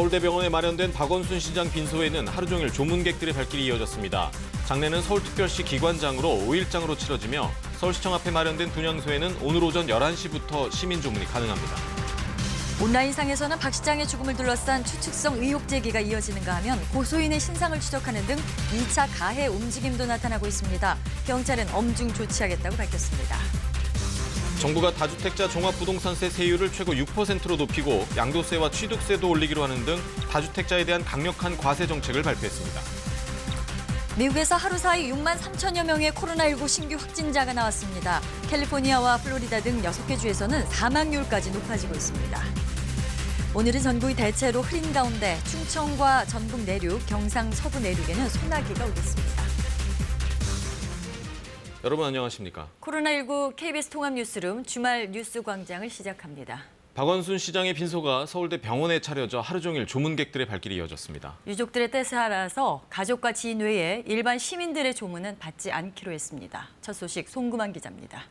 서울대병원에 마련된 박원순 시장 빈소에는 하루 종일 조문객들의 발길이 이어졌습니다. 장례는 서울특별시 기관장으로 5일장으로 치러지며 서울시청 앞에 마련된 분향소에는 오늘 오전 11시부터 시민 조문이 가능합니다. 온라인상에서는 박 시장의 죽음을 둘러싼 추측성 의혹 제기가 이어지는가 하면 고소인의 신상을 추적하는 등 2차 가해 움직임도 나타나고 있습니다. 경찰은 엄중 조치하겠다고 밝혔습니다. 정부가 다주택자 종합부동산세 세율을 최고 6%로 높이고 양도세와 취득세도 올리기로 하는 등 다주택자에 대한 강력한 과세 정책을 발표했습니다. 미국에서 하루 사이 6만 3천여 명의 코로나19 신규 확진자가 나왔습니다. 캘리포니아와 플로리다 등 6개 주에서는 사망률까지 높아지고 있습니다. 오늘은 전국이 대체로 흐린 가운데 충청과 전북 내륙, 경상 서부 내륙에는 소나기가 오겠습니다. 여러분 안녕하십니까? 코로나19 KBS 통합뉴스룸 주말 뉴스 광장을 시작합니다. 박원순 시장의 빈소가 서울대 병원에 차려져 하루 종일 조문객들의 발길이 이어졌습니다. 유족들의 뜻에 따라서 가족과 지인 외에 일반 시민들의 조문은 받지 않기로 했습니다. 첫 소식 송구만 기자입니다.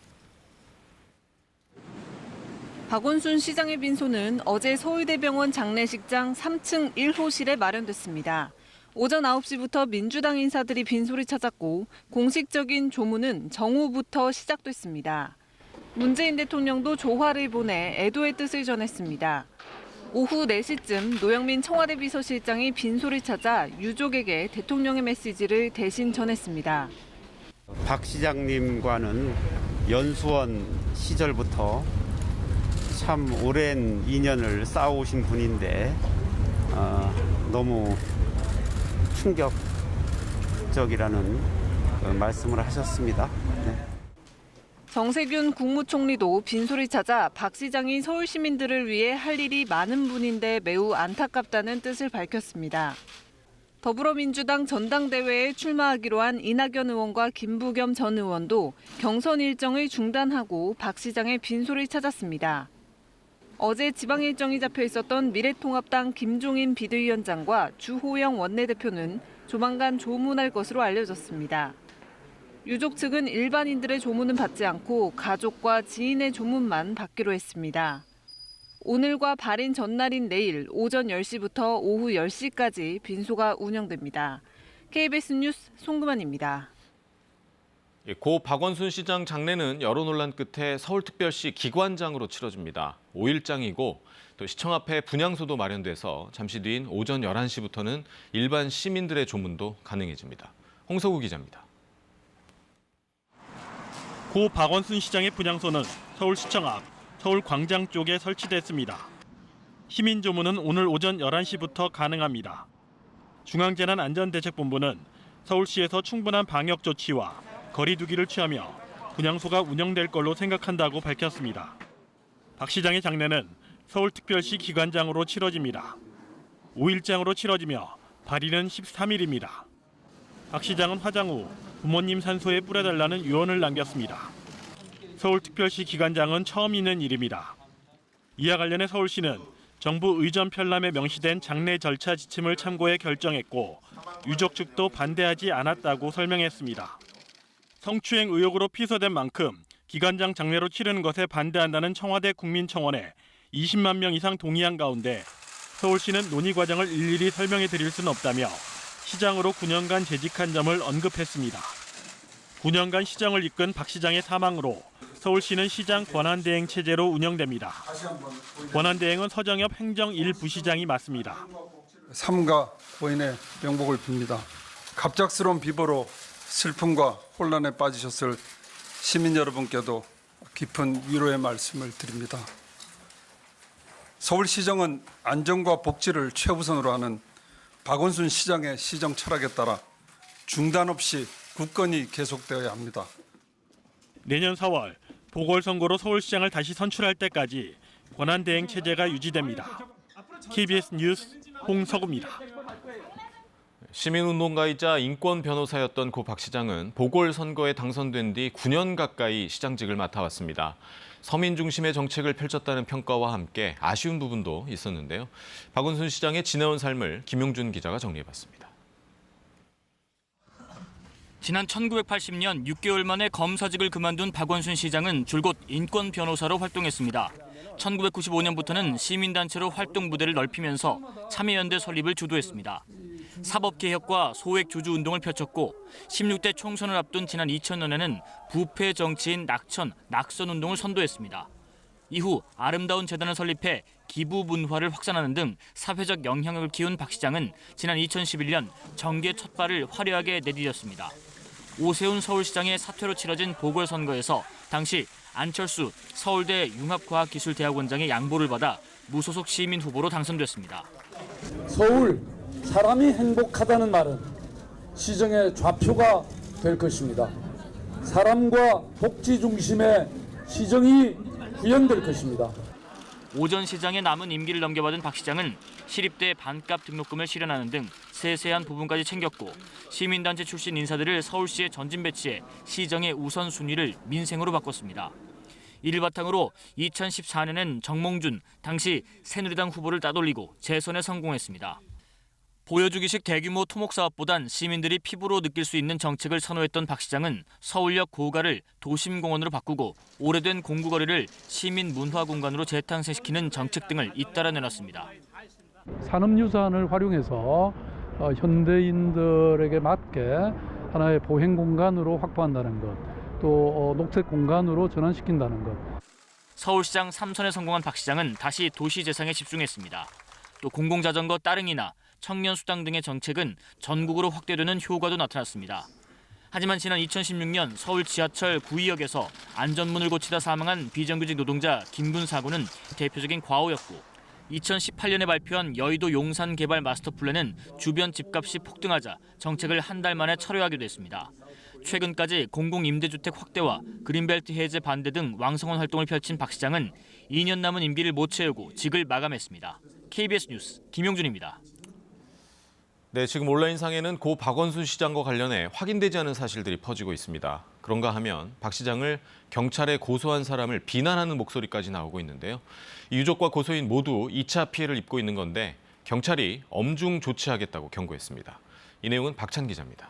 박원순 시장의 빈소는 어제 서울대병원 장례식장 3층 1호실에 마련됐습니다. 오전 9시부터 민주당 인사들이 빈소를 찾았고 공식적인 조문은 정오부터 시작됐습니다. 문재인 대통령도 조화를 보내 애도의 뜻을 전했습니다. 오후 4시쯤 노영민 청와대 비서실장이 빈소를 찾아 유족에게 대통령의 메시지를 대신 전했습니다. 박 시장님과는 연수원 시절부터 참 오랜 인연을 쌓아오신 분인데 너무 충격적이라는 말씀을 하셨습니다. 네. 정세균 국무총리도 빈소를 찾아 박 시장이 서울 시민들을 위해 할 일이 많은 분인데 매우 안타깝다는 뜻을 밝혔습니다. 더불어민주당 전당대회에 출마하기로 한 이낙연 의원과 김부겸 전 의원도 경선 일정을 중단하고 박 시장의 빈소를 찾았습니다. 어제 지방 일정이 잡혀 있었던 미래통합당 김종인 비대위원장과 주호영 원내대표는 조만간 조문할 것으로 알려졌습니다. 유족 측은 일반인들의 조문은 받지 않고 가족과 지인의 조문만 받기로 했습니다. 오늘과 발인 전날인 내일 오전 10시부터 오후 10시까지 빈소가 운영됩니다. KBS 뉴스 송구만입니다. 고 박원순 시장 장례는 여러 논란 끝에 서울특별시 기관장으로 치러집니다. 5일장이고 또 시청 앞에 분향소도 마련돼서 잠시 뒤인 오전 11시부터는 일반 시민들의 조문도 가능해집니다. 홍석우 기자입니다. 고 박원순 시장의 분향소는 서울시청 앞 서울광장 쪽에 설치됐습니다. 시민 조문은 오늘 오전 11시부터 가능합니다. 중앙재난안전대책본부는 서울시에서 충분한 방역 조치와 거리 두기를 취하며 분향소가 운영될 걸로 생각한다고 밝혔습니다. 박 시장의 장례는 서울특별시 기관장으로 치러집니다. 5일장으로 치러지며 발인은 13일입니다. 박 시장은 화장 후 부모님 산소에 뿌려달라는 유언을 남겼습니다. 서울특별시 기관장은 처음 있는 일입니다. 이와 관련해 서울시는 정부 의전 편람에 명시된 장례 절차 지침을 참고해 결정했고 유족 측도 반대하지 않았다고 설명했습니다. 성추행 의혹으로 피소된 만큼 기관장 장례로 치르는 것에 반대한다는 청와대 국민청원에 20만 명 이상 동의한 가운데 서울시는 논의 과정을 일일이 설명해 드릴 수는 없다며 시장으로 9년간 재직한 점을 언급했습니다. 9년간 시장을 이끈 박 시장의 사망으로 서울시는 시장 권한대행 체제로 운영됩니다. 권한대행은 서정엽 행정 1부시장이 맡습니다. 삼가 고인의 명복을 빕니다. 갑작스러운 비보로 슬픔과 혼란에 빠지셨을 시민 여러분께도 깊은 위로의 말씀을 드립니다. 서울시정은 안전과 복지를 최우선으로 하는 박원순 시장의 시정 철학에 따라 중단 없이 굳건히 계속되어야 합니다. 내년 4월 보궐선거로 서울시장을 다시 선출할 때까지 권한대행 체제가 유지됩니다. KBS 뉴스 홍석우입니다. 시민운동가이자 인권 변호사였던 고 박 시장은 보궐선거에 당선된 뒤 9년 가까이 시장직을 맡아왔습니다. 서민 중심의 정책을 펼쳤다는 평가와 함께 아쉬운 부분도 있었는데요. 박원순 시장의 지나온 삶을 김용준 기자가 정리해봤습니다. 지난 1980년 6개월 만에 검사직을 그만둔 박원순 시장은 줄곧 인권 변호사로 활동했습니다. 1995년부터는 시민단체로 활동 무대를 넓히면서 참여연대 설립을 주도했습니다. 사법개혁과 소액주주운동을 펼쳤고 16대 총선을 앞둔 지난 2000년에는 부패 정치인 낙천운동을 선도했습니다. 이후 아름다운 재단을 설립해 기부 문화를 확산하는 등 사회적 영향력을 키운 박 시장은 지난 2011년 정계 첫 발을 화려하게 내디뎠습니다. 오세훈 서울시장의 사퇴로 치러진 보궐선거에서 당시 안철수 서울대 융합과학기술대학원장의 양보를 받아 무소속 시민 후보로 당선됐습니다. 서울 사람이 행복하다는 말은 시정의 좌표가 될 것입니다. 사람과 복지 중심의 시정이 구현될 것입니다. 오 전 시장의 남은 임기를 넘겨받은 박 시장은 시립대 반값 등록금을 실현하는 등 세세한 부분까지 챙겼고 시민단체 출신 인사들을 서울시에 전진 배치해 시정의 우선순위를 민생으로 바꿨습니다. 이를 바탕으로 2014년엔 정몽준 당시 새누리당 후보를 따돌리고 재선에 성공했습니다. 보여주기식 대규모 토목사업보단 시민들이 피부로 느낄 수 있는 정책을 선호했던 박 시장은 서울역 고가를 도심공원으로 바꾸고 오래된 공구거리를 시민문화공간으로 재탄생시키는 정책 등을 잇따라 내놨습니다. 산업유산을 활용해서 현대인들에게 맞게 하나의 보행공간으로 확보한다는 것, 또 녹색공간으로 전환시킨다는 것. 서울시장 3선에 성공한 박 시장은 다시 도시 재생에 집중했습니다. 또 공공자전거 따릉이나 청년수당 등의 정책은 전국으로 확대되는 효과도 나타났습니다. 하지만 지난 2016년 서울 지하철 구의역에서 안전문을 고치다 사망한 비정규직 노동자 김군 사고는 대표적인 과오였고 2018년에 발표한 여의도 용산 개발 마스터 플랜은 주변 집값이 폭등하자 정책을 한 달 만에 철회하기도 했습니다. 최근까지 공공임대주택 확대와 그린벨트 해제 반대 등 왕성한 활동을 펼친 박 시장은 2년 남은 임기를 못 채우고 직을 마감했습니다. KBS 뉴스 김용준입니다. 네, 지금 온라인상에는 고 박원순 시장과 관련해 확인되지 않은 사실들이 퍼지고 있습니다. 그런가 하면 박 시장을 경찰에 고소한 사람을 비난하는 목소리까지 나오고 있는데요. 이 유족과 고소인 모두 2차 피해를 입고 있는 건데 경찰이 엄중 조치하겠다고 경고했습니다. 이 내용은 박찬 기자입니다.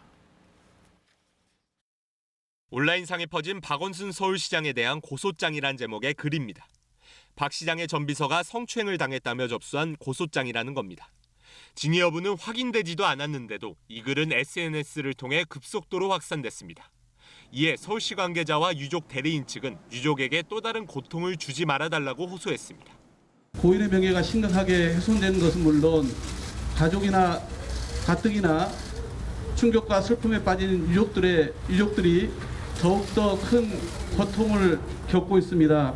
온라인상에 퍼진 박원순 서울시장에 대한 고소장이란 제목의 글입니다. 박 시장의 전 비서가 성추행을 당했다며 접수한 고소장이라는 겁니다. 징계 여부는 확인되지도 않았는데도 이 글은 SNS를 통해 급속도로 확산됐습니다. 이에 서울시 관계자와 유족 대리인 측은 유족에게 또 다른 고통을 주지 말아달라고 호소했습니다. 고인의 명예가 심각하게 훼손된 것은 물론 가족이나 가뜩이나 충격과 슬픔에 빠진 유족들이 더욱더 큰 고통을 겪고 있습니다.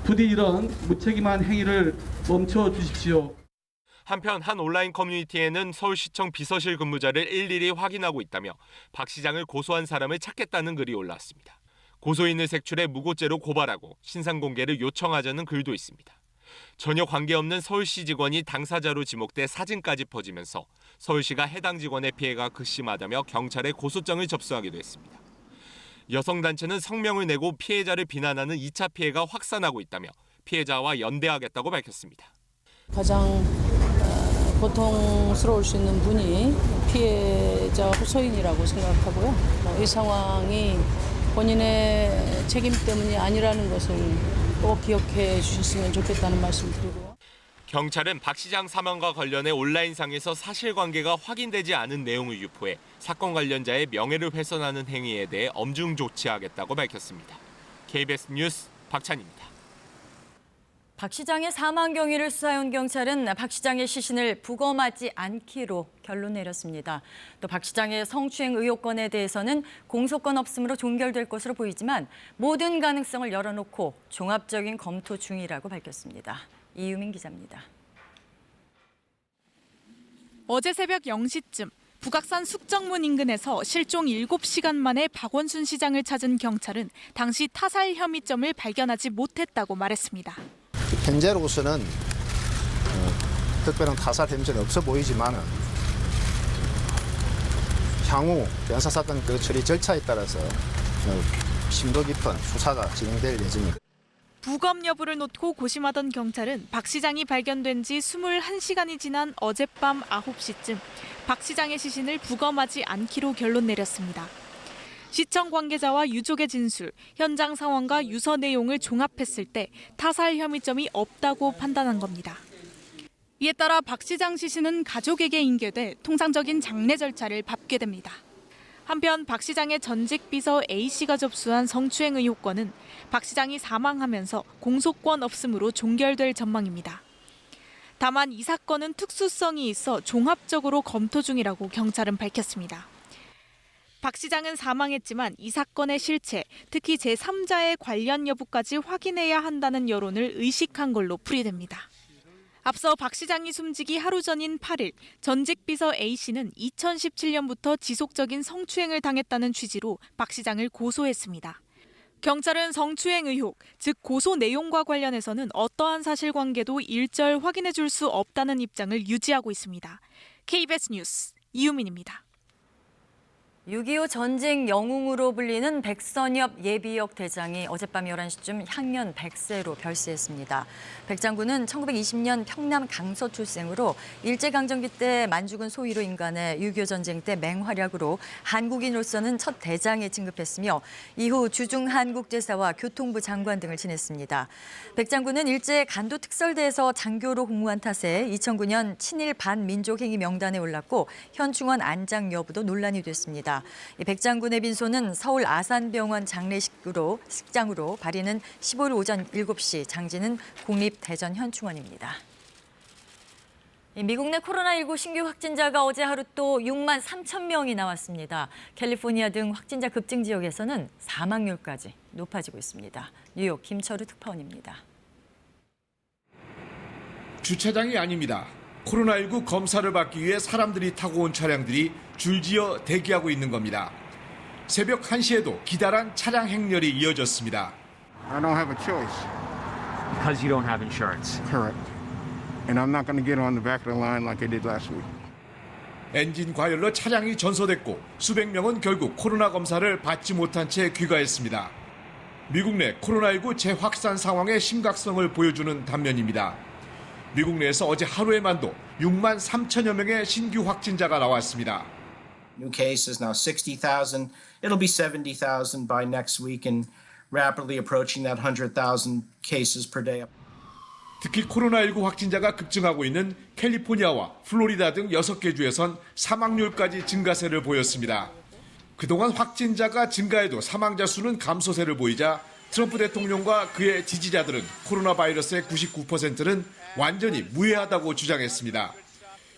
부디 이런 무책임한 행위를 멈춰 주십시오. 한편 한 온라인 커뮤니티에는 서울시청 비서실 근무자를 일일이 확인하고 있다며 박 시장을 고소한 사람을 찾겠다는 글이 올라왔습니다. 고소인을 색출해 무고죄로 고발하고 신상 공개를 요청하자는 글도 있습니다. 전혀 관계없는 서울시 직원이 당사자로 지목돼 사진까지 퍼지면서 서울시가 해당 직원의 피해가 극심하다며 경찰에 고소장을 접수하기도 했습니다. 여성단체는 성명을 내고 피해자를 비난하는 2차 피해가 확산하고 있다며 피해자와 연대하겠다고 밝혔습니다. 가장 고통스러울 수 있는 분이 피해자 호소인이라고 생각하고요. 이 상황이 본인의 책임 때문이 아니라는 것을 꼭 기억해 주셨으면 좋겠다는 말씀 드리고요. 경찰은 박 시장 사망과 관련해 온라인상에서 사실관계가 확인되지 않은 내용을 유포해 사건 관련자의 명예를 훼손하는 행위에 대해 엄중 조치하겠다고 밝혔습니다. KBS 뉴스 박찬입니다. 박 시장의 사망 경위를 수사해온 경찰은 박 시장의 시신을 부검하지 않기로 결론 내렸습니다. 또 박 시장의 성추행 의혹건에 대해서는 공소권 없음으로 종결될 것으로 보이지만 모든 가능성을 열어놓고 종합적인 검토 중이라고 밝혔습니다. 이유민 기자입니다. 어제 새벽 0시쯤 북악산 숙정문 인근에서 실종 7시간 만에 박원순 시장을 찾은 경찰은 당시 타살 혐의점을 발견하지 못했다고 말했습니다. 현재로서는 특별한 타살 혐의는 없어 보이지만은 향후 변사사건 그 처리 절차에 따라서 심도 깊은 수사가 진행될 예정입니다. 부검 여부를 놓고 고심하던 경찰은 박 시장이 발견된 지 21시간이 지난 어젯밤 9시쯤 박 시장의 시신을 부검하지 않기로 결론 내렸습니다. 시청 관계자와 유족의 진술, 현장 상황과 유서 내용을 종합했을 때 타살 혐의점이 없다고 판단한 겁니다. 이에 따라 박 시장 시신은 가족에게 인계돼 통상적인 장례 절차를 밟게 됩니다. 한편 박 시장의 전직 비서 A씨가 접수한 성추행 의혹건은 박 시장이 사망하면서 공소권 없음으로 종결될 전망입니다. 다만 이 사건은 특수성이 있어 종합적으로 검토 중이라고 경찰은 밝혔습니다. 박 시장은 사망했지만 이 사건의 실체, 특히 제3자의 관련 여부까지 확인해야 한다는 여론을 의식한 걸로 풀이됩니다. 앞서 박 시장이 숨지기 하루 전인 8일, 전직 비서 A씨는 2017년부터 지속적인 성추행을 당했다는 취지로 박 시장을 고소했습니다. 경찰은 성추행 의혹, 즉 고소 내용과 관련해서는 어떠한 사실관계도 일절 확인해 줄 수 없다는 입장을 유지하고 있습니다. KBS 뉴스 이유민입니다. 6.25 전쟁 영웅으로 불리는 백선엽 예비역 대장이 어젯밤 11시쯤 향년 100세로 별세했습니다. 백 장군은 1920년 평남 강서 출생으로 일제강점기 때 만주군 소위로 임관해 6.25 전쟁 때 맹활약으로 한국인으로서는 첫 대장에 진급했으며 이후 주중한국제사와 교통부 장관 등을 지냈습니다. 백 장군은 일제 간도특설대에서 장교로 복무한 탓에 2009년 친일 반민족행위 명단에 올랐고 현충원 안장 여부도 논란이 됐습니다. 백 장군의 빈소는 서울 아산병원 장례식장으로 발인은 15일 오전 7시, 장지는 국립대전현충원입니다. 미국 내 코로나19 신규 확진자가 어제 하루 또 6만 3천 명이 나왔습니다. 캘리포니아 등 확진자 급증 지역에서는 사망률까지 높아지고 있습니다. 뉴욕 김철우 특파원입니다. 주차장이 아닙니다. 코로나19 검사를 받기 위해 사람들이 타고 온 차량들이 줄지어 대기하고 있는 겁니다. 새벽 1시에도 기다란 차량 행렬이 이어졌습니다. I don't have a choice. Because you don't have insurance. Correct. And I'm not going to get on the back of the line like I did last week. 엔진 과열로 차량이 전소됐고 수백 명은 결국 코로나 검사를 받지 못한 채 귀가했습니다. 미국 내 코로나19 재확산 상황의 심각성을 보여주는 단면입니다. 미국 내에서 어제 하루에만도 6만 3천여 명의 신규 확진자가 나왔습니다. New cases now 60,000. It'll be 70,000 by next week and rapidly approaching that 100,000 cases per day. 특히 코로나19 확진자가 급증하고 있는 캘리포니아와 플로리다 등 6개 주에선 사망률까지 증가세를 보였습니다. 그동안 확진자가 증가해도 사망자 수는 감소세를 보이자 트럼프 대통령과 그의 지지자들은 코로나 바이러스의 99%는 완전히 무해하다고 주장했습니다.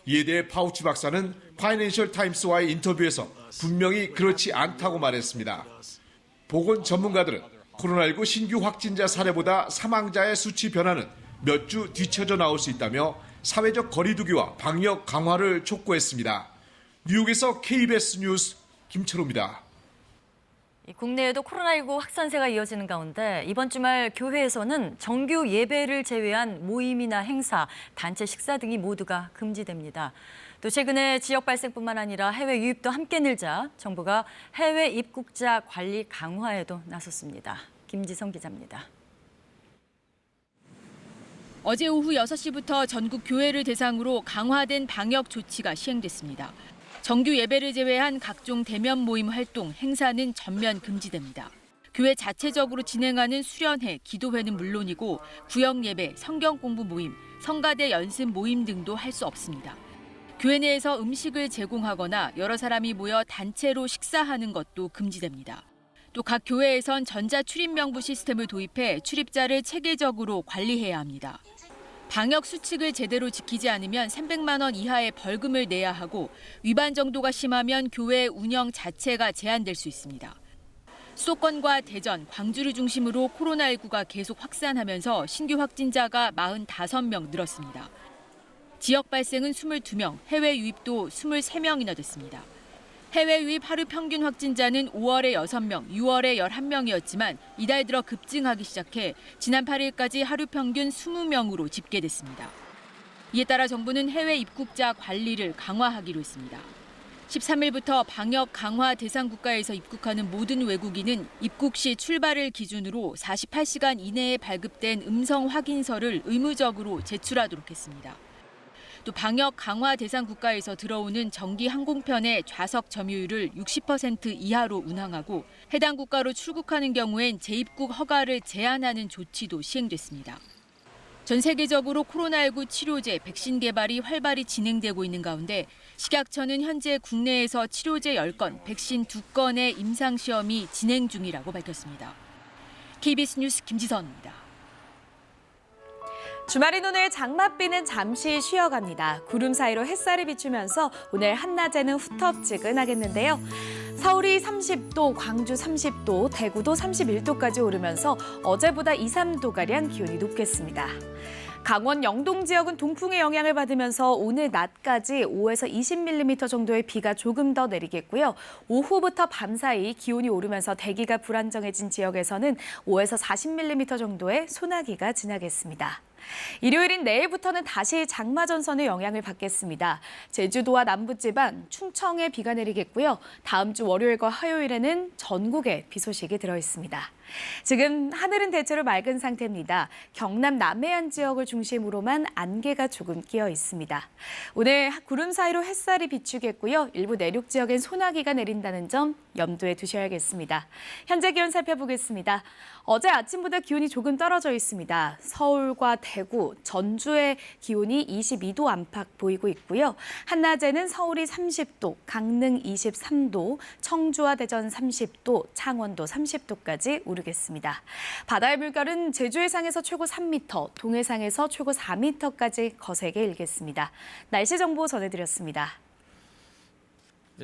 이에 대해 파우치 박사는 파이낸셜 타임스와의 인터뷰에서 분명히 그렇지 않다고 말했습니다. 보건 전문가들은 코로나19 신규 확진자 사례보다 사망자의 수치 변화는 몇 주 뒤쳐져 나올 수 있다며 사회적 거리두기와 방역 강화를 촉구했습니다. 뉴욕에서 KBS 뉴스 김철호입니다. 국내에도 코로나19 확산세가 이어지는 가운데 이번 주말 교회에서는 정규 예배를 제외한 모임이나 행사, 단체 식사 등이 모두가 금지됩니다. 또 최근에 지역 발생뿐만 아니라 해외 유입도 함께 늘자 정부가 해외 입국자 관리 강화에도 나섰습니다. 김지성 기자입니다. 어제 오후 6시부터 전국 교회를 대상으로 강화된 방역 조치가 시행됐습니다. 정규 예배를 제외한 각종 대면 모임 활동, 행사는 전면 금지됩니다. 교회 자체적으로 진행하는 수련회, 기도회는 물론이고 구역 예배, 성경 공부 모임, 성가대 연습 모임 등도 할 수 없습니다. 교회 내에서 음식을 제공하거나 여러 사람이 모여 단체로 식사하는 것도 금지됩니다. 또 각 교회에선 전자 출입 명부 시스템을 도입해 출입자를 체계적으로 관리해야 합니다. 방역 수칙을 제대로 지키지 않으면 300만 원 이하의 벌금을 내야 하고 위반 정도가 심하면 교회 운영 자체가 제한될 수 있습니다. 수도권과 대전, 광주를 중심으로 코로나19가 계속 확산하면서 신규 확진자가 45명 늘었습니다. 지역 발생은 22명, 해외 유입도 23명이나 됐습니다. 해외 유입 하루 평균 확진자는 5월에 6명, 6월에 11명이었지만 이달 들어 급증하기 시작해 지난 8일까지 하루 평균 20명으로 집계됐습니다. 이에 따라 정부는 해외 입국자 관리를 강화하기로 했습니다. 13일부터 방역 강화 대상 국가에서 입국하는 모든 외국인은 입국 시 출발을 기준으로 48시간 이내에 발급된 음성 확인서를 의무적으로 제출하도록 했습니다. 또 방역 강화 대상 국가에서 들어오는 정기 항공편의 좌석 점유율을 60% 이하로 운항하고 해당 국가로 출국하는 경우엔 재입국 허가를 제한하는 조치도 시행됐습니다. 전 세계적으로 코로나19 치료제, 백신 개발이 활발히 진행되고 있는 가운데 식약처는 현재 국내에서 치료제 10건, 백신 2건의 임상시험이 진행 중이라고 밝혔습니다. KBS 뉴스 김지선입니다. 주말인 오늘 장맛비는 잠시 쉬어갑니다. 구름 사이로 햇살이 비추면서 오늘 한낮에는 후텁지근하겠는데요. 서울이 30도, 광주 30도, 대구도 31도까지 오르면서 어제보다 2, 3도가량 기온이 높겠습니다. 강원 영동 지역은 동풍의 영향을 받으면서 오늘 낮까지 5에서 20mm 정도의 비가 조금 더 내리겠고요. 오후부터 밤 사이 기온이 오르면서 대기가 불안정해진 지역에서는 5에서 40mm 정도의 소나기가 지나겠습니다. 일요일인 내일부터는 다시 장마 전선의 영향을 받겠습니다. 제주도와 남부지방, 충청에 비가 내리겠고요. 다음 주 월요일과 화요일에는 전국에 비 소식이 들어있습니다. 지금 하늘은 대체로 맑은 상태입니다. 경남 남해안 지역을 중심으로만 안개가 조금 끼어 있습니다. 오늘 구름 사이로 햇살이 비추겠고요. 일부 내륙 지역엔 소나기가 내린다는 점 염두에 두셔야겠습니다. 현재 기온 살펴보겠습니다. 어제 아침보다 기온이 조금 떨어져 있습니다. 서울과 대구, 전주의 기온이 22도 안팎 보이고 있고요. 한낮에는 서울이 30도, 강릉 23도, 청주와 대전 30도, 창원도 30도까지 오르겠습니다. 바다의 물결은 제주 해상에서 최고 3m, 동해상에서 최고 4m까지 거세게 일겠습니다. 날씨 정보 전해드렸습니다.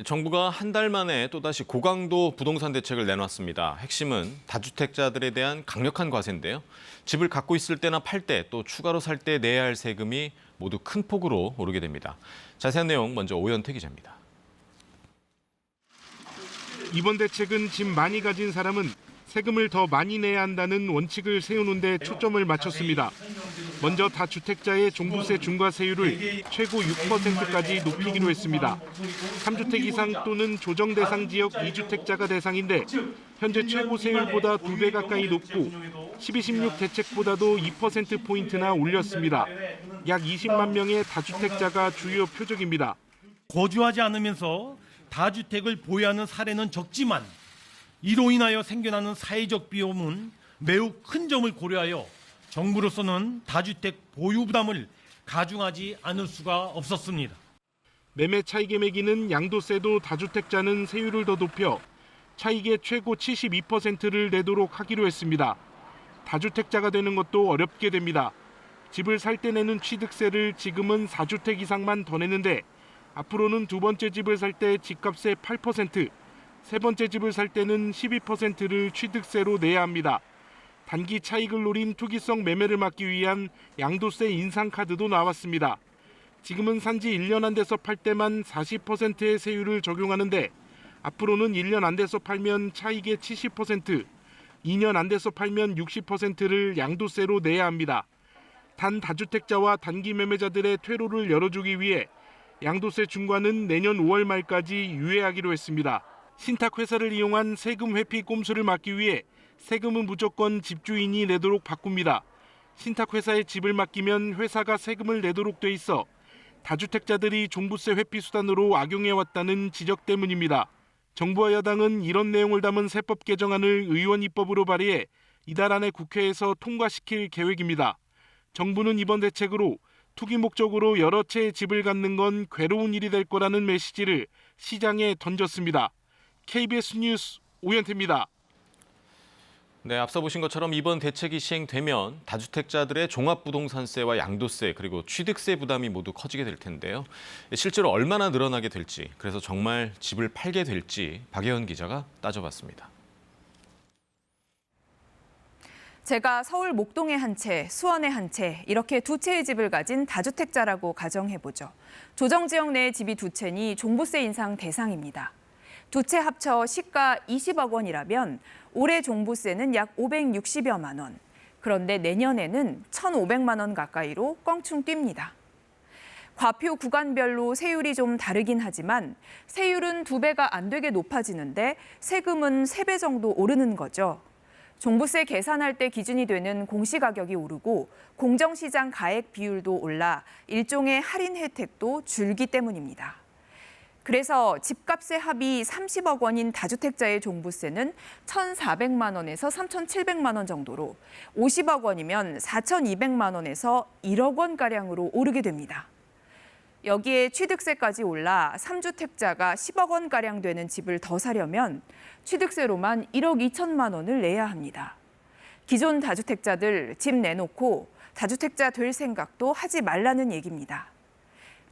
정부가 한 달 만에 또다시 고강도 부동산 대책을 내놨습니다. 핵심은 다주택자들에 대한 강력한 과세인데요. 집을 갖고 있을 때나 팔 때 또 추가로 살 때 내야 할 세금이 모두 큰 폭으로 오르게 됩니다. 자세한 내용 먼저 오현태 기자입니다. 이번 대책은 집 많이 가진 사람은 세금을 더 많이 내야 한다는 원칙을 세우는 데 초점을 맞췄습니다. 먼저 다주택자의 종부세 중과세율을 최고 6%까지 높이기로 했습니다. 3주택 이상 또는 조정 대상 지역 2주택자가 대상인데 현재 최고 세율보다 2배 가까이 높고 12.16 대책보다도 2%포인트나 올렸습니다. 약 20만 명의 다주택자가 주요 표적입니다. 거주하지 않으면서 다주택을 보유하는 사례는 적지만 이로 인하여 생겨나는 사회적 비용은 매우 큰 점을 고려하여 정부로서는 다주택 보유 부담을 가중하지 않을 수가 없었습니다. 매매 차익의 매기는 양도세도 다주택자는 세율을 더 높여 차익의 최고 72%를 내도록 하기로 했습니다. 다주택자가 되는 것도 어렵게 됩니다. 집을 살 때 내는 취득세를 지금은 4주택 이상만 더 내는데 앞으로는 두 번째 집을 살 때 집값의 8%, 세 번째 집을 살 때는 12%를 취득세로 내야 합니다. 단기 차익을 노린 투기성 매매를 막기 위한 양도세 인상 카드도 나왔습니다. 지금은 산지 1년 안 돼서 팔 때만 40%의 세율을 적용하는데 앞으로는 1년 안 돼서 팔면 차익의 70%, 2년 안 돼서 팔면 60%를 양도세로 내야 합니다. 단 다주택자와 단기 매매자들의 퇴로를 열어주기 위해 양도세 중과는 내년 5월 말까지 유예하기로 했습니다. 신탁회사를 이용한 세금 회피 꼼수를 막기 위해 세금은 무조건 집주인이 내도록 바꿉니다. 신탁회사에 집을 맡기면 회사가 세금을 내도록 돼 있어 다주택자들이 종부세 회피 수단으로 악용해왔다는 지적 때문입니다. 정부와 여당은 이런 내용을 담은 세법 개정안을 의원 입법으로 발의해 이달 안에 국회에서 통과시킬 계획입니다. 정부는 이번 대책으로 투기 목적으로 여러 채의 집을 갖는 건 괴로운 일이 될 거라는 메시지를 시장에 던졌습니다. KBS 뉴스 오현태입니다. 네, 앞서 보신 것처럼 이번 대책이 시행되면 다주택자들의 종합부동산세와 양도세 그리고 취득세 부담이 모두 커지게 될 텐데요. 실제로 얼마나 늘어나게 될지, 그래서 정말 집을 팔게 될지 박예원 기자가 따져봤습니다. 제가 서울 목동의 한 채, 수원의 한 채, 이렇게 두 채의 집을 가진 다주택자라고 가정해보죠. 조정지역 내의 집이 두 채니 종부세 인상 대상입니다. 두 채 합쳐 시가 20억 원이라면 올해 종부세는 약 560여만 원. 그런데 내년에는 1,500만 원 가까이로 껑충 뜁니다. 과표 구간별로 세율이 좀 다르긴 하지만 세율은 2배가 안 되게 높아지는데 세금은 3배 정도 오르는 거죠. 종부세 계산할 때 기준이 되는 공시가격이 오르고 공정시장 가액 비율도 올라 일종의 할인 혜택도 줄기 때문입니다. 그래서 집값의 합이 30억 원인 다주택자의 종부세는 1,400만 원에서 3,700만 원 정도로 50억 원이면 4,200만 원에서 1억 원가량으로 오르게 됩니다. 여기에 취득세까지 올라 3주택자가 10억 원가량 되는 집을 더 사려면 취득세로만 1억 2천만 원을 내야 합니다. 기존 다주택자들 집 내놓고 다주택자 될 생각도 하지 말라는 얘기입니다.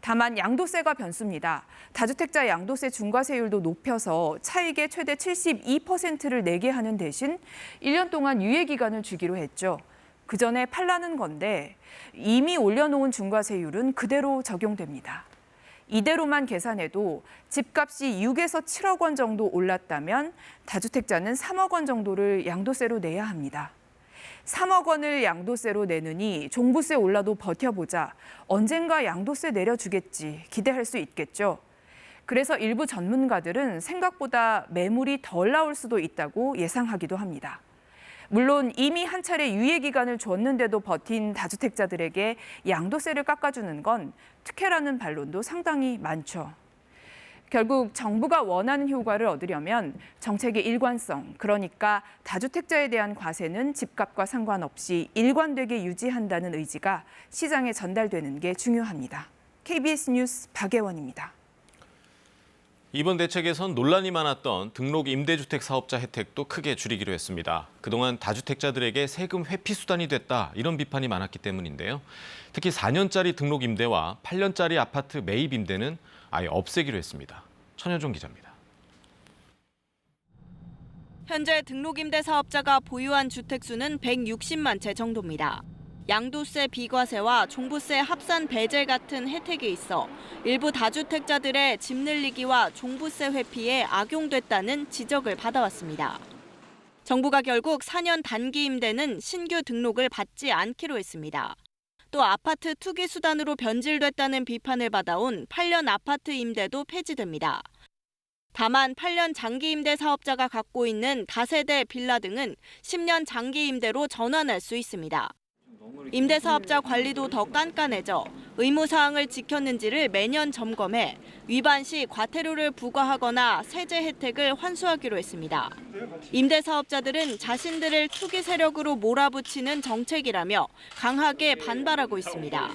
다만 양도세가 변수입니다. 다주택자 양도세 중과세율도 높여서 차익의 최대 72%를 내게 하는 대신 1년 동안 유예 기간을 주기로 했죠. 그 전에 팔라는 건데 이미 올려놓은 중과세율은 그대로 적용됩니다. 이대로만 계산해도 집값이 6에서 7억 원 정도 올랐다면 다주택자는 3억 원 정도를 양도세로 내야 합니다. 3억 원을 양도세로 내느니 종부세 올라도 버텨보자. 언젠가 양도세 내려주겠지 기대할 수 있겠죠. 그래서 일부 전문가들은 생각보다 매물이 덜 나올 수도 있다고 예상하기도 합니다. 물론 이미 한 차례 유예 기간을 줬는데도 버틴 다주택자들에게 양도세를 깎아주는 건 특혜라는 반론도 상당히 많죠. 결국 정부가 원하는 효과를 얻으려면 정책의 일관성, 그러니까 다주택자에 대한 과세는 집값과 상관없이 일관되게 유지한다는 의지가 시장에 전달되는 게 중요합니다. KBS 뉴스 박예원입니다. 이번 대책에선 논란이 많았던 등록 임대주택 사업자 혜택도 크게 줄이기로 했습니다. 그동안 다주택자들에게 세금 회피 수단이 됐다 이런 비판이 많았기 때문인데요. 특히 4년짜리 등록 임대와 8년짜리 아파트 매입 임대는 아예 없애기로 했습니다. 천여종 기자입니다. 현재 등록임대 사업자가 보유한 주택 수는 160만 채 정도입니다. 양도세 비과세와 종부세 합산 배제 같은 혜택이 있어 일부 다주택자들의 집 늘리기와 종부세 회피에 악용됐다는 지적을 받아왔습니다. 정부가 결국 4년 단기 임대는 신규 등록을 받지 않기로 했습니다. 또 아파트 투기 수단으로 변질됐다는 비판을 받아온 8년 아파트 임대도 폐지됩니다. 다만 8년 장기 임대 사업자가 갖고 있는 다세대 빌라 등은 10년 장기 임대로 전환할 수 있습니다. 임대 사업자 관리도 더 깐깐해져 의무사항을 지켰는지를 매년 점검해 위반 시 과태료를 부과하거나 세제 혜택을 환수하기로 했습니다. 임대 사업자들은 자신들을 투기 세력으로 몰아붙이는 정책이라며 강하게 반발하고 있습니다.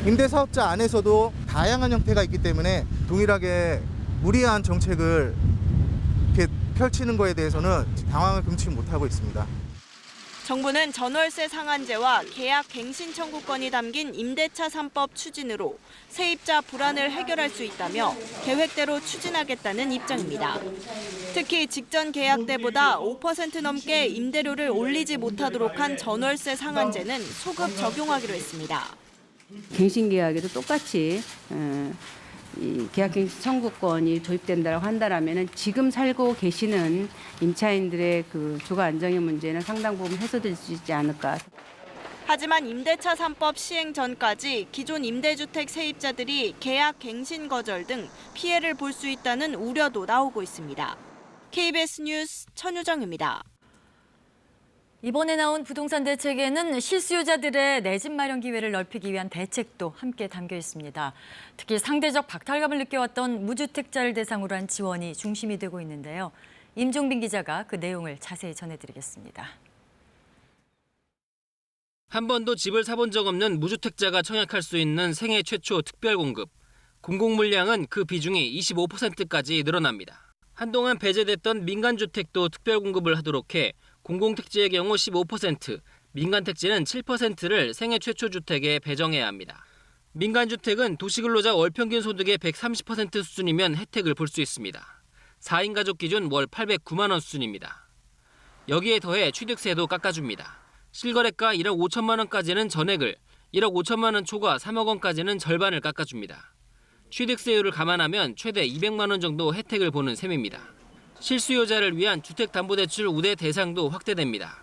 임대 사업자 안에서도 다양한 형태가 있기 때문에 동일하게 무리한 정책을 이렇게 펼치는 거에 대해서는 당황을 금치 못하고 있습니다. 정부는 전월세 상한제와 계약 갱신 청구권이 담긴 임대차 3법 추진으로 세입자 불안을 해결할 수 있다며 계획대로 추진하겠다는 입장입니다. 특히 직전 계약 때보다 5% 넘게 임대료를 올리지 못하도록 한 전월세 상한제는 소급 적용하기로 했습니다. 갱신 계약에도 똑같이 이 계약갱신 청구권이 도입된다고 한다라면 지금 살고 계시는 임차인들의 그 주거 안정의 문제는 상당 부분 해소될 수 있지 않을까. 하지만 임대차 3법 시행 전까지 기존 임대주택 세입자들이 계약 갱신 거절 등 피해를 볼 수 있다는 우려도 나오고 있습니다. KBS 뉴스 천유정입니다. 이번에 나온 부동산 대책에는 실수요자들의 내 집 마련 기회를 넓히기 위한 대책도 함께 담겨 있습니다. 특히 상대적 박탈감을 느껴왔던 무주택자를 대상으로 한 지원이 중심이 되고 있는데요. 임종빈 기자가 그 내용을 자세히 전해드리겠습니다. 한 번도 집을 사본 적 없는 무주택자가 청약할 수 있는 생애 최초 특별공급. 공공물량은 그 비중이 25%까지 늘어납니다. 한동안 배제됐던 민간주택도 특별공급을 하도록 해 공공택지의 경우 15%, 민간택지는 7%를 생애 최초 주택에 배정해야 합니다. 민간주택은 도시근로자 월평균 소득의 130% 수준이면 혜택을 볼 수 있습니다. 4인 가족 기준 월 809만 원 수준입니다. 여기에 더해 취득세도 깎아줍니다. 실거래가 1억 5천만 원까지는 전액을, 1억 5천만 원 초과 3억 원까지는 절반을 깎아줍니다. 취득세율을 감안하면 최대 200만 원 정도 혜택을 보는 셈입니다. 실수요자를 위한 주택담보대출 우대 대상도 확대됩니다.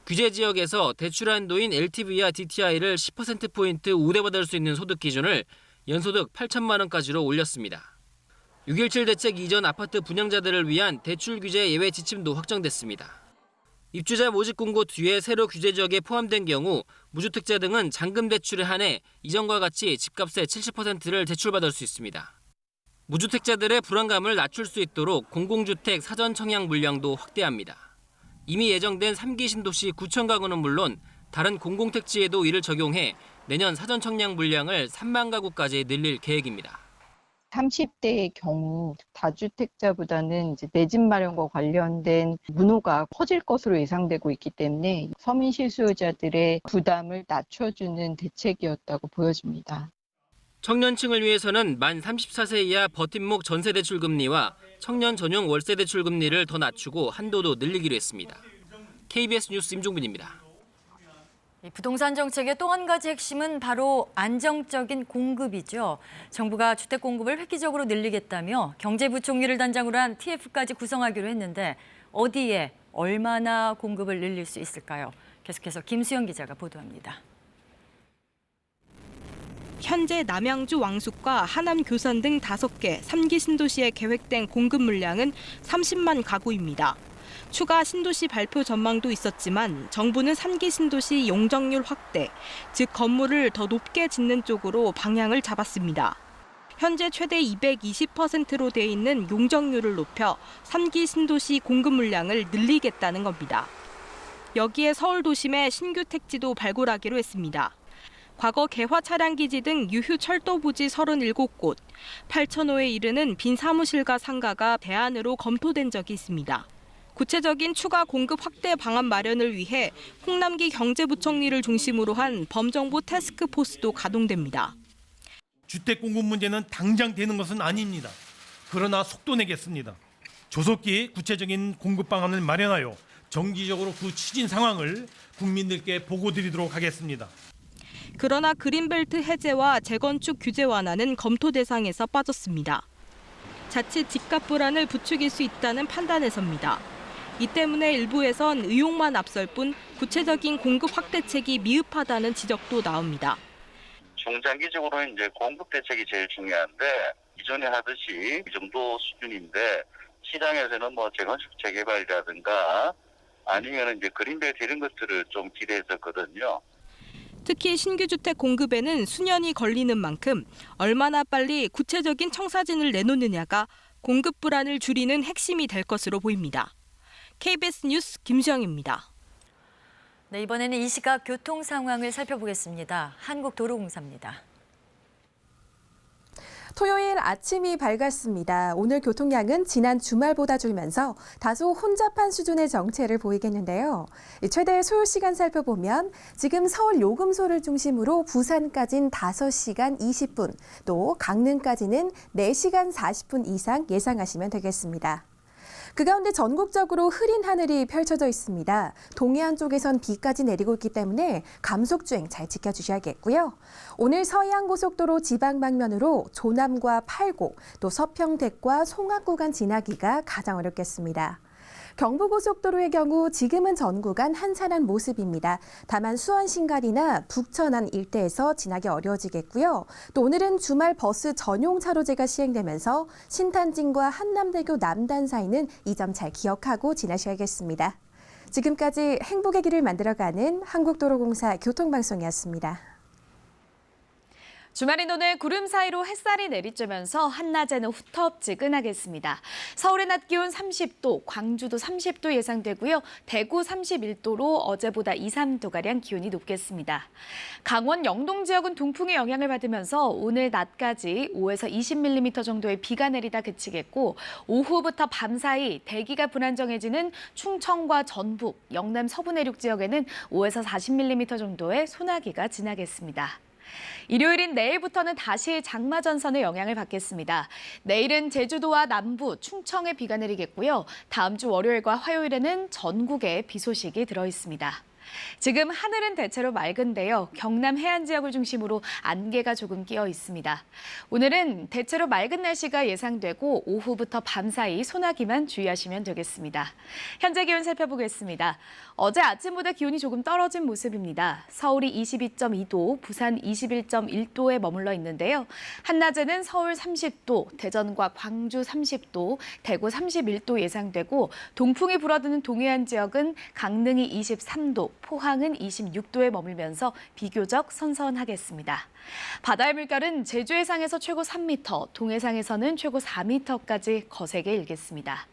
규제 지역에서 대출 한도인 LTV와 DTI를 10%포인트 우대받을 수 있는 소득 기준을 연소득 8천만 원까지로 올렸습니다. 6.17 대책 이전 아파트 분양자들을 위한 대출 규제 예외 지침도 확정됐습니다. 입주자 모집 공고 뒤에 새로 규제 지역에 포함된 경우 무주택자 등은 잔금 대출에 한해 이전과 같이 집값의 70%를 대출받을 수 있습니다. 무주택자들의 불안감을 낮출 수 있도록 공공주택 사전 청약 물량도 확대합니다. 이미 예정된 3기 신도시 9천 가구는 물론 다른 공공택지에도 이를 적용해 내년 사전 청약 물량을 3만 가구까지 늘릴 계획입니다. 30대의 경우 다주택자보다는 내 집 마련과 관련된 문호가 커질 것으로 예상되고 있기 때문에 서민 실수요자들의 부담을 낮춰주는 대책이었다고 보여집니다. 청년층을 위해서는 만 34세 이하 버팀목 전세대출금리와 청년 전용 월세대출금리를 더 낮추고 한도도 늘리기로 했습니다. KBS 뉴스 임종빈입니다. 부동산 정책의 또 한 가지 핵심은 바로 안정적인 공급이죠. 정부가 주택 공급을 획기적으로 늘리겠다며 경제부총리를 단장으로 한 TF까지 구성하기로 했는데 어디에 얼마나 공급을 늘릴 수 있을까요? 계속해서 김수영 기자가 보도합니다. 현재 남양주 왕숙과 하남 교산 등 5개 3기 신도시에 계획된 공급 물량은 30만 가구입니다. 추가 신도시 발표 전망도 있었지만 정부는 3기 신도시 용적률 확대, 즉 건물을 더 높게 짓는 쪽으로 방향을 잡았습니다. 현재 최대 220%로 돼 있는 용적률을 높여 3기 신도시 공급 물량을 늘리겠다는 겁니다. 여기에 서울 도심에 신규 택지도 발굴하기로 했습니다. 과거 개화 차량 기지 등 유휴 철도 부지 37곳, 8,000호에 이르는 빈 사무실과 상가가 대안으로 검토된 적이 있습니다. 구체적인 추가 공급 확대 방안 마련을 위해 홍남기 경제부총리를 중심으로 한 범정부 태스크포스도 가동됩니다. 주택 공급 문제는 당장 되는 것은 아닙니다. 그러나 속도 내겠습니다. 조속히 구체적인 공급 방안을 마련하여 정기적으로 그 추진 상황을 국민들께 보고드리도록 하겠습니다. 그러나 그린벨트 해제와 재건축 규제 완화는 검토 대상에서 빠졌습니다. 자칫 집값 불안을 부추길 수 있다는 판단에서입니다. 이 때문에 일부에선 의혹만 앞설 뿐 구체적인 공급 확대책이 미흡하다는 지적도 나옵니다. 중장기적으로는 이제 공급 대책이 제일 중요한데 기존에 하듯이 이 정도 수준인데 시장에서는 뭐 재건축 재개발이라든가 아니면 이제 그린벨트 이런 것들을 좀 기대했었거든요. 특히 신규 주택 공급에는 수년이 걸리는 만큼 얼마나 빨리 구체적인 청사진을 내놓느냐가 공급 불안을 줄이는 핵심이 될 것으로 보입니다. KBS 뉴스 김수영입니다. 네, 이번에는 이 시각 교통 상황을 살펴보겠습니다. 한국도로공사입니다. 토요일 아침이 밝았습니다. 오늘 교통량은 지난 주말보다 줄면서 다소 혼잡한 수준의 정체를 보이겠는데요. 최대 소요 시간 살펴보면 지금 서울 요금소를 중심으로 부산까지는 5시간 20분, 또 강릉까지는 4시간 40분 이상 예상하시면 되겠습니다. 그 가운데 전국적으로 흐린 하늘이 펼쳐져 있습니다. 동해안 쪽에선 비까지 내리고 있기 때문에 감속주행 잘 지켜주셔야겠고요. 오늘 서해안고속도로 지방 방면으로 조남과 팔곡, 또 서평택과 송악 구간 지나기가 가장 어렵겠습니다. 경부고속도로의 경우 지금은 전 구간 한산한 모습입니다. 다만 수원 신갈이나 북천안 일대에서 지나기 어려워지겠고요. 또 오늘은 주말 버스 전용 차로제가 시행되면서 신탄진과 한남대교 남단 사이는 이 점 잘 기억하고 지나셔야겠습니다. 지금까지 행복의 길을 만들어가는 한국도로공사 교통방송이었습니다. 주말인 오늘 구름 사이로 햇살이 내리쬐면서 한낮에는 후텁지근하겠습니다. 서울의 낮 기온 30도, 광주도 30도 예상되고요. 대구 31도로 어제보다 2, 3도가량 기온이 높겠습니다. 강원 영동 지역은 동풍의 영향을 받으면서 오늘 낮까지 5에서 20mm 정도의 비가 내리다 그치겠고 오후부터 밤 사이 대기가 불안정해지는 충청과 전북, 영남 서부 내륙 지역에는 5에서 40mm 정도의 소나기가 지나겠습니다. 일요일인 내일부터는 다시 장마 전선의 영향을 받겠습니다. 내일은 제주도와 남부, 충청에 비가 내리겠고요. 다음 주 월요일과 화요일에는 전국에 비 소식이 들어 있습니다. 지금 하늘은 대체로 맑은데요. 경남 해안 지역을 중심으로 안개가 조금 끼어 있습니다. 오늘은 대체로 맑은 날씨가 예상되고 오후부터 밤 사이 소나기만 주의하시면 되겠습니다. 현재 기온 살펴보겠습니다. 어제 아침보다 기온이 조금 떨어진 모습입니다. 서울이 22.2도, 부산 21.1도에 머물러 있는데요. 한낮에는 서울 30도, 대전과 광주 30도, 대구 31도 예상되고 동풍이 불어드는 동해안 지역은 강릉이 23도, 포항은 26도에 머물면서 비교적 선선하겠습니다. 바다의 물결은 제주 해상에서 최고 3m, 동해상에서는 최고 4m까지 거세게 일겠습니다.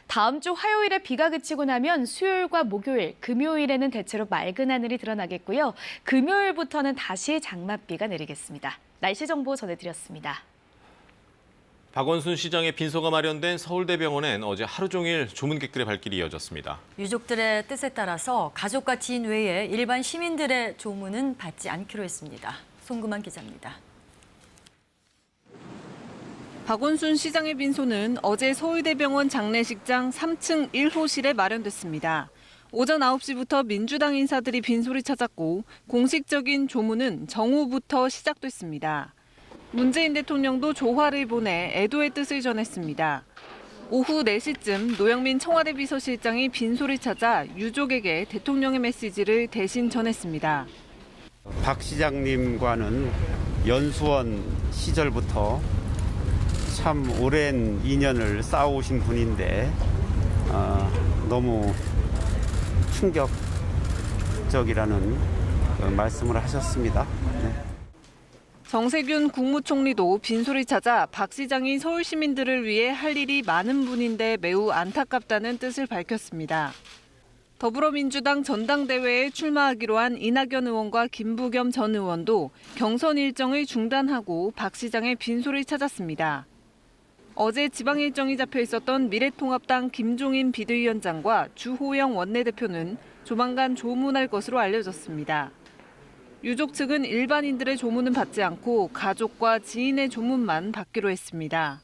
다음 주 화요일에 비가 그치고 나면 수요일과 목요일, 금요일에는 대체로 맑은 하늘이 드러나겠고요. 금요일부터는 다시 장맛비가 내리겠습니다. 날씨 정보 전해드렸습니다. 박원순 시장의 빈소가 마련된 서울대병원엔 어제 하루 종일 조문객들의 발길이 이어졌습니다. 유족들의 뜻에 따라서 가족과 지인 외에 일반 시민들의 조문은 받지 않기로 했습니다. 송금환 기자입니다. 박원순 시장의 빈소는 어제 서울대병원 장례식장 3층 1호실에 마련됐습니다. 오전 9시부터 민주당 인사들이 빈소를 찾았고 공식적인 조문은 정오부터 시작됐습니다. 문재인 대통령도 조화를 보내 애도의 뜻을 전했습니다. 오후 4시쯤 노영민 청와대 비서실장이 빈소를 찾아 유족에게 대통령의 메시지를 대신 전했습니다. 박 시장님과는 연수원 시절부터 참 오랜 인연을 쌓아오신 분인데 너무 충격적이라는 말씀을 하셨습니다. 네. 정세균 국무총리도 빈소를 찾아 박 시장이 서울 시민들을 위해 할 일이 많은 분인데 매우 안타깝다는 뜻을 밝혔습니다. 더불어민주당 전당대회에 출마하기로 한 이낙연 의원과 김부겸 전 의원도 경선 일정을 중단하고 박 시장의 빈소를 찾았습니다. 어제 지방 일정이 잡혀 있었던 미래통합당 김종인 비대위원장과 주호영 원내대표는 조만간 조문할 것으로 알려졌습니다. 유족 측은 일반인들의 조문은 받지 않고 가족과 지인의 조문만 받기로 했습니다.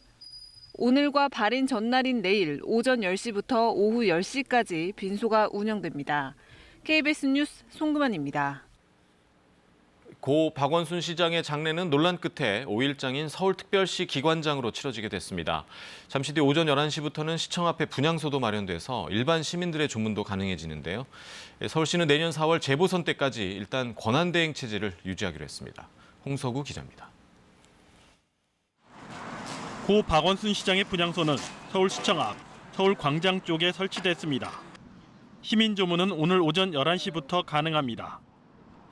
오늘과 발인 전날인 내일 오전 10시부터 오후 10시까지 빈소가 운영됩니다. KBS 뉴스 송금환입니다. 고 박원순 시장의 장례는 논란 끝에 5일장인 서울특별시 기관장으로 치러지게 됐습니다. 잠시 뒤 오전 11시부터는 시청 앞에 분향소도 마련돼서 일반 시민들의 조문도 가능해지는데요. 서울시는 내년 4월 재보선 때까지 일단 권한대행 체제를 유지하기로 했습니다. 홍서구 기자입니다. 고 박원순 시장의 분향소는 서울시청 앞 서울광장 쪽에 설치됐습니다. 시민 조문은 오늘 오전 11시부터 가능합니다.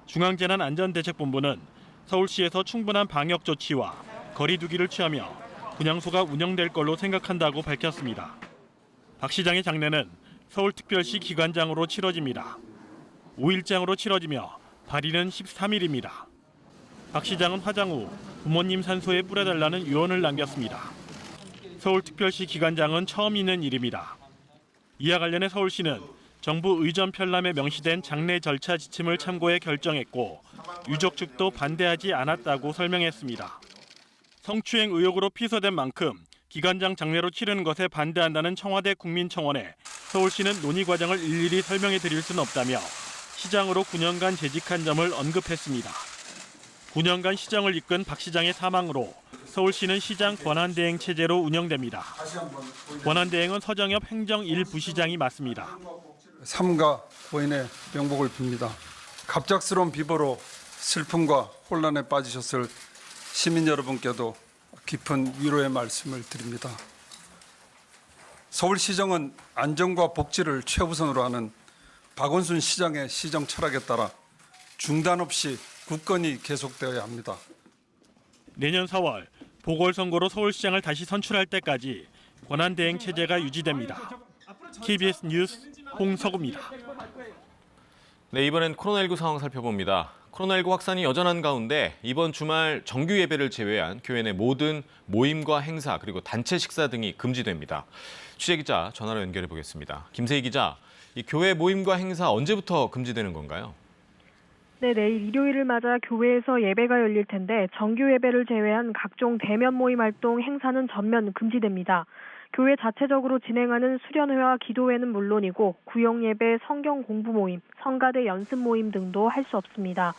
중앙재난안전대책본부는 서울시에서 충분한 방역 조치와 거리 두기를 취하며 분향소가 운영될 걸로 생각한다고 밝혔습니다. 박 시장의 장례는 서울특별시 기관장으로 치러집니다. 5일장으로 치러지며 발인은 13일입니다. 박 시장은 화장 후 부모님 산소에 뿌려달라는 유언을 남겼습니다. 서울특별시 기관장은 처음 있는 일입니다. 이와 관련해 서울시는 정부 의전 편람에 명시된 장례 절차 지침을 참고해 결정했고 유족 측도 반대하지 않았다고 설명했습니다. 성추행 의혹으로 피소된 만큼 기관장 장례로 치르는 것에 반대한다는 청와대 국민청원에 서울시는 논의 과정을 일일이 설명해 드릴 수는 없다며 시장으로 9년간 재직한 점을 언급했습니다. 9년간 시정을 이끈 박 시장의 사망으로 서울시는 시장 권한대행 체제로 운영됩니다. 권한대행은 서정엽 행정 1부시장이 맡습니다. 삼가 고인의 명복을 빕니다. 갑작스러운 비보로 슬픔과 혼란에 빠지셨을 시민 여러분께도 깊은 위로의 말씀을 드립니다. 서울시정은 안전과 복지를 최우선으로 하는 박원순 시장의 시정 철학에 따라 중단 없이 굳건히 계속되어야 합니다. 내년 4월 보궐선거로 서울시장을 다시 선출할 때까지 권한대행 체제가 유지됩니다. KBS 뉴스 홍석우입니다. 네, 이번엔 코로나19 상황 살펴봅니다. 코로나19 확산이 여전한 가운데 이번 주말 정규 예배를 제외한 교회 내 모든 모임과 행사 그리고 단체 식사 등이 금지됩니다. 취재기자 전화로 연결해 보겠습니다. 김세희 기자, 이 교회 모임과 행사 언제부터 금지되는 건가요? 네, 내일 일요일을 맞아 교회에서 예배가 열릴 텐데 정규 예배를 제외한 각종 대면 모임 활동, 행사는 전면 금지됩니다. 교회 자체적으로 진행하는 수련회와 기도회는 물론이고 구역 예배, 성경 공부 모임, 성가대 연습 모임 등도 할 수 없습니다.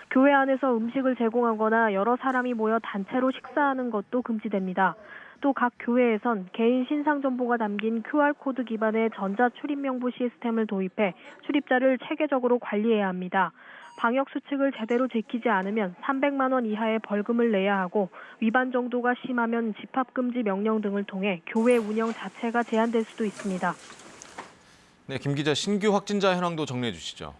교회 안에서 음식을 제공하거나 여러 사람이 모여 단체로 식사하는 것도 금지됩니다. 또 각 교회에선 개인 신상 정보가 담긴 QR코드 기반의 전자 출입 명부 시스템을 도입해 출입자를 체계적으로 관리해야 합니다. 방역 수칙을 제대로 지키지 않으면 300만 원 이하의 벌금을 내야 하고 위반 정도가 심하면 집합금지 명령 등을 통해 교회 운영 자체가 제한될 수도 있습니다. 네, 김 기자, 신규 확진자 현황도 정리해 주시죠.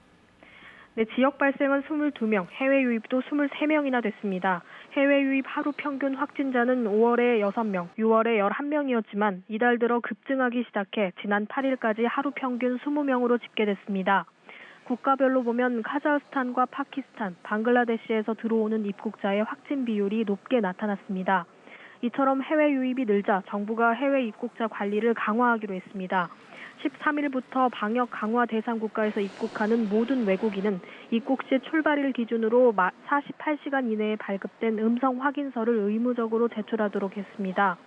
네, 지역 발생은 22명, 해외 유입도 23명이나 됐습니다. 해외 유입 하루 평균 확진자는 5월에 6명, 6월에 11명이었지만 이달 들어 급증하기 시작해 지난 8일까지 하루 평균 20명으로 집계됐습니다. 국가별로 보면 카자흐스탄과 파키스탄, 방글라데시에서 들어오는 입국자의 확진 비율이 높게 나타났습니다. 이처럼 해외 유입이 늘자 정부가 해외 입국자 관리를 강화하기로 했습니다. 13일부터 방역 강화 대상 국가에서 입국하는 모든 외국인은 입국 시 출발일 기준으로 48시간 이내에 발급된 음성 확인서를 의무적으로 제출하도록 했습니다.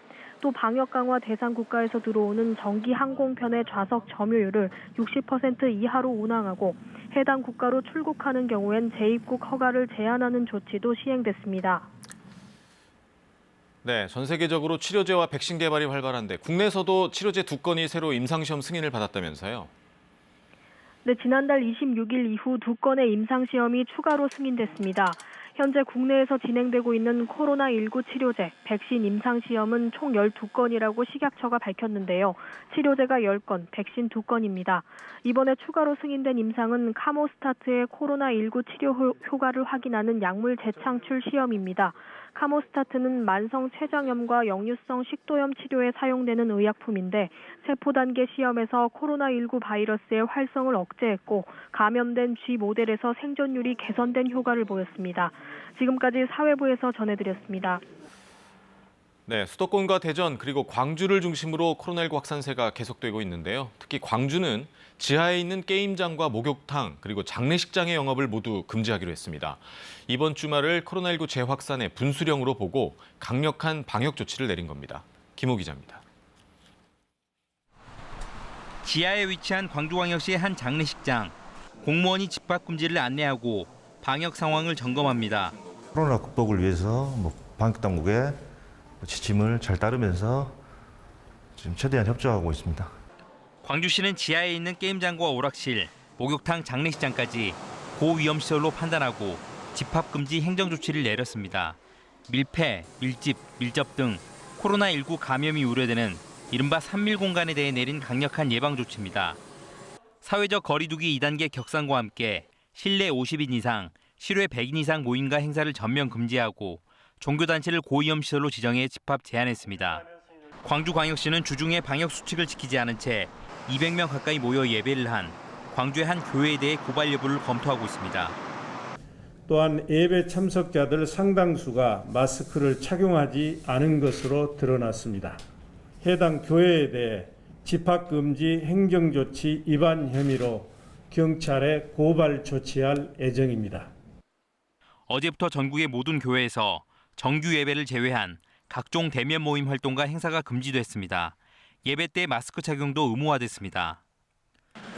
또 방역 강화 대상 국가에서 들어오는 정기 항공편의 좌석 점유율을 60% 이하로 운항하고 해당 국가로 출국하는 경우엔 재입국 허가를 제한하는 조치도 시행됐습니다. 네, 전 세계적으로 치료제와 백신 개발이 활발한데 국내에서도 치료제 2건이 새로 임상시험 승인을 받았다면서요? 네, 지난달 26일 이후 2건의 임상시험이 추가로 승인됐습니다. 현재 국내에서 진행되고 있는 코로나19 치료제, 백신 임상시험은 총 12건이라고 식약처가 밝혔는데요. 치료제가 10건, 백신 2건입니다. 이번에 추가로 승인된 임상은 카모스타트의 코로나19 치료 효과를 확인하는 약물 재창출 시험입니다. 카모스타트는 만성 췌장염과 역류성 식도염 치료에 사용되는 의약품인데 세포 단계 시험에서 코로나19 바이러스의 활성을 억제했고 감염된 쥐 모델에서 생존율이 개선된 효과를 보였습니다. 지금까지 사회부에서 전해드렸습니다. 네, 수도권과 대전 그리고 광주를 중심으로 코로나19 확산세가 계속되고 있는데요. 특히 광주는 지하에 있는 게임장과 목욕탕 그리고 장례식장의 영업을 모두 금지하기로 했습니다. 이번 주말을 코로나19 재확산의 분수령으로 보고 강력한 방역 조치를 내린 겁니다. 김호 기자입니다. 지하에 위치한 광주광역시의 한 장례식장. 공무원이 집합 금지를 안내하고 방역 상황을 점검합니다. 코로나 극복을 위해서 방역 당국의 지침을 잘 따르면서 지금 최대한 협조하고 있습니다. 광주시는 지하에 있는 게임장과 오락실, 목욕탕, 장례식장까지 고위험시설로 판단하고 집합금지 행정조치를 내렸습니다. 밀폐, 밀집, 밀접 등 코로나19 감염이 우려되는 이른바 3밀 공간에 대해 내린 강력한 예방조치입니다. 사회적 거리두기 2단계 격상과 함께 실내 50인 이상, 실외 100인 이상 모임과 행사를 전면 금지하고 종교단체를 고위험시설로 지정해 집합 제한했습니다. 광주광역시는 주중에 방역수칙을 지키지 않은 채 200명 가까이 모여 예배를 한 광주의 한 교회에 대해 고발 여부를 검토하고 있습니다. 또한 예배 참석자들 상당수가 마스크를 착용하지 않은 것으로 드러났습니다. 해당 교회에 대해 집합금지 행정조치 위반 혐의로 경찰에 고발 조치할 예정입니다. 어제부터 전국의 모든 교회에서 정규 예배를 제외한 각종 대면 모임 활동과 행사가 금지됐습니다. 예배 때 마스크 착용도 의무화됐습니다.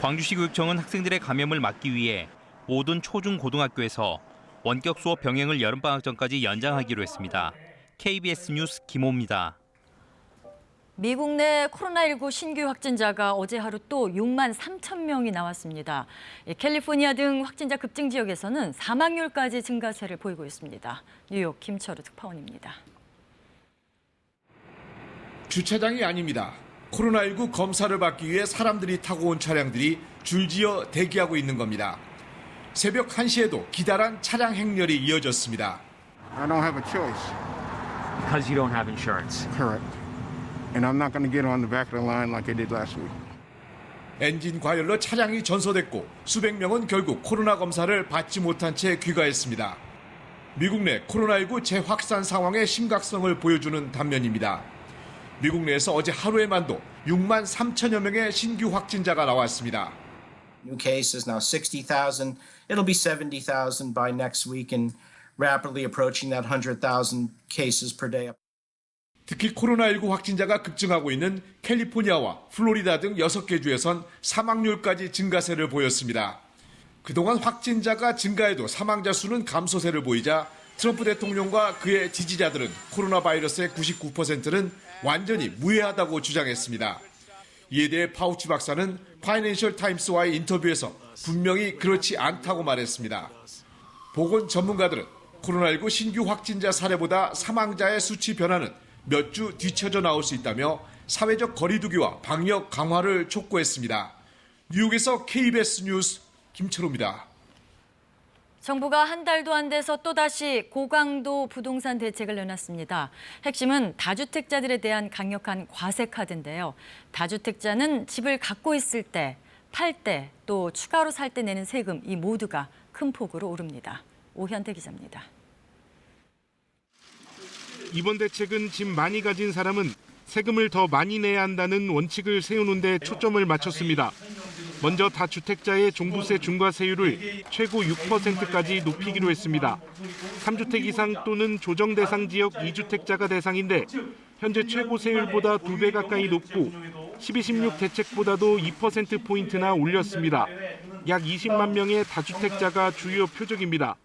광주시 교육청은 학생들의 감염을 막기 위해 모든 초중 고등학교에서 원격 수업 병행을 여름방학 전까지 연장하기로 했습니다. KBS 뉴스 김호입니다. 미국 내 코로나19 신규 확진자가 어제 하루 또 6만 3천 명이 나왔습니다. 캘리포니아 등 확진자 급증 지역에서는 사망률까지 증가세를 보이고 있습니다. 뉴욕 김철우 특파원입니다. 주차장이 아닙니다. 코로나19 검사를 받기 위해 사람들이 타고 온 차량들이 줄지어 대기하고 있는 겁니다. 새벽 1시에도 기다란 차량 행렬이 이어졌습니다. I don't have a choice. Because you don't have insurance. Correct. And I'm not going to get on the back of the line like I did last week. 엔진 과열로 차량이 전소됐고 수백 명은 결국 코로나 검사를 받지 못한 채 귀가했습니다. 미국 내 코로나19 재확산 상황의 심각성을 보여주는 단면입니다. 미국 내에서 어제 하루에만도 6만 3천여 명의 신규 확진자가 나왔습니다. New cases now 60,000. It'll be 70,000 by next week and rapidly approaching that 100,000 cases per day. 특히 코로나19 확진자가 급증하고 있는 캘리포니아와 플로리다 등 6개 주에선 사망률까지 증가세를 보였습니다. 그동안 확진자가 증가해도 사망자 수는 감소세를 보이자 트럼프 대통령과 그의 지지자들은 코로나 바이러스의 99%는 완전히 무해하다고 주장했습니다. 이에 대해 파우치 박사는 파이낸셜 타임스와의 인터뷰에서 분명히 그렇지 않다고 말했습니다. 보건 전문가들은 코로나19 신규 확진자 사례보다 사망자의 수치 변화는 몇 주 뒤쳐져 나올 수 있다며 사회적 거리두기와 방역 강화를 촉구했습니다. 뉴욕에서 KBS 뉴스 김철호입니다. 정부가 한 달도 안 돼서 또다시 고강도 부동산 대책을 내놨습니다. 핵심은 다주택자들에 대한 강력한 과세 카드인데요. 다주택자는 집을 갖고 있을 때, 팔 때, 또 추가로 살 때 내는 세금 이 모두가 큰 폭으로 오릅니다. 오현태 기자입니다. 이번 대책은 집 많이 가진 사람은 세금을 더 많이 내야 한다는 원칙을 세우는 데 초점을 맞췄습니다. 먼저 다주택자의 종부세 중과세율을 최고 6%까지 높이기로 했습니다. 3주택 이상 또는 조정 대상 지역 2주택자가 대상인데 현재 최고 세율보다 2배 가까이 높고 1216 대책보다도 2%포인트나 올렸습니다. 약 20만 명의 다주택자가 주요 표적입니다.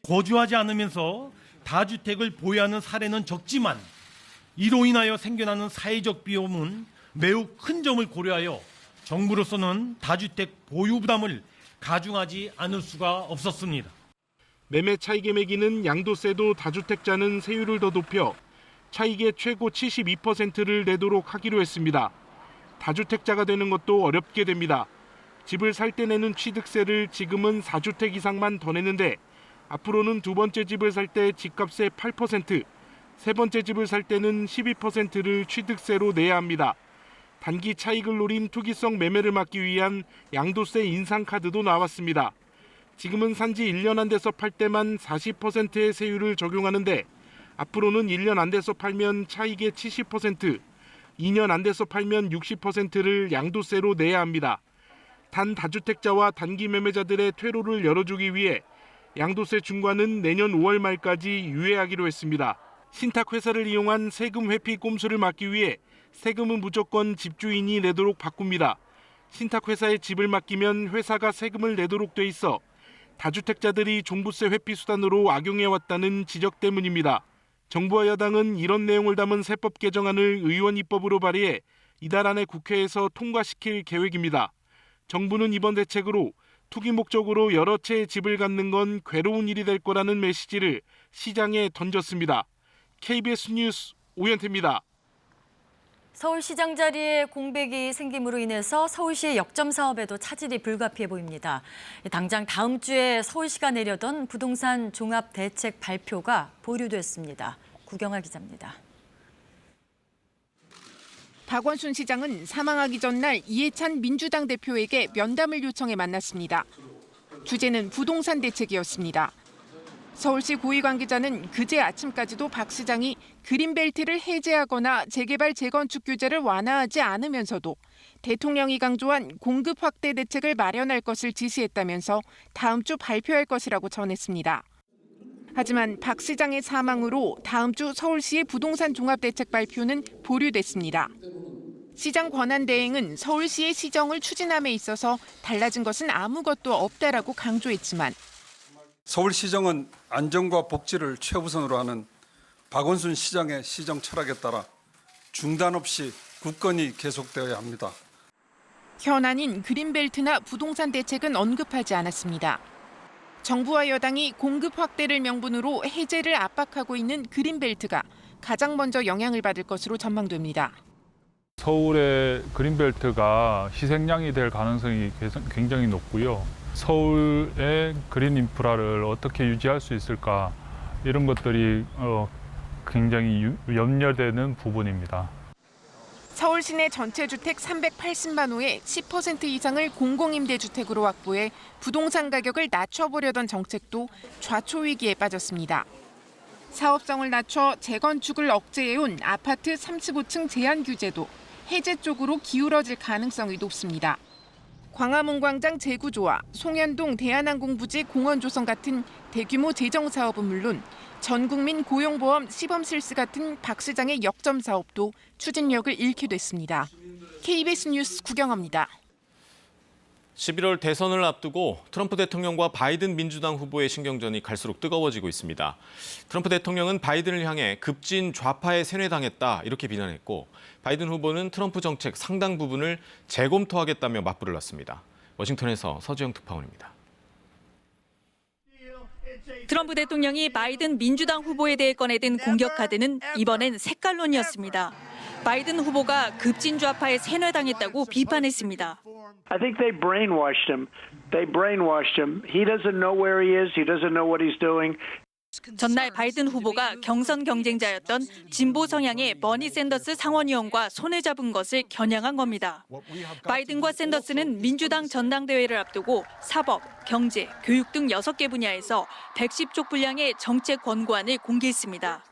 거주하지 않으면서 다주택을 보유하는 사례는 적지만 이로 인하여 생겨나는 사회적 비용은 매우 큰 점을 고려하여 정부로서는 다주택 보유 부담을 가중하지 않을 수가 없었습니다. 매매 차익의 매기는 양도세도 다주택자는 세율을 더 높여 차익의 최고 72%를 내도록 하기로 했습니다. 다주택자가 되는 것도 어렵게 됩니다. 집을 살 때 내는 취득세를 지금은 4주택 이상만 더 내는데 앞으로는 두 번째 집을 살 때 집값의 8%, 세 번째 집을 살 때는 12%를 취득세로 내야 합니다. 단기 차익을 노린 투기성 매매를 막기 위한 양도세 인상 카드도 나왔습니다. 지금은 산지 1년 안 돼서 팔 때만 40%의 세율을 적용하는데 앞으로는 1년 안 돼서 팔면 차익의 70%, 2년 안 돼서 팔면 60%를 양도세로 내야 합니다. 단 다주택자와 단기 매매자들의 퇴로를 열어주기 위해 양도세 중과는 내년 5월 말까지 유예하기로 했습니다. 신탁회사를 이용한 세금 회피 꼼수를 막기 위해 세금은 무조건 집주인이 내도록 바꿉니다. 신탁회사에 집을 맡기면 회사가 세금을 내도록 돼 있어 다주택자들이 종부세 회피 수단으로 악용해왔다는 지적 때문입니다. 정부와 여당은 이런 내용을 담은 세법 개정안을 의원 입법으로 발의해 이달 안에 국회에서 통과시킬 계획입니다. 정부는 이번 대책으로 투기 목적으로 여러 채의 집을 갖는 건 괴로운 일이 될 거라는 메시지를 시장에 던졌습니다. KBS 뉴스 오현태입니다. 서울시장 자리에 공백이 생김으로 인해서 서울시의 역점 사업에도 차질이 불가피해 보입니다. 당장 다음 주에 서울시가 내려던 부동산 종합 대책 발표가 보류됐습니다. 구경아 기자입니다. 박원순 시장은 사망하기 전날 이해찬 민주당 대표에게 면담을 요청해 만났습니다. 주제는 부동산 대책이었습니다. 서울시 고위 관계자는 그제 아침까지도 박 시장이 그린벨트를 해제하거나 재개발 재건축 규제를 완화하지 않으면서도 대통령이 강조한 공급 확대 대책을 마련할 것을 지시했다면서 다음 주 발표할 것이라고 전했습니다. 하지만 박 시장의 사망으로 다음 주 서울시의 부동산 종합대책 발표는 보류됐습니다. 시장 권한대행은 서울시의 시정을 추진함에 있어서 달라진 것은 아무것도 없다라고 강조했지만 서울시정은 안전과 복지를 최우선으로 하는 박원순 시장의 시정 철학에 따라 중단 없이 굳건히 계속되어야 합니다. 현안인 그린벨트나 부동산 대책은 언급하지 않았습니다. 정부와 여당이 공급 확대를 명분으로 해제를 압박하고 있는 그린벨트가 가장 먼저 영향을 받을 것으로 전망됩니다. 서울의 그린벨트가 희생양이 될 가능성이 굉장히 높고요. 서울의 그린 인프라를 어떻게 유지할 수 있을까 이런 것들이 굉장히 염려되는 부분입니다. 서울 시내 전체 주택 380만 호의 10% 이상을 공공임대주택으로 확보해 부동산 가격을 낮춰보려던 정책도 좌초위기에 빠졌습니다. 사업성을 낮춰 재건축을 억제해온 아파트 35층 제한 규제도 해제 쪽으로 기울어질 가능성이 높습니다. 광화문 광장 재구조와 송현동 대한항공부지 공원 조성 같은 대규모 재정 사업은 물론 전 국민 고용보험 시범 실시 같은 박 시장의 역점 사업도 추진력을 잃게 됐습니다. KBS 뉴스 구경합니다. 11월 대선을 앞두고 트럼프 대통령과 바이든 민주당 후보의 신경전이 갈수록 뜨거워지고 있습니다. 트럼프 대통령은 바이든을 향해 급진 좌파에 세뇌당했다 이렇게 비난했고 바이든 후보는 트럼프 정책 상당 부분을 재검토하겠다며 맞불을 놨습니다. 워싱턴에서 서지영 특파원입니다. 트럼프 대통령이 바이든 민주당 후보에 대해 꺼내든 공격 카드는 이번엔 색깔론이었습니다. 바이든 후보가 급진 좌파에 세뇌당했다고 비판했습니다. I think they brainwashed him. They brainwashed him. He doesn't know where he is. He doesn't know what he's doing. 전날 바이든 후보가 경선 경쟁자였던 진보 성향의 버니 샌더스 상원의원과 손을 잡은 것을 겨냥한 겁니다. 바이든과 샌더스는 민주당 전당대회를 앞두고 사법, 경제, 교육 등 6개 분야에서 110쪽 분량의 정책 권고안을 공개했습니다.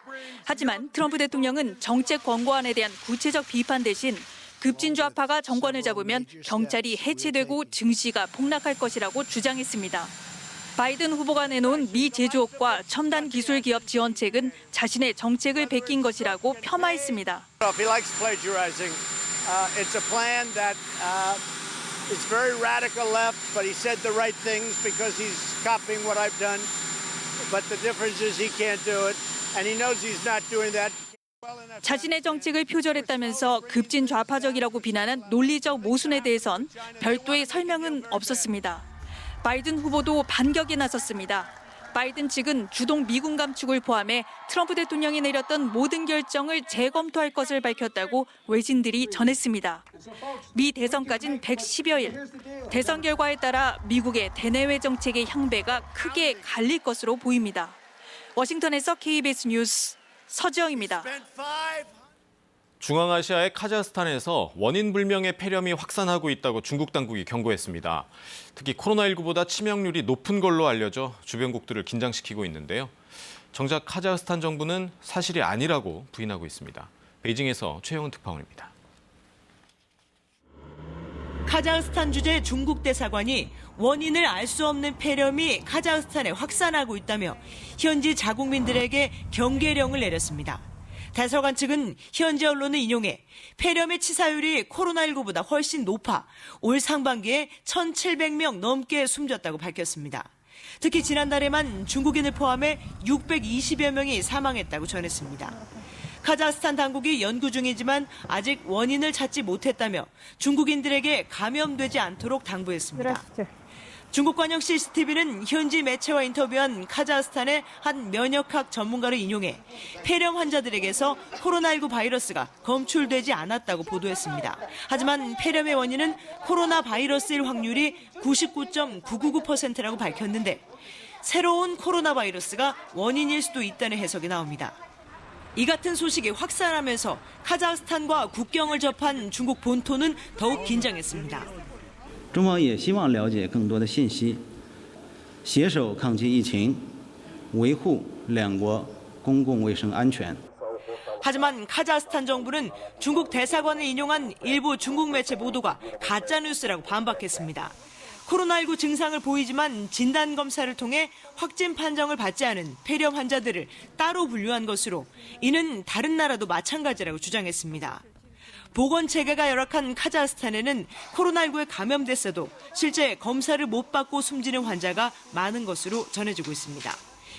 하지만 트럼프 대통령은 정책 권고안에 대한 구체적 비판 대신 급진 좌파가 정권을 잡으면 경찰이 해체되고 증시가 폭락할 것이라고 주장했습니다. 바이든 후보가 내놓은 미 제조업과 첨단 기술 기업 지원책은 자신의 정책을 베낀 것이라고 폄하했습니다. If he likes plagiarizing, it's a plan that is very radical left, but he said the right things because he's copying what I've done. But the difference is he can't do it, and he knows he's not doing that. 자신의 정책을 표절했다면서 급진 좌파적이라고 비난한 논리적 모순에 대해선 별도의 설명은 없었습니다. 바이든 후보도 반격에 나섰습니다. 바이든 측은 주동 미군 감축을 포함해 트럼프 대통령이 내렸던 모든 결정을 재검토할 것을 밝혔다고 외신들이 전했습니다. 미 대선까지는 110여일. 대선 결과에 따라 미국의 대내외 정책의 향배가 크게 갈릴 것으로 보입니다. 워싱턴에서 KBS 뉴스 서지영입니다. 중앙아시아의 카자흐스탄에서 원인 불명의 폐렴이 확산하고 있다고 중국 당국이 경고했습니다. 특히 코로나19보다 치명률이 높은 걸로 알려져 주변국들을 긴장시키고 있는데요. 정작 카자흐스탄 정부는 사실이 아니라고 부인하고 있습니다. 베이징에서 최영은 특파원입니다. 카자흐스탄 주재 중국 대사관이 원인을 알 수 없는 폐렴이 카자흐스탄에 확산하고 있다며 현지 자국민들에게 경계령을 내렸습니다. 대사관 측은 현지 언론을 인용해 폐렴의 치사율이 코로나19보다 훨씬 높아 올 상반기에 1,700명 넘게 숨졌다고 밝혔습니다. 특히 지난달에만 중국인을 포함해 620여 명이 사망했다고 전했습니다. 카자흐스탄 당국이 연구 중이지만 아직 원인을 찾지 못했다며 중국인들에게 감염되지 않도록 당부했습니다. 중국 관영 CCTV는 현지 매체와 인터뷰한 카자흐스탄의 한 면역학 전문가를 인용해 폐렴 환자들에게서 코로나19 바이러스가 검출되지 않았다고 보도했습니다. 하지만 폐렴의 원인은 코로나 바이러스일 확률이 99.999%라고 밝혔는데 새로운 코로나 바이러스가 원인일 수도 있다는 해석이 나옵니다. 이 같은 소식이 확산하면서 카자흐스탄과 국경을 접한 중국 본토는 더욱 긴장했습니다. 中方也希望了解更多的信息，携手抗击疫情，维护两国公共卫生安全。 하지만 카자흐스탄 정부는 중국 대사관을 인용한 일부 중국 매체 보도가 가짜뉴스라고 반박했습니다. 코로나19 증상을 보이지만 진단검사를 통해 확진 판정을 받지 않은 폐렴 환자들을 따로 분류한 것으로 이는 다른 나라도 마찬가지라고 주장했습니다. 보건체계가 열악한 카자흐스탄에는 코로나19에 감염됐어도 실제 검사를 못 받고 숨지는 환자가 많은 것으로 전해지고 있습니다.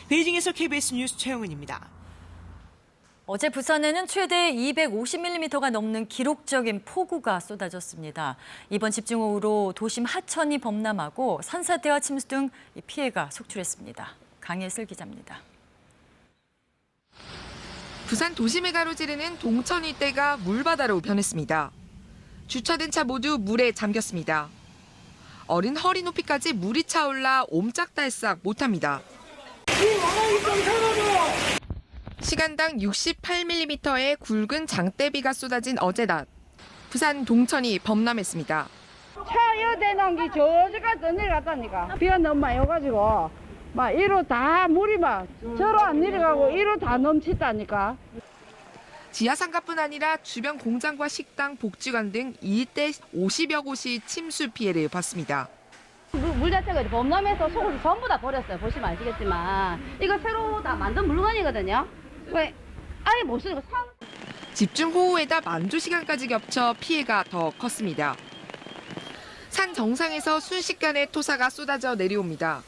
베이징에서 KBS 뉴스 최영은입니다. 어제 부산에는 최대 250mm가 넘는 기록적인 폭우가 쏟아졌습니다. 이번 집중호우로 도심 하천이 범람하고 산사태와 침수 등 피해가 속출했습니다. 강예슬 기자입니다. 부산 도심을 가로지르는 동천 일대가 물바다로 변했습니다. 주차된 차 모두 물에 잠겼습니다. 어린 허리 높이까지 물이 차올라 옴짝달싹 못합니다. 시간당 68mm의 굵은 장대비가 쏟아진 어제 낮, 부산 동천이 범람했습니다. 차 여대는 게 저기까지 내려갔다니까. 비가 너무 많이 오가지고 막 이로 다 물이 막 저로 안 내려가고 이로 다 넘친다니까. 지하상가뿐 아니라 주변 공장과 식당, 복지관 등 일대 50여 곳이 침수 피해를 봤습니다. 물 자체가 범람해서 속을 전부 다 버렸어요. 보시면 아시겠지만 이거 새로 다 만든 물건이거든요. 왜 아예 못 쓰는 거 집중호우에다 만조 시간까지 겹쳐 피해가 더 컸습니다. 산 정상에서 순식간에 토사가 쏟아져 내려옵니다.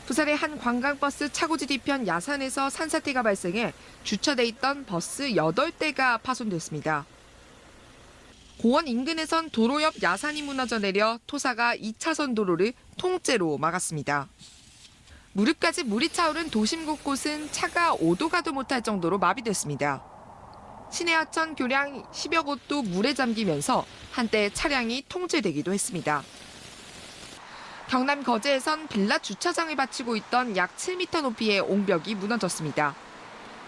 부산의 한 관광버스 차고지 뒤편 야산에서 산사태가 발생해 주차돼 있던 버스 8대가 파손됐습니다. 공원 인근에선 도로 옆 야산이 무너져 내려 토사가 2차선 도로를 통째로 막았습니다. 무릎까지 물이 차오른 도심 곳곳은 차가 오도 가도 못할 정도로 마비됐습니다. 시내 하천 교량 10여 곳도 물에 잠기면서 한때 차량이 통제되기도 했습니다. 경남 거제에선 빌라 주차장을 바치고 있던 약 7m 높이의 옹벽이 무너졌습니다.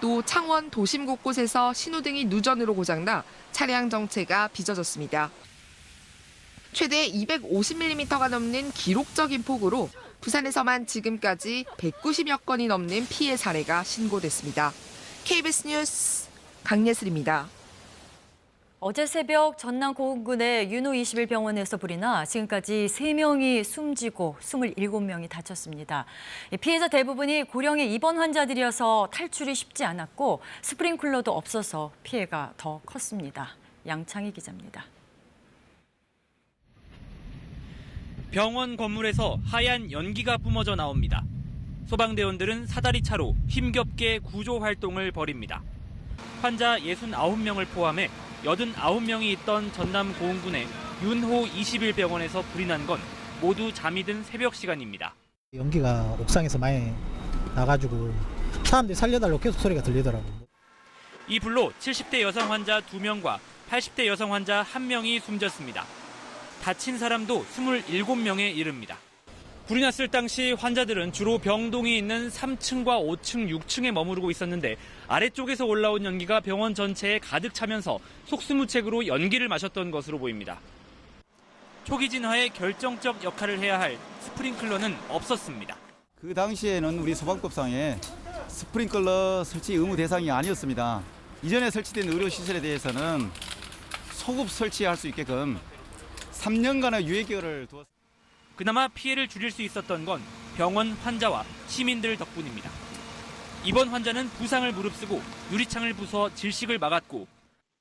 또 창원 도심 곳곳에서 신호등이 누전으로 고장나 차량 정체가 빚어졌습니다. 최대 250mm가 넘는 기록적인 폭우로 부산에서만 지금까지 190여 건이 넘는 피해 사례가 신고됐습니다. KBS 뉴스 강예슬입니다. 어제 새벽 전남 고흥군의 윤호 21병원에서 불이 나 지금까지 3명이 숨지고 27명이 다쳤습니다. 피해자 대부분이 고령의 입원 환자들이어서 탈출이 쉽지 않았고 스프링클러도 없어서 피해가 더 컸습니다. 양창희 기자입니다. 병원 건물에서 하얀 연기가 뿜어져 나옵니다. 소방대원들은 사다리 차로 힘겹게 구조 활동을 벌입니다. 환자 69명을 포함해 89명이 있던 전남 고흥군의 윤호 21병원에서 불이 난 건 모두 잠이 든 새벽 시간입니다. 연기가 옥상에서 많이 나가지고 사람들이 살려달라고 계속 소리가 들리더라고요. 이 불로 70대 여성 환자 2명과 80대 여성 환자 1명이 숨졌습니다. 다친 사람도 27명에 이릅니다. 불이 났을 당시 환자들은 주로 병동이 있는 3층과 5층, 6층에 머무르고 있었는데 아래쪽에서 올라온 연기가 병원 전체에 가득 차면서 속수무책으로 연기를 마셨던 것으로 보입니다. 초기 진화에 결정적 역할을 해야 할 스프링클러는 없었습니다. 그 당시에는 우리 소방법상에 스프링클러 설치 의무 대상이 아니었습니다. 이전에 설치된 의료시설에 대해서는 소급 설치할 수 있게끔 3년간의 유예기간을 두었습니다. 그나마 피해를 줄일 수 있었던 건 병원 환자와 시민들 덕분입니다. 이번 환자는 부상을 무릅쓰고 유리창을 부숴 질식을 막았고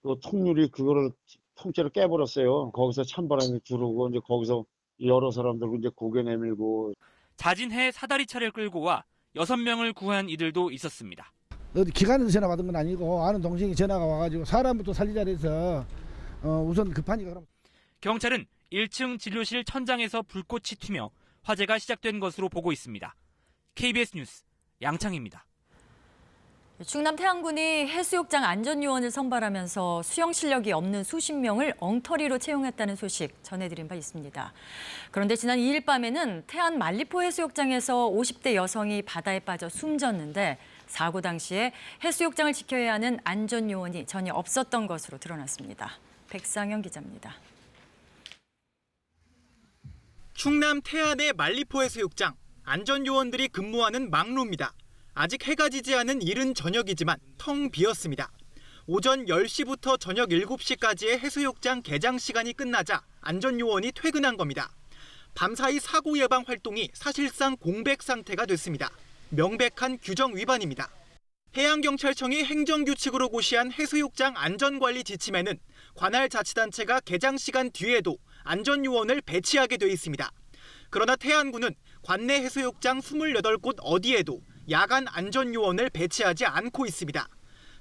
또 통유리 그거를 통째로 깨버렸어요. 거기서 찬바람이 들어오고 이제 거기서 여러 사람들 이제 고개 내밀고 자진해 사다리차를 끌고 와 6명을 구한 이들도 있었습니다. 어디 기관에서 전화 받은 건 아니고 아는 동생이 전화가 와가지고 사람부터 살리자 해서 우선 급하니까 그럼. 경찰은 1층 진료실 천장에서 불꽃이 튀며 화재가 시작된 것으로 보고 있습니다. KBS 뉴스 양창희입니다. 충남 태안군이 해수욕장 안전요원을 선발하면서 수영 실력이 없는 수십 명을 엉터리로 채용했다는 소식 전해드린 바 있습니다. 그런데 지난 2일 밤에는 태안 만리포 해수욕장에서 50대 여성이 바다에 빠져 숨졌는데 사고 당시에 해수욕장을 지켜야 하는 안전요원이 전혀 없었던 것으로 드러났습니다. 백상현 기자입니다. 충남 태안의 만리포 해수욕장, 안전요원들이 근무하는 막루입니다. 아직 해가 지지 않은 이른 저녁이지만 텅 비었습니다. 오전 10시부터 저녁 7시까지의 해수욕장 개장 시간이 끝나자 안전요원이 퇴근한 겁니다. 밤사이 사고 예방 활동이 사실상 공백 상태가 됐습니다. 명백한 규정 위반입니다. 해양경찰청이 행정규칙으로 고시한 해수욕장 안전관리 지침에는 관할 자치단체가 개장 시간 뒤에도 안전요원을 배치하게 돼 있습니다. 그러나 태안군은 관내 해수욕장 28곳 어디에도 야간 안전요원을 배치하지 않고 있습니다.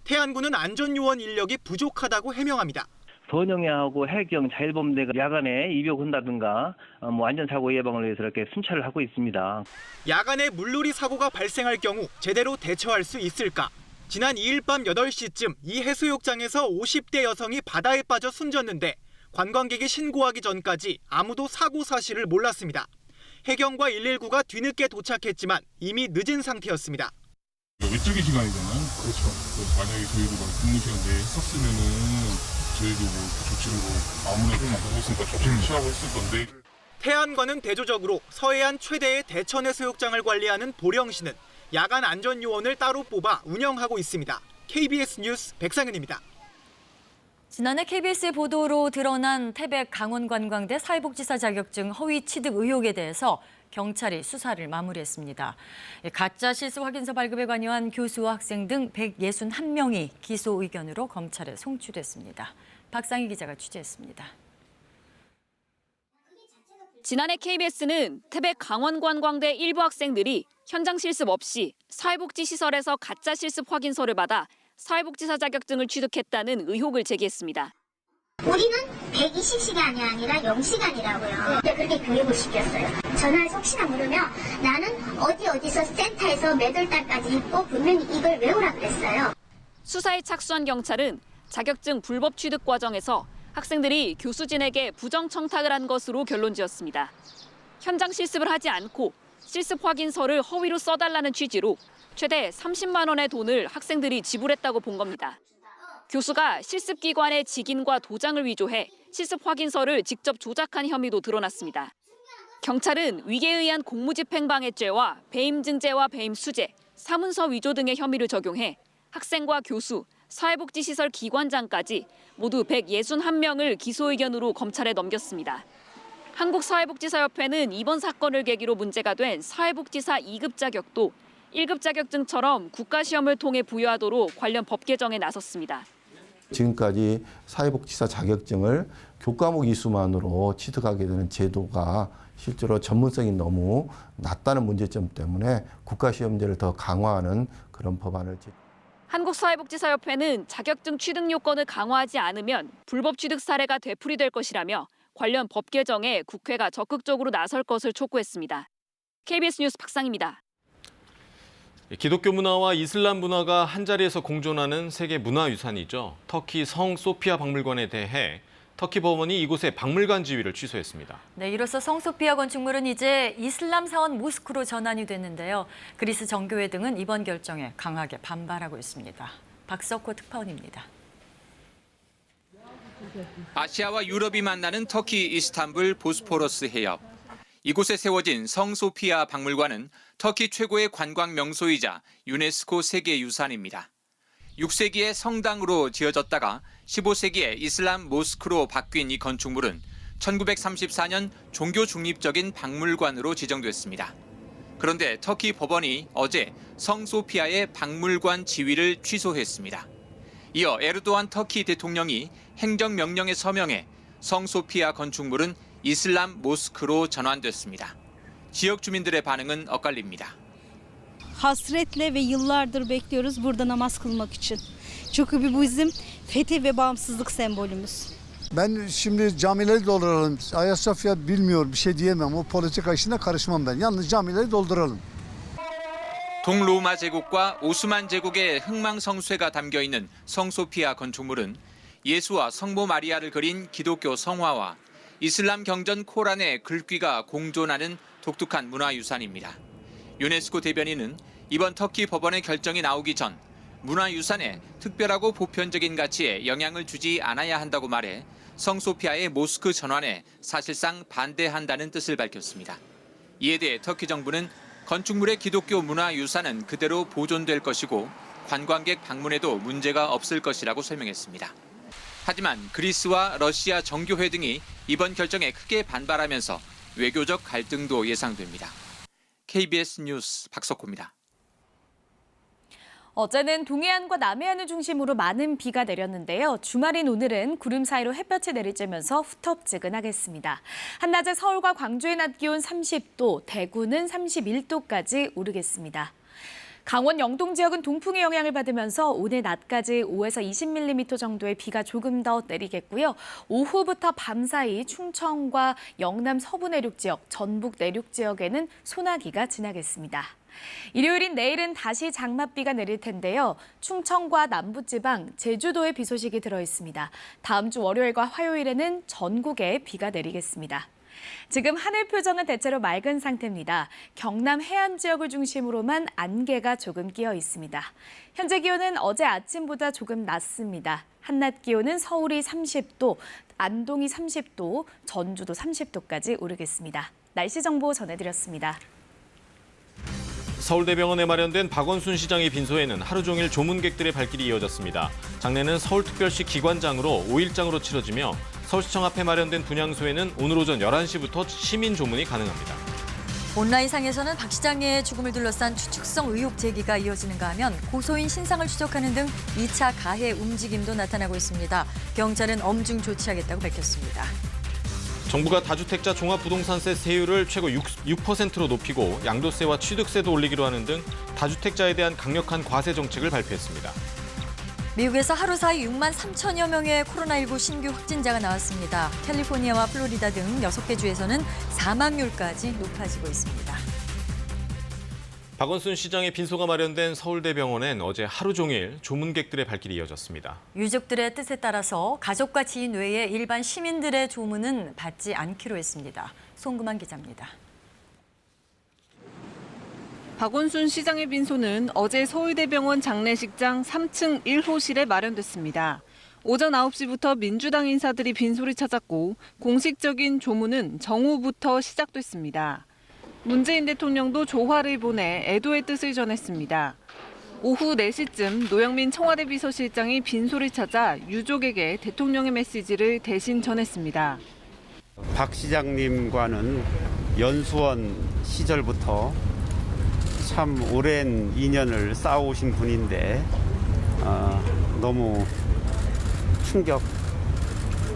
태안군은 안전요원 인력이 부족하다고 해명합니다. 번영야하고 해경 자율범대가 야간에 입역한다든가 안전사고 예방을 위해서 이렇게 순찰을 하고 있습니다. 야간에 물놀이 사고가 발생할 경우 제대로 대처할 수 있을까? 지난 2일 밤 8시쯤 이 해수욕장에서 50대 여성이 바다에 빠져 숨졌는데 관광객이 신고하기 전까지 아무도 사고 사실을 몰랐습니다. 해경과 119가 뒤늦게 도착했지만 이미 늦은 상태였습니다. 외적인 시간이 되나요? 그렇죠. 만약에 저희도 근무 시간 내에 했었으면은 저희도 조치를 아무래도 하고 있으니까 조치를 취하고 했을 건데. 태안과는 대조적으로 서해안 최대의 대천 해수욕장을 관리하는 보령시는 야간 안전요원을 따로 뽑아 운영하고 있습니다. KBS 뉴스 백상현입니다. 지난해 KBS의 보도로 드러난 태백 강원관광대 사회복지사 자격증 허위 취득 의혹에 대해서 경찰이 수사를 마무리했습니다. 가짜 실습 확인서 발급에 관여한 교수와 학생 등 161명이 기소 의견으로 검찰에 송치됐습니다. 박상희 기자가 취재했습니다. 지난해 KBS는 태백 강원관광대 일부 학생들이 현장 실습 없이 사회복지시설에서 가짜 실습 확인서를 받아 사회복지사 자격증을 취득했다는 의혹을 제기했습니다. 우리는 120시간이 아니라 0시간이라고요. 근데 그렇게 교육을 시켰어요. 전화해서 혹시나 물으면 나는 어디서 센터에서 몇 월 달까지 있고 분명히 이걸 외우라 그랬어요. 수사에 착수한 경찰은 자격증 불법 취득 과정에서 학생들이 교수진에게 부정 청탁을 한 것으로 결론지었습니다. 현장 실습을 하지 않고 실습 확인서를 허위로 써달라는 취지로 최대 30만 원의 돈을 학생들이 지불했다고 본 겁니다. 교수가 실습기관의 직인과 도장을 위조해 실습 확인서를 직접 조작한 혐의도 드러났습니다. 경찰은 위계에 의한 공무집행방해죄와 배임증죄와 배임수재, 사문서 위조 등의 혐의를 적용해 학생과 교수, 사회복지시설 기관장까지 모두 161명을 기소 의견으로 검찰에 넘겼습니다. 한국사회복지사협회는 이번 사건을 계기로 문제가 된 사회복지사 2급 자격도 1급 자격증처럼 국가시험을 통해 부여하도록 관련 법 개정에 나섰습니다. 지금까지 사회복지사 자격증을 교과목 이수만으로 취득하게 되는 제도가 실제로 전문성이 너무 낮다는 문제점 때문에 국가시험제를 더 강화하는 그런 법안을 한국사회복지사협회는 자격증 취득 요건을 강화하지 않으면 불법 취득 사례가 되풀이될 것이라며 관련 법 개정에 국회가 적극적으로 나설 것을 촉구했습니다. KBS 뉴스 박상희입니다. 기독교 문화와 이슬람 문화가 한자리에서 공존하는 세계 문화유산이죠. 터키 성 소피아 박물관에 대해 터키 법원이 이곳에 박물관 지위를 취소했습니다. 네, 이로써 성 소피아 건축물은 이제 이슬람 사원 모스크로 전환이 됐는데요. 그리스 정교회 등은 이번 결정에 강하게 반발하고 있습니다. 박석호 특파원입니다. 아시아와 유럽이 만나는 터키 이스탄불 보스포러스 해협. 이곳에 세워진 성 소피아 박물관은 터키 최고의 관광 명소이자 유네스코 세계유산입니다. 6세기에 성당으로 지어졌다가 15세기에 이슬람 모스크로 바뀐 이 건축물은 1934년 종교 중립적인 박물관으로 지정됐습니다. 그런데 터키 법원이 어제 성 소피아의 박물관 지위를 취소했습니다. 이어 에르도안 터키 대통령이 행정명령에 서명해 성 소피아 건축물은 이슬람 모스크로 전환됐습니다. 지역 주민들의 반응은 엇갈립니다. Hasretle ve yıllardır bekliyoruz burada namaz kılmak için. Çünkü bu bizim fetih ve bağımsızlık sembolümüz. Ben şimdi camileri dolduralım. Ayasofya bilmiyor, bir şey diyemem. O politika işine karışmam ben. Yalnız camileri dolduralım. 동로마 제국과 오스만 제국의 흥망성쇠가 담겨 있는 성소피아 건축물은 예수와 성모 마리아를 그린 기독교 성화와 이슬람 경전 코란의 글귀가 공존하는 독특한 문화유산입니다. 유네스코 대변인은 이번 터키 법원의 결정이 나오기 전 문화유산에 특별하고 보편적인 가치에 영향을 주지 않아야 한다고 말해 성소피아의 모스크 전환에 사실상 반대한다는 뜻을 밝혔습니다. 이에 대해 터키 정부는 건축물의 기독교 문화유산은 그대로 보존될 것이고 관광객 방문에도 문제가 없을 것이라고 설명했습니다. 하지만 그리스와 러시아 정교회 등이 이번 결정에 크게 반발하면서 외교적 갈등도 예상됩니다. KBS 뉴스 박석호입니다. 어제는 동해안과 남해안을 중심으로 많은 비가 내렸는데요. 주말인 오늘은 구름 사이로 햇볕이 내리쬐면서 후텁지근하겠습니다. 한낮에 서울과 광주의 낮 기온 30도, 대구는 31도까지 오르겠습니다. 강원 영동 지역은 동풍의 영향을 받으면서 오늘 낮까지 5에서 20mm 정도의 비가 조금 더 내리겠고요. 오후부터 밤 사이 충청과 영남 서부 내륙 지역, 전북 내륙 지역에는 소나기가 지나겠습니다. 일요일인 내일은 다시 장맛비가 내릴 텐데요. 충청과 남부지방, 제주도에 비 소식이 들어있습니다. 다음 주 월요일과 화요일에는 전국에 비가 내리겠습니다. 지금 하늘 표정은 대체로 맑은 상태입니다. 경남 해안 지역을 중심으로만 안개가 조금 끼어 있습니다. 현재 기온은 어제 아침보다 조금 낮습니다. 한낮 기온은 서울이 30도, 안동이 30도, 전주도 30도까지 오르겠습니다. 날씨 정보 전해드렸습니다. 서울대병원에 마련된 박원순 시장의 빈소에는 하루 종일 조문객들의 발길이 이어졌습니다. 장례는 서울특별시 기관장으로 5일장으로 치러지며 서울시청 앞에 마련된 분향소에는 오늘 오전 11시부터 시민 조문이 가능합니다. 온라인상에서는 박 시장의 죽음을 둘러싼 추측성 의혹 제기가 이어지는가 하면 고소인 신상을 추적하는 등 2차 가해 움직임도 나타나고 있습니다. 경찰은 엄중 조치하겠다고 밝혔습니다. 정부가 다주택자 종합부동산세 세율을 최고 6%로 높이고 양도세와 취득세도 올리기로 하는 등 다주택자에 대한 강력한 과세 정책을 발표했습니다. 미국에서 하루 사이 6만 3천여 명의 코로나19 신규 확진자가 나왔습니다. 캘리포니아와 플로리다 등 6개 주에서는 사망률까지 높아지고 있습니다. 박원순 시장의 빈소가 마련된 서울대병원엔 어제 하루 종일 조문객들의 발길이 이어졌습니다. 유족들의 뜻에 따라서 가족과 지인 외에 일반 시민들의 조문은 받지 않기로 했습니다. 송금환 기자입니다. 박원순 시장의 빈소는 어제 서울대병원 장례식장 3층 1호실에 마련됐습니다. 오전 9시부터 민주당 인사들이 빈소를 찾았고 공식적인 조문은 정오부터 시작됐습니다. 문재인 대통령도 조화를 보내 애도의 뜻을 전했습니다. 오후 4시쯤 노영민 청와대 비서실장이 빈소를 찾아 유족에게 대통령의 메시지를 대신 전했습니다. 박 시장님과는 연수원 시절부터 참 오랜 인연을 쌓아오신 분인데 너무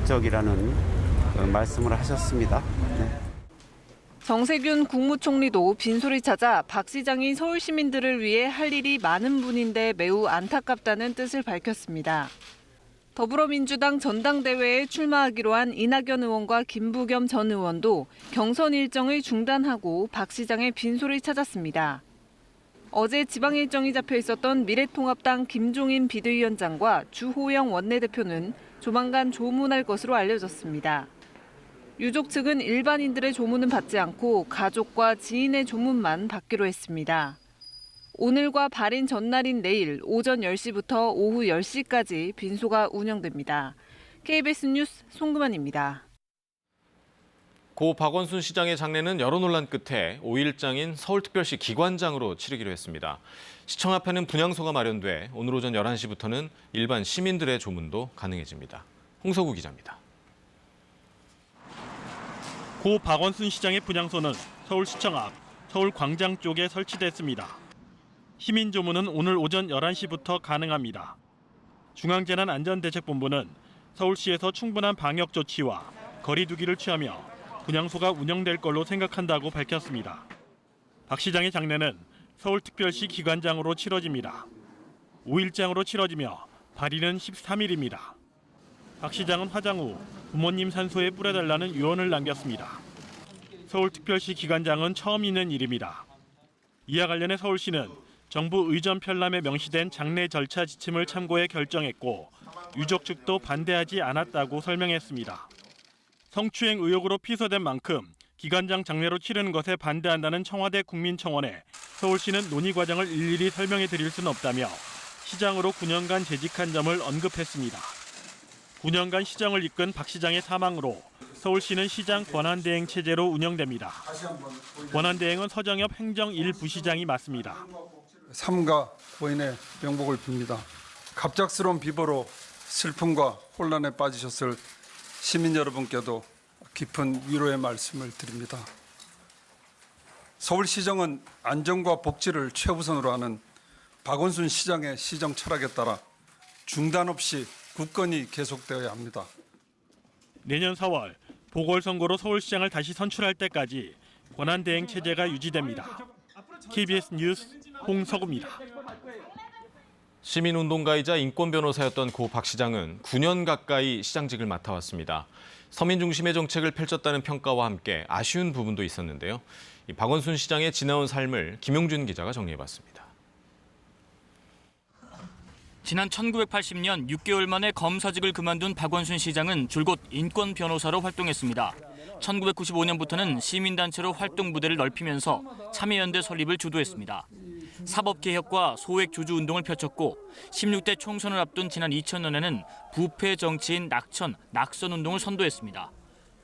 충격적이라는 말씀을 하셨습니다. 네. 정세균 국무총리도 빈소를 찾아 박 시장이 서울 시민들을 위해 할 일이 많은 분인데 매우 안타깝다는 뜻을 밝혔습니다. 더불어민주당 전당대회에 출마하기로 한 이낙연 의원과 김부겸 전 의원도 경선 일정을 중단하고 박 시장의 빈소를 찾았습니다. 어제 지방 일정이 잡혀 있었던 미래통합당 김종인 비대위원장과 주호영 원내대표는 조만간 조문할 것으로 알려졌습니다. 유족 측은 일반인들의 조문은 받지 않고 가족과 지인의 조문만 받기로 했습니다. 오늘과 발인 전날인 내일 오전 10시부터 오후 10시까지 빈소가 운영됩니다. KBS 뉴스 송금환입니다. 고 박원순 시장의 장례는 여러 논란 끝에 5일장인 서울특별시 기관장으로 치르기로 했습니다. 시청 앞에는 분향소가 마련돼 오늘 오전 11시부터는 일반 시민들의 조문도 가능해집니다. 홍석우 기자입니다. 고 박원순 시장의 분향소는 서울시청 앞 서울광장 쪽에 설치됐습니다. 시민 조문은 오늘 오전 11시부터 가능합니다. 중앙재난안전대책본부는 서울시에서 충분한 방역 조치와 거리 두기를 취하며 분향소가 운영될 걸로 생각한다고 밝혔습니다. 박 시장의 장례는 서울특별시 기관장으로 치러집니다. 5일장으로 치러지며 발인은 13일입니다. 박 시장은 화장 후 부모님 산소에 뿌려달라는 유언을 남겼습니다. 서울특별시 기관장은 처음 있는 일입니다. 이와 관련해 서울시는 정부 의전 편람에 명시된 장례 절차 지침을 참고해 결정했고 유족 측도 반대하지 않았다고 설명했습니다. 성추행 의혹으로 피소된 만큼 기관장 장례로 치르는 것에 반대한다는 청와대 국민청원에 서울시는 논의 과정을 일일이 설명해 드릴 수는 없다며 시장으로 9년간 재직한 점을 언급했습니다. 9년간 시정을 이끈 박 시장의 사망으로 서울시는 시장 권한대행 체제로 운영됩니다. 권한대행은 서정엽 행정 1부시장이 맡습니다. 삼가 고인의 명복을 빕니다. 갑작스러운 비보로 슬픔과 혼란에 빠지셨을 시민 여러분께도 깊은 위로의 말씀을 드립니다. 서울시정은 안전과 복지를 최우선으로 하는 박원순 시장의 시정 철학에 따라 중단 없이 굳건히 계속되어야 합니다. 내년 4월 보궐선거로 서울시장을 다시 선출할 때까지 권한대행 체제가 유지됩니다. KBS 뉴스 홍석우입니다. 시민운동가이자 인권변호사였던 고 박 시장은 9년 가까이 시장직을 맡아왔습니다. 서민 중심의 정책을 펼쳤다는 평가와 함께 아쉬운 부분도 있었는데요. 이 박원순 시장의 지나온 삶을 김용준 기자가 정리해봤습니다. 지난 1980년 6개월 만에 검사직을 그만둔 박원순 시장은 줄곧 인권 변호사로 활동했습니다. 1995년부터는 시민단체로 활동 무대를 넓히면서 참여연대 설립을 주도했습니다. 사법개혁과 소액주주운동을 펼쳤고 16대 총선을 앞둔 지난 2000년에는 부패 정치인 낙천운동을 선도했습니다.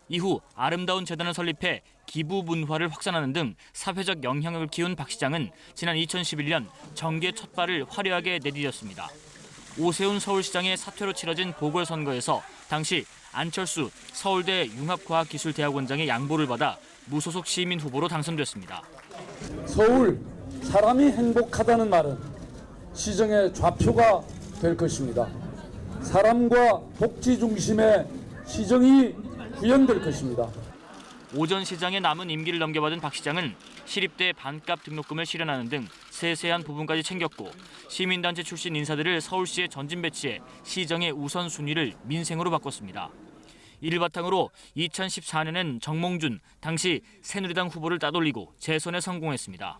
이후 아름다운 재단을 설립해 기부 문화를 확산하는 등 사회적 영향력을 키운 박 시장은 지난 2011년 정계 첫 발을 화려하게 내디뎠습니다. 오세훈 서울시장의 사퇴로 치러진 보궐선거에서 당시 안철수 서울대 융합과학기술대학원장의 양보를 받아 무소속 시민 후보로 당선됐습니다. 서울 사람이 행복하다는 말은 시정의 좌표가 될 것입니다. 사람과 복지 중심의 시정이 구현될 것입니다. 오 전 시장의 남은 임기를 넘겨받은 박 시장은 시립대 반값 등록금을 실현하는 등 세세한 부분까지 챙겼고 시민단체 출신 인사들을 서울시에 전진 배치해 시정의 우선순위를 민생으로 바꿨습니다. 이를 바탕으로 2014년엔 정몽준 당시 새누리당 후보를 따돌리고 재선에 성공했습니다.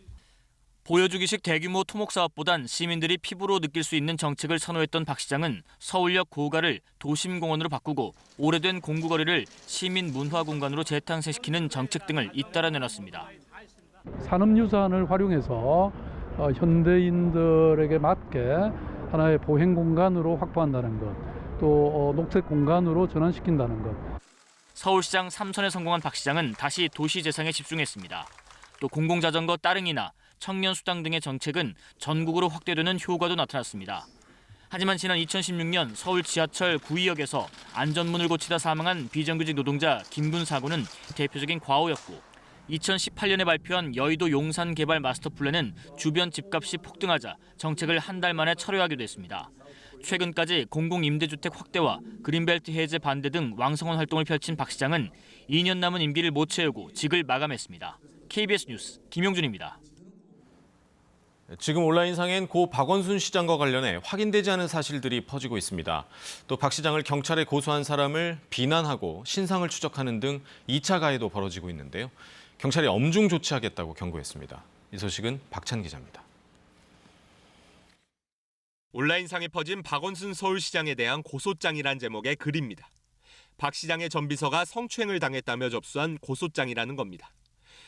보여주기식 대규모 토목 사업보단 시민들이 피부로 느낄 수 있는 정책을 선호했던 박 시장은 서울역 고가를 도심공원으로 바꾸고 오래된 공구거리를 시민 문화 공간으로 재탄생시키는 정책 등을 잇따라 내놨습니다. 산업유산을 활용해서 현대인들에게 맞게 하나의 보행 공간으로 확보한다는 것, 또 녹색 공간으로 전환시킨다는 것. 서울시장 3선에 성공한 박 시장은 다시 도시 재생에 집중했습니다. 또 공공자전거 따릉이나 청년수당 등의 정책은 전국으로 확대되는 효과도 나타났습니다. 하지만 지난 2016년 서울 지하철 구의역에서 안전문을 고치다 사망한 비정규직 노동자 김군 사고는 대표적인 과오였고 2018년에 발표한 여의도 용산 개발 마스터 플랜은 주변 집값이 폭등하자 정책을 한 달 만에 철회하기도 했습니다. 최근까지 공공임대주택 확대와 그린벨트 해제 반대 등 왕성한 활동을 펼친 박 시장은 2년 남은 임기를 못 채우고 직을 마감했습니다. KBS 뉴스 김용준입니다. 지금 온라인상엔 고 박원순 시장과 관련해 확인되지 않은 사실들이 퍼지고 있습니다. 또 박 시장을 경찰에 고소한 사람을 비난하고 신상을 추적하는 등 2차 가해도 벌어지고 있는데요. 경찰이 엄중 조치하겠다고 경고했습니다. 이 소식은 박찬 기자입니다. 온라인상에 퍼진 박원순 서울시장에 대한 고소장이란 제목의 글입니다. 박 시장의 전 비서가 성추행을 당했다며 접수한 고소장이라는 겁니다.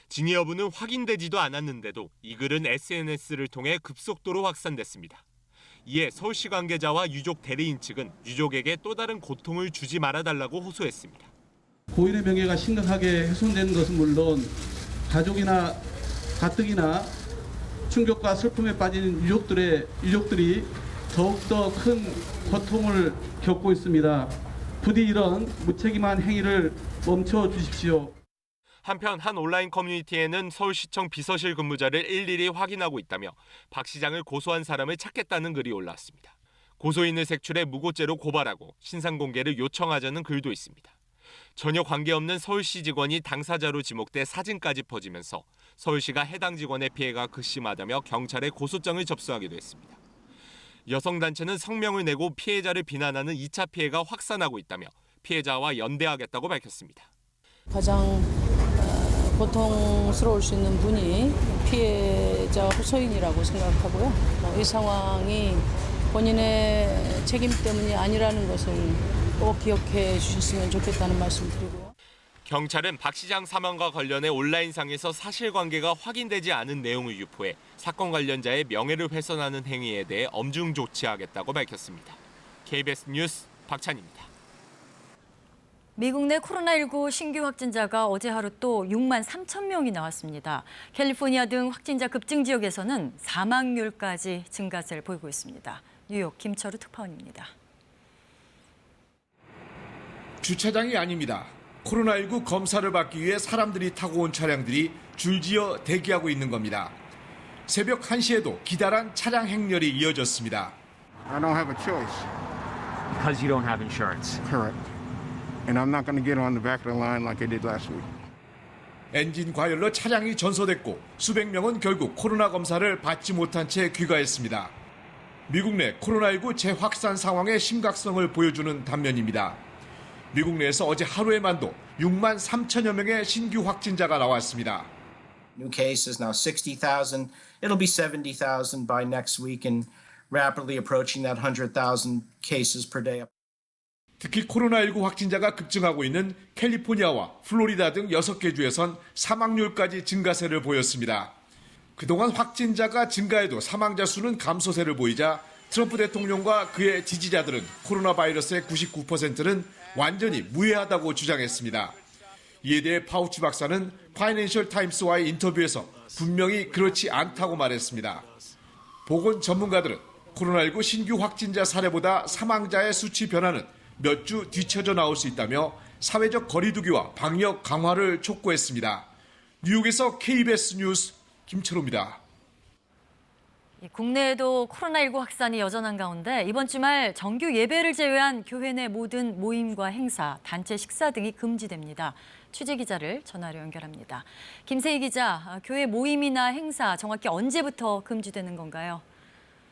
징계 여부는 확인되지도 않았는데도 이 글은 SNS를 통해 급속도로 확산됐습니다. 이에 서울시 관계자와 유족 대리인 측은 유족에게 또 다른 고통을 주지 말아달라고 호소했습니다. 고인의 명예가 심각하게 훼손된 것은 물론 가족이나 가뜩이나 충격과 슬픔에 빠진 유족들이 더욱더 큰 고통을 겪고 있습니다. 부디 이런 무책임한 행위를 멈춰 주십시오. 한편 한 온라인 커뮤니티에는 서울시청 비서실 근무자를 일일이 확인하고 있다며 박 시장을 고소한 사람을 찾겠다는 글이 올라왔습니다. 고소인을 색출해 무고죄로 고발하고 신상 공개를 요청하자는 글도 있습니다. 전혀 관계없는 서울시 직원이 당사자로 지목돼 사진까지 퍼지면서 서울시가 해당 직원의 피해가 극심하다며 경찰에 고소장을 접수하기도 했습니다. 여성단체는 성명을 내고 피해자를 비난하는 2차 피해가 확산하고 있다며 피해자와 연대하겠다고 밝혔습니다. 가장 고통스러울 수 있는 분이 피해자 호소인이라고 생각하고요. 이 상황이 본인의 책임 때문이 아니라는 것을 꼭 기억해 주셨으면 좋겠다는 말씀 드리고요. 경찰은 박 시장 사망과 관련해 온라인상에서 사실관계가 확인되지 않은 내용을 유포해 사건 관련자의 명예를 훼손하는 행위에 대해 엄중 조치하겠다고 밝혔습니다. KBS 뉴스 박찬입니다. 미국 내 코로나19 신규 확진자가 어제 하루 또 6만 3천 명이 나왔습니다. 캘리포니아 등 확진자 급증 지역에서는 사망률까지 증가세를 보이고 있습니다. 뉴욕 김철우 특파원입니다. 주차장이 아닙니다. 코로나19 검사를 받기 위해 사람들이 타고 온 차량들이 줄지어 대기하고 있는 겁니다. 새벽 1시에도 기다란 차량 행렬이 이어졌습니다. I don't have a choice. Because you don't have insurance. Correct. And I'm not going to get on the back of the line like I did last week. 엔진 과열로 차량이 전소됐고 수백 명은 결국 코로나 검사를 받지 못한 채 귀가했습니다. 미국 내 코로나19 재확산 상황의 심각성을 보여주는 단면입니다. 미국 내에서 어제 하루에만도 6만 3천여 명의 신규 확진자가 나왔습니다. New cases now 60,000. It'll be 70,000 by next week and rapidly approaching that 100,000 cases per day. 특히 코로나19 확진자가 급증하고 있는 캘리포니아와 플로리다 등 6개 주에선 사망률까지 증가세를 보였습니다. 그동안 확진자가 증가해도 사망자 수는 감소세를 보이자 트럼프 대통령과 그의 지지자들은 코로나 바이러스의 99%는 완전히 무해하다고 주장했습니다. 이에 대해 파우치 박사는 파이낸셜 타임스와의 인터뷰에서 분명히 그렇지 않다고 말했습니다. 보건 전문가들은 코로나19 신규 확진자 사례보다 사망자의 수치 변화는 몇 주 뒤쳐져 나올 수 있다며 사회적 거리두기와 방역 강화를 촉구했습니다. 뉴욕에서 KBS 뉴스 김철호입니다. 국내에도 코로나19 확산이 여전한 가운데 이번 주말 정규 예배를 제외한 교회 내 모든 모임과 행사, 단체 식사 등이 금지됩니다. 취재 기자를 전화로 연결합니다. 김세희 기자, 교회 모임이나 행사 정확히 언제부터 금지되는 건가요?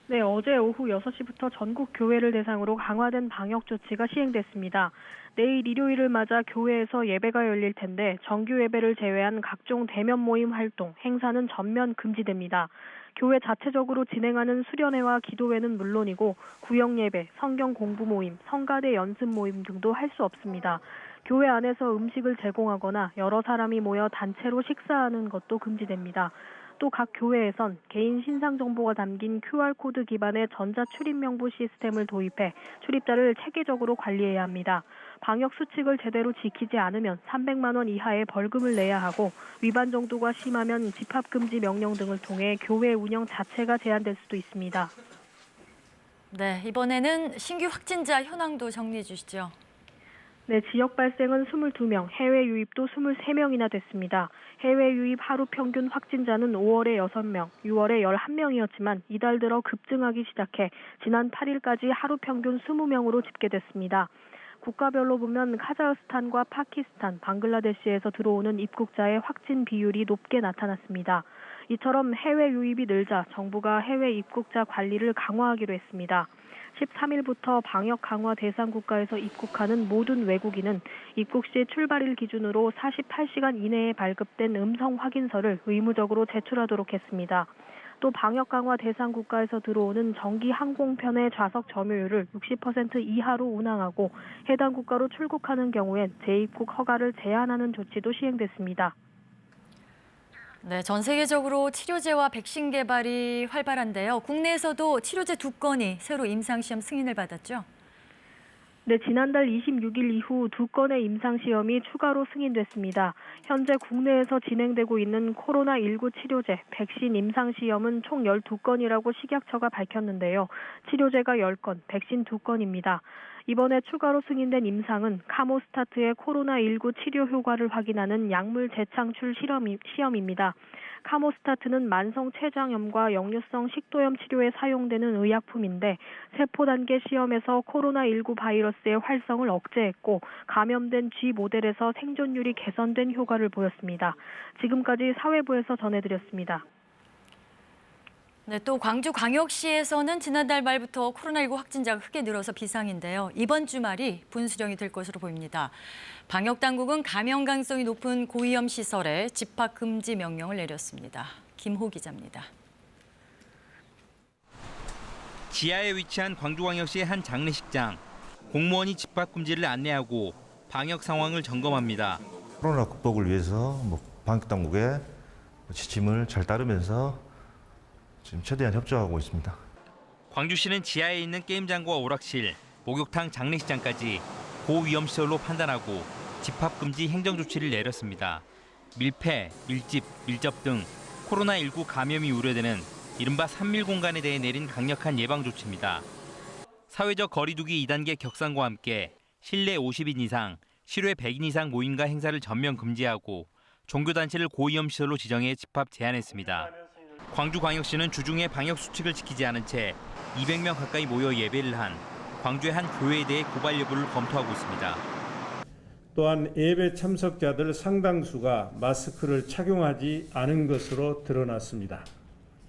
네, 어제 오후 6시부터 전국 교회를 대상으로 강화된 방역 조치가 시행됐습니다. 내일 일요일을 맞아 교회에서 예배가 열릴 텐데 정규 예배를 제외한 각종 대면 모임 활동, 행사는 전면 금지됩니다. 교회 자체적으로 진행하는 수련회와 기도회는 물론이고 구역 예배, 성경 공부 모임, 성가대 연습 모임 등도 할 수 없습니다. 교회 안에서 음식을 제공하거나 여러 사람이 모여 단체로 식사하는 것도 금지됩니다. 또 각 교회에선 개인 신상 정보가 담긴 QR코드 기반의 전자 출입 명부 시스템을 도입해 출입자를 체계적으로 관리해야 합니다. 방역 수칙을 제대로 지키지 않으면 300만 원 이하의 벌금을 내야 하고 위반 정도가 심하면 집합 금지 명령 등을 통해 교회 운영 자체가 제한될 수도 있습니다. 네, 이번에는 신규 확진자 현황도 정리해 주시죠. 네, 지역 발생은 22명, 해외 유입도 23명이나 됐습니다. 해외 유입 하루 평균 확진자는 5월에 6명, 6월에 11명이었지만 이달 들어 급증하기 시작해 지난 8일까지 하루 평균 20명으로 집계됐습니다. 국가별로 보면 카자흐스탄과 파키스탄, 방글라데시에서 들어오는 입국자의 확진 비율이 높게 나타났습니다. 이처럼 해외 유입이 늘자 정부가 해외 입국자 관리를 강화하기로 했습니다. 13일부터 방역 강화 대상 국가에서 입국하는 모든 외국인은 입국 시 출발일 기준으로 48시간 이내에 발급된 음성 확인서를 의무적으로 제출하도록 했습니다. 또 방역 강화 대상 국가에서 들어오는 정기 항공편의 좌석 점유율을 60% 이하로 운항하고 해당 국가로 출국하는 경우엔 재입국 허가를 제한하는 조치도 시행됐습니다. 네, 전 세계적으로 치료제와 백신 개발이 활발한데요. 국내에서도 치료제 2건이 새로 임상시험 승인을 받았죠? 네, 지난달 26일 이후 2건의 임상시험이 추가로 승인됐습니다. 현재 국내에서 진행되고 있는 코로나19 치료제, 백신 임상시험은 총 12건이라고 식약처가 밝혔는데요. 치료제가 10건, 백신 2건입니다. 이번에 추가로 승인된 임상은 카모스타트의 코로나19 치료 효과를 확인하는 약물 재창출 시험입니다. 카모스타트는 만성 췌장염과 역류성 식도염 치료에 사용되는 의약품인데 세포 단계 시험에서 코로나19 바이러스의 활성을 억제했고 감염된 G 모델에서 생존율이 개선된 효과를 보였습니다. 지금까지 사회부에서 전해드렸습니다. 네, 또 광주광역시에서는 지난달 말부터 코로나19 확진자가 크게 늘어서 비상인데요. 이번 주말이 분수령이 될 것으로 보입니다. 방역당국은 감염 가능성이 높은 고위험 시설에 집합 금지 명령을 내렸습니다. 김호 기자입니다. 지하에 위치한 광주광역시의 한 장례식장. 공무원이 집합 금지를 안내하고 방역 상황을 점검합니다. 코로나 극복을 위해서 방역당국의 지침을 잘 따르면서 지금 최대한 협조하고 있습니다. 광주시는 지하에 있는 게임장과 오락실, 목욕탕, 장례식장까지 고위험시설로 판단하고 집합금지 행정조치를 내렸습니다. 밀폐, 밀집, 밀접 등 코로나19 감염이 우려되는 이른바 3밀 공간에 대해 내린 강력한 예방조치입니다. 사회적 거리두기 2단계 격상과 함께 실내 50인 이상, 실외 100인 이상 모임과 행사를 전면 금지하고 종교단체를 고위험시설로 지정해 집합 제한했습니다. 광주광역시는 주중에 방역 수칙을 지키지 않은 채 200명 가까이 모여 예배를 한 광주의 한 교회에 대해 고발 여부를 검토하고 있습니다. 또한 예배 참석자들 상당수가 마스크를 착용하지 않은 것으로 드러났습니다.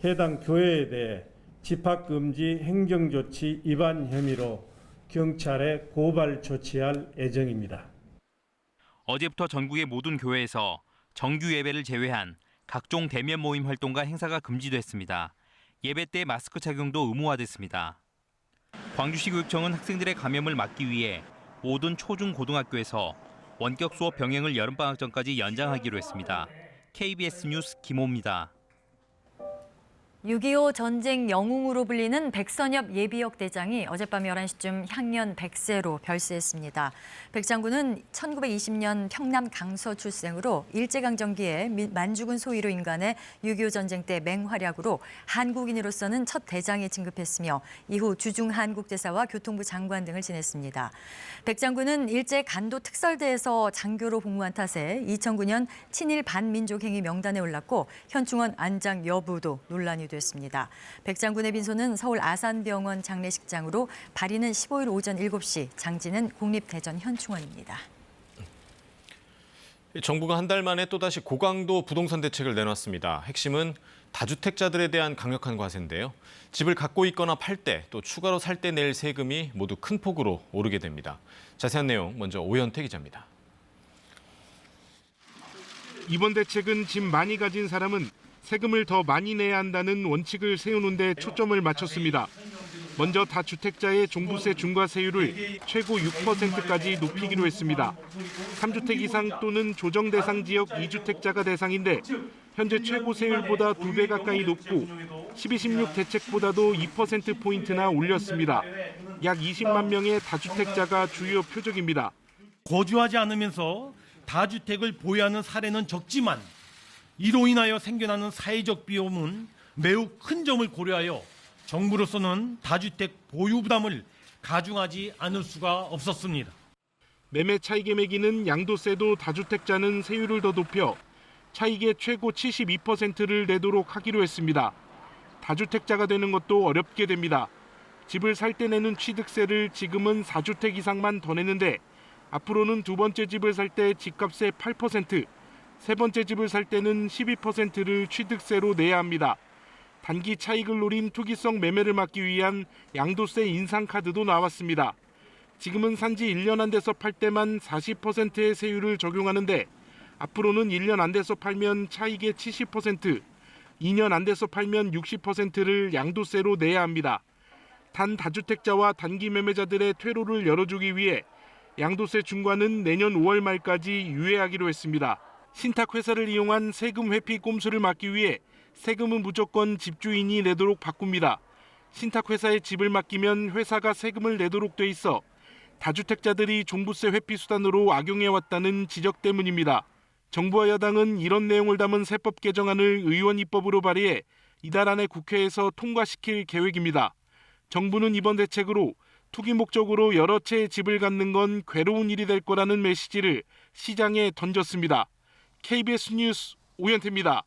해당 교회에 대해 집합금지 행정조치 위반 혐의로 경찰에 고발 조치할 예정입니다. 어제부터 전국의 모든 교회에서 정규 예배를 제외한 각종 대면 모임 활동과 행사가 금지됐습니다. 예배 때 마스크 착용도 의무화됐습니다. 광주시 교육청은 학생들의 감염을 막기 위해 모든 초중 고등학교에서 원격 수업 병행을 여름방학 전까지 연장하기로 했습니다. KBS 뉴스 김호입니다. 6.25 전쟁 영웅으로 불리는 백선엽 예비역 대장이 어젯밤 11시쯤 향년 100세로 별세했습니다. 백 장군은 1920년 평남 강서 출생으로 일제강점기에 만주군 소위로 인간해 6.25 전쟁 때 맹활약으로 한국인으로서는 첫 대장에 진급했으며 이후 주중 한국대사와 교통부 장관 등을 지냈습니다. 백 장군은 일제 간도 특설대에서 장교로 복무한 탓에 2009년 친일 반민족행위 명단에 올랐고 현충원 안장 여부도 논란이 됐습니다. 백 장군의 빈소는 서울 아산병원 장례식장으로 발인은 15일 오전 7시, 장지는 국립대전 현충원입니다. 정부가 한 달 만에 또다시 고강도 부동산 대책을 내놨습니다. 핵심은 다주택자들에 대한 강력한 과세인데요. 집을 갖고 있거나 팔 때 또 추가로 살 때 낼 세금이 모두 큰 폭으로 오르게 됩니다. 자세한 내용 먼저 오현태 기자입니다. 이번 대책은 집 많이 가진 사람은 세금을 더 많이 내야 한다는 원칙을 세우는 데 초점을 맞췄습니다. 먼저 다주택자의 종부세 중과세율을 최고 6%까지 높이기로 했습니다. 3주택 이상 또는 조정 대상 지역 2주택자가 대상인데 현재 최고 세율보다 2배 가까이 높고 12.16 대책보다도 2%포인트나 올렸습니다. 약 20만 명의 다주택자가 주요 표적입니다. 거주하지 않으면서 다주택을 보유하는 사례는 적지만 이로 인하여 생겨나는 사회적 비용은 매우 큰 점을 고려하여 정부로서는 다주택 보유 부담을 가중하지 않을 수가 없었습니다. 매매 차익의 매기는 양도세도 다주택자는 세율을 더 높여 차익의 최고 72%를 내도록 하기로 했습니다. 다주택자가 되는 것도 어렵게 됩니다. 집을 살 때 내는 취득세를 지금은 4주택 이상만 더 내는데 앞으로는 두 번째 집을 살 때 집값의 8%, 세 번째 집을 살 때는 12%를 취득세로 내야 합니다. 단기 차익을 노린 투기성 매매를 막기 위한 양도세 인상 카드도 나왔습니다. 지금은 산지 1년 안 돼서 팔 때만 40%의 세율을 적용하는데 앞으로는 1년 안 돼서 팔면 차익의 70%, 2년 안 돼서 팔면 60%를 양도세로 내야 합니다. 단 다주택자와 단기 매매자들의 퇴로를 열어주기 위해 양도세 중과는 내년 5월 말까지 유예하기로 했습니다. 신탁회사를 이용한 세금 회피 꼼수를 막기 위해 세금은 무조건 집주인이 내도록 바꿉니다. 신탁회사에 집을 맡기면 회사가 세금을 내도록 돼 있어 다주택자들이 종부세 회피 수단으로 악용해왔다는 지적 때문입니다. 정부와 여당은 이런 내용을 담은 세법 개정안을 의원 입법으로 발의해 이달 안에 국회에서 통과시킬 계획입니다. 정부는 이번 대책으로 투기 목적으로 여러 채의 집을 갖는 건 괴로운 일이 될 거라는 메시지를 시장에 던졌습니다. KBS 뉴스 오현태입니다.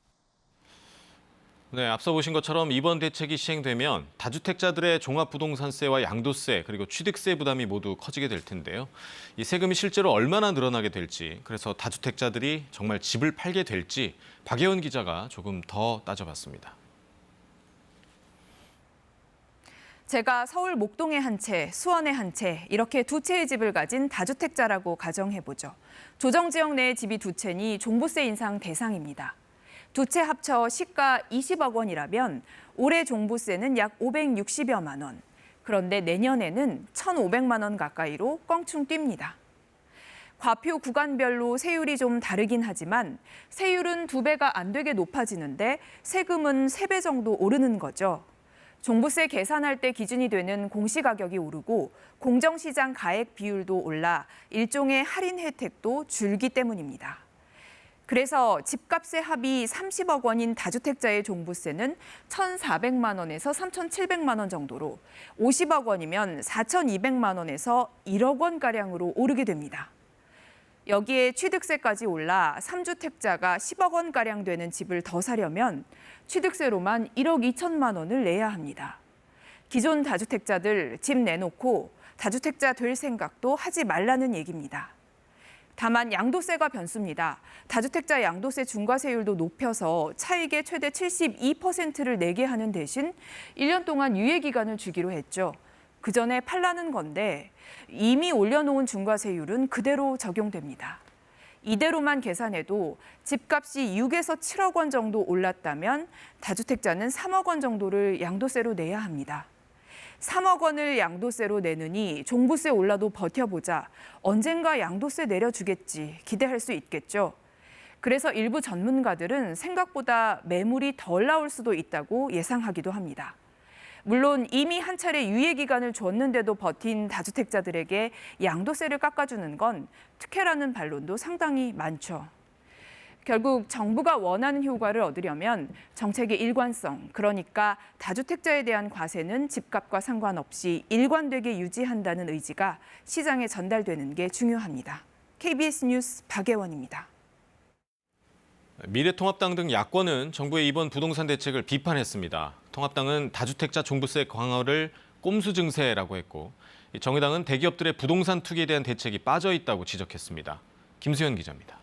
네, 앞서 보신 것처럼 이번 대책이 시행되면 다주택자들의 종합부동산세와 양도세 그리고 취득세 부담이 모두 커지게 될 텐데요. 이 세금이 실제로 얼마나 늘어나게 될지, 그래서 다주택자들이 정말 집을 팔게 될지 박예원 기자가 조금 더 따져봤습니다. 제가 서울 목동에 한 채, 수원에 한 채, 이렇게 두 채의 집을 가진 다주택자라고 가정해보죠. 조정지역 내의 집이 두 채니 종부세 인상 대상입니다. 두 채 합쳐 시가 20억 원이라면 올해 종부세는 약 560여만 원. 그런데 내년에는 1,500만 원 가까이로 껑충 뜁니다. 과표 구간별로 세율이 좀 다르긴 하지만 세율은 2배가 안 되게 높아지는데 세금은 3배 정도 오르는 거죠. 종부세 계산할 때 기준이 되는 공시가격이 오르고 공정시장 가액 비율도 올라 일종의 할인 혜택도 줄기 때문입니다. 그래서 집값의 합이 30억 원인 다주택자의 종부세는 1,400만 원에서 3,700만 원 정도로 50억 원이면 4,200만 원에서 1억 원가량으로 오르게 됩니다. 여기에 취득세까지 올라 3주택자가 10억 원가량 되는 집을 더 사려면 취득세로만 1억 2천만 원을 내야 합니다. 기존 다주택자들 집 내놓고 다주택자 될 생각도 하지 말라는 얘기입니다. 다만 양도세가 변수입니다. 다주택자 양도세 중과세율도 높여서 차익의 최대 72%를 내게 하는 대신 1년 동안 유예 기간을 주기로 했죠. 그 전에 팔라는 건데 이미 올려놓은 중과세율은 그대로 적용됩니다. 이대로만 계산해도 집값이 6에서 7억 원 정도 올랐다면 다주택자는 3억 원 정도를 양도세로 내야 합니다. 3억 원을 양도세로 내느니 종부세 올라도 버텨보자. 언젠가 양도세 내려주겠지 기대할 수 있겠죠. 그래서 일부 전문가들은 생각보다 매물이 덜 나올 수도 있다고 예상하기도 합니다. 물론 이미 한 차례 유예 기간을 줬는데도 버틴 다주택자들에게 양도세를 깎아주는 건 특혜라는 반론도 상당히 많죠. 결국 정부가 원하는 효과를 얻으려면 정책의 일관성, 그러니까 다주택자에 대한 과세는 집값과 상관없이 일관되게 유지한다는 의지가 시장에 전달되는 게 중요합니다. KBS 뉴스 박예원입니다. 미래통합당 등 야권은 정부의 이번 부동산 대책을 비판했습니다. 통합당은 다주택자 종부세 강화를 꼼수 증세라고 했고, 정의당은 대기업들의 부동산 투기에 대한 대책이 빠져 있다고 지적했습니다. 김수현 기자입니다.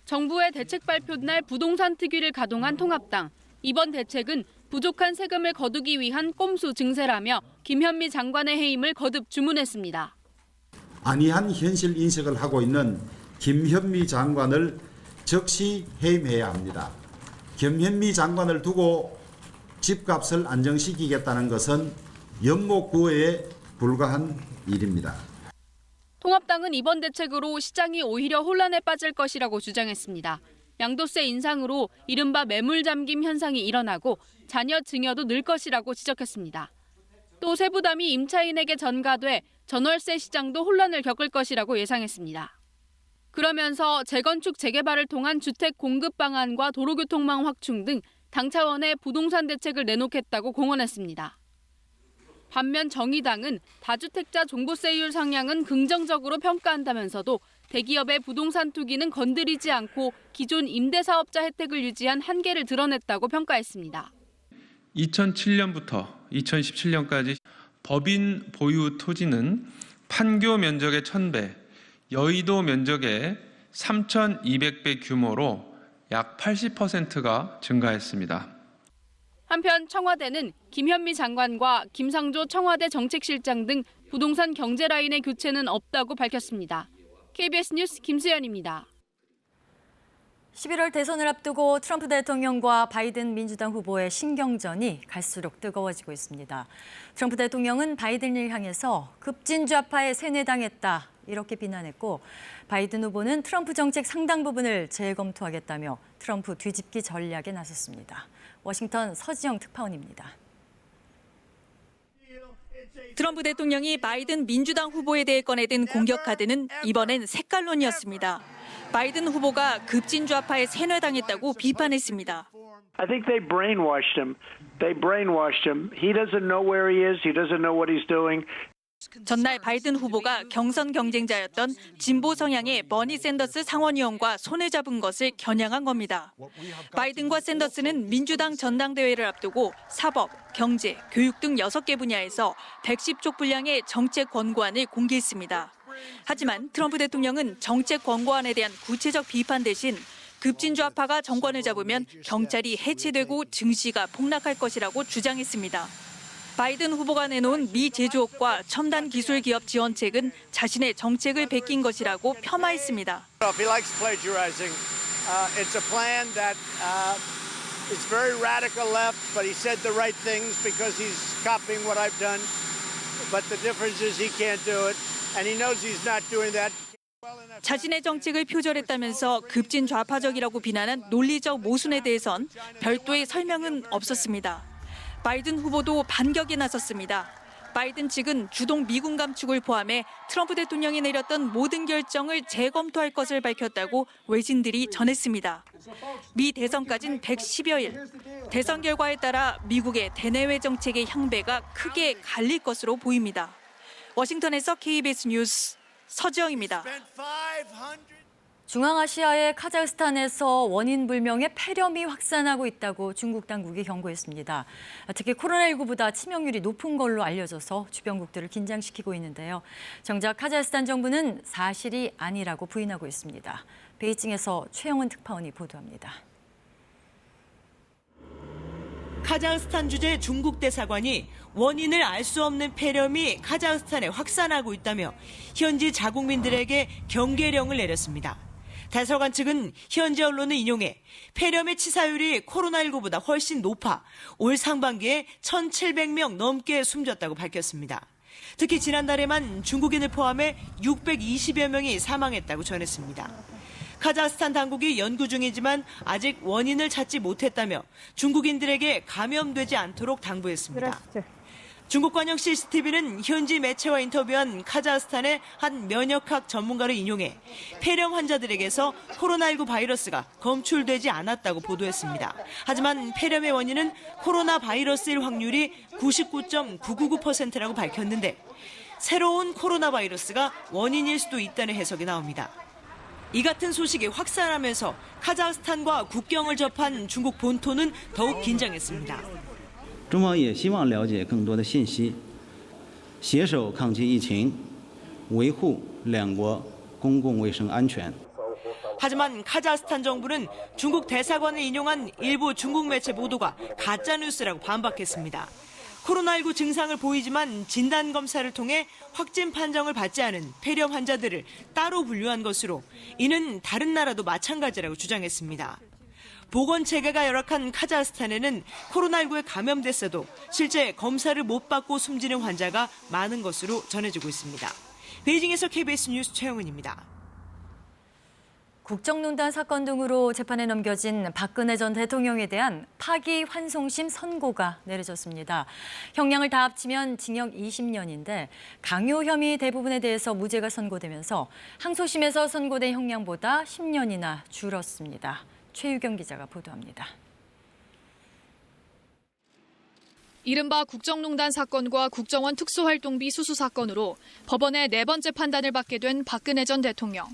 정부의 대책 발표 날 부동산 특위를 가동한 통합당. 이번 대책은 부족한 세금을 거두기 위한 꼼수 증세라며 김현미 장관의 해임을 거듭 주문했습니다. 안이한 현실 인식을 하고 있는 김현미 장관을 즉시 해임해야 합니다. 김현미 장관을 두고 집값을 안정시키겠다는 것은 연목구호에 불과한 일입니다. 통합당은 이번 대책으로 시장이 오히려 혼란에 빠질 것이라고 주장했습니다. 양도세 인상으로 이른바 매물 잠김 현상이 일어나고 자녀 증여도 늘 것이라고 지적했습니다. 또 세부담이 임차인에게 전가돼 전월세 시장도 혼란을 겪을 것이라고 예상했습니다. 그러면서 재건축 재개발을 통한 주택 공급 방안과 도로교통망 확충 등 당 차원의 부동산 대책을 내놓겠다고 공언했습니다. 반면 정의당은 다주택자 종부세율 상향은 긍정적으로 평가한다면서도 대기업의 부동산 투기는 건드리지 않고 기존 임대사업자 혜택을 유지한 한계를 드러냈다고 평가했습니다. 2007년부터 2017년까지 법인 보유 토지는 판교 면적의 1,000배, 여의도 면적의 3,200배 규모로 약 80%가 증가했습니다. 한편 청와대는 김현미 장관과 김상조 청와대 정책실장 등 부동산 경제 라인의 교체는 없다고 밝혔습니다. KBS 뉴스 김수연입니다. 11월 대선을 앞두고 트럼프 대통령과 바이든 민주당 후보의 신경전이 갈수록 뜨거워지고 있습니다. 트럼프 대통령은 바이든을 향해서 급진좌파에 세뇌당했다 이렇게 비난했고, 바이든 후보는 트럼프 정책 상당 부분을 재검토하겠다며 트럼프 뒤집기 전략에 나섰습니다. 워싱턴 서지영 특파원입니다. 트럼프 대통령이 바이든 민주당 후보에 대해 꺼내든 공격 카드는 이번엔 색깔론이었습니다. 바이든 후보가 급진좌파에 세뇌당했다고 비판했습니다. I think they brainwashed him. He doesn't know where he is. He doesn't know what he's doing. 전날 바이든 후보가 경선 경쟁자였던 진보 성향의 버니 샌더스 상원의원과 손을 잡은 것을 겨냥한 겁니다. 바이든과 샌더스는 민주당 전당대회를 앞두고 사법, 경제, 교육 등 6개 분야에서 110쪽 분량의 정책 권고안을 공개했습니다. 하지만 트럼프 대통령은 정책 권고안에 대한 구체적 비판 대신 급진좌파가 정권을 잡으면 경찰이 해체되고 증시가 폭락할 것이라고 주장했습니다. 바이든 후보가 내놓은 미 제조업과 첨단 기술 기업 지원책은 자신의 정책을 베낀 것이라고 폄하했습니다. If he likes plagiarizing, it's a plan that is very radical left, but he said the right things because he's copying what I've done. But the difference is he can't do it, and he knows he's not doing that. 자신의 정책을 표절했다면서 급진 좌파적이라고 비난한 논리적 모순에 대해선 별도의 설명은 없었습니다. 바이든 후보도 반격에 나섰습니다. 바이든 측은 주동 미군 감축을 포함해 트럼프 대통령이 내렸던 모든 결정을 재검토할 것을 밝혔다고 외신들이 전했습니다. 미 대선까지는 110여일. 대선 결과에 따라 미국의 대내외 정책의 향배가 크게 갈릴 것으로 보입니다. 워싱턴에서 KBS 뉴스 서지영입니다. 중앙아시아의 카자흐스탄에서 원인 불명의 폐렴이 확산하고 있다고 중국 당국이 경고했습니다. 특히 코로나19보다 치명률이 높은 걸로 알려져서 주변국들을 긴장시키고 있는데요. 정작 카자흐스탄 정부는 사실이 아니라고 부인하고 있습니다. 베이징에서 최영은 특파원이 보도합니다. 카자흐스탄 주재 중국 대사관이 원인을 알 수 없는 폐렴이 카자흐스탄에 확산하고 있다며 현지 자국민들에게 경계령을 내렸습니다. 대사관 측은 현지 언론을 인용해 폐렴의 치사율이 코로나19보다 훨씬 높아 올 상반기에 1,700명 넘게 숨졌다고 밝혔습니다. 특히 지난달에만 중국인을 포함해 620여 명이 사망했다고 전했습니다. 카자흐스탄 당국이 연구 중이지만 아직 원인을 찾지 못했다며 중국인들에게 감염되지 않도록 당부했습니다. 중국 관영 CCTV는 현지 매체와 인터뷰한 카자흐스탄의 한 면역학 전문가를 인용해 폐렴 환자들에게서 코로나19 바이러스가 검출되지 않았다고 보도했습니다. 하지만 폐렴의 원인은 코로나 바이러스일 확률이 99.999%라고 밝혔는데 새로운 코로나 바이러스가 원인일 수도 있다는 해석이 나옵니다. 이 같은 소식이 확산하면서 카자흐스탄과 국경을 접한 중국 본토는 더욱 긴장했습니다. 中方也希望了解更多的信息，携手抗击疫情，维护两国公共卫生安全。 하지만 카자흐스탄 정부는 중국 대사관을 인용한 일부 중국 매체 보도가 가짜뉴스라고 반박했습니다. 코로나19 증상을 보이지만 진단검사를 통해 확진 판정을 받지 않은 폐렴 환자들을 따로 분류한 것으로 이는 다른 나라도 마찬가지라고 주장했습니다. 보건체계가 열악한 카자흐스탄에는 코로나19에 감염됐어도 실제 검사를 못 받고 숨지는 환자가 많은 것으로 전해지고 있습니다. 베이징에서 KBS 뉴스 최영은입니다. 국정농단 사건 등으로 재판에 넘겨진 박근혜 전 대통령에 대한 파기환송심 선고가 내려졌습니다. 형량을 다 합치면 징역 20년인데 강요 혐의 대부분에 대해서 무죄가 선고되면서 항소심에서 선고된 형량보다 10년이나 줄었습니다. 최유경 기자가 보도합니다. 이른바 국정농단 사건과 국정원 특수활동비 수수 사건으로 법원의 4번째 판단을 받게 된 박근혜 전 대통령.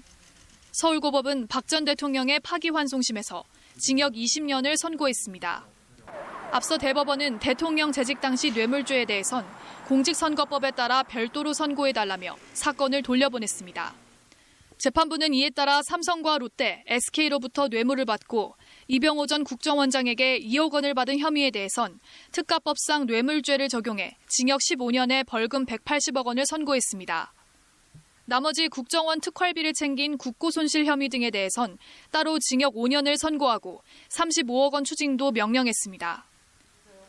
서울고법은 박 전 대통령의 파기환송심에서 징역 20년을 선고했습니다. 앞서 대법원은 대통령 재직 당시 뇌물죄에 대해선 공직선거법에 따라 별도로 선고해달라며 사건을 돌려보냈습니다. 재판부는 이에 따라 삼성과 롯데, SK로부터 뇌물을 받고 이병호 전 국정원장에게 2억 원을 받은 혐의에 대해선 특가법상 뇌물죄를 적용해 징역 15년에 벌금 180억 원을 선고했습니다. 나머지 국정원 특활비를 챙긴 국고손실 혐의 등에 대해선 따로 징역 5년을 선고하고 35억 원 추징도 명령했습니다.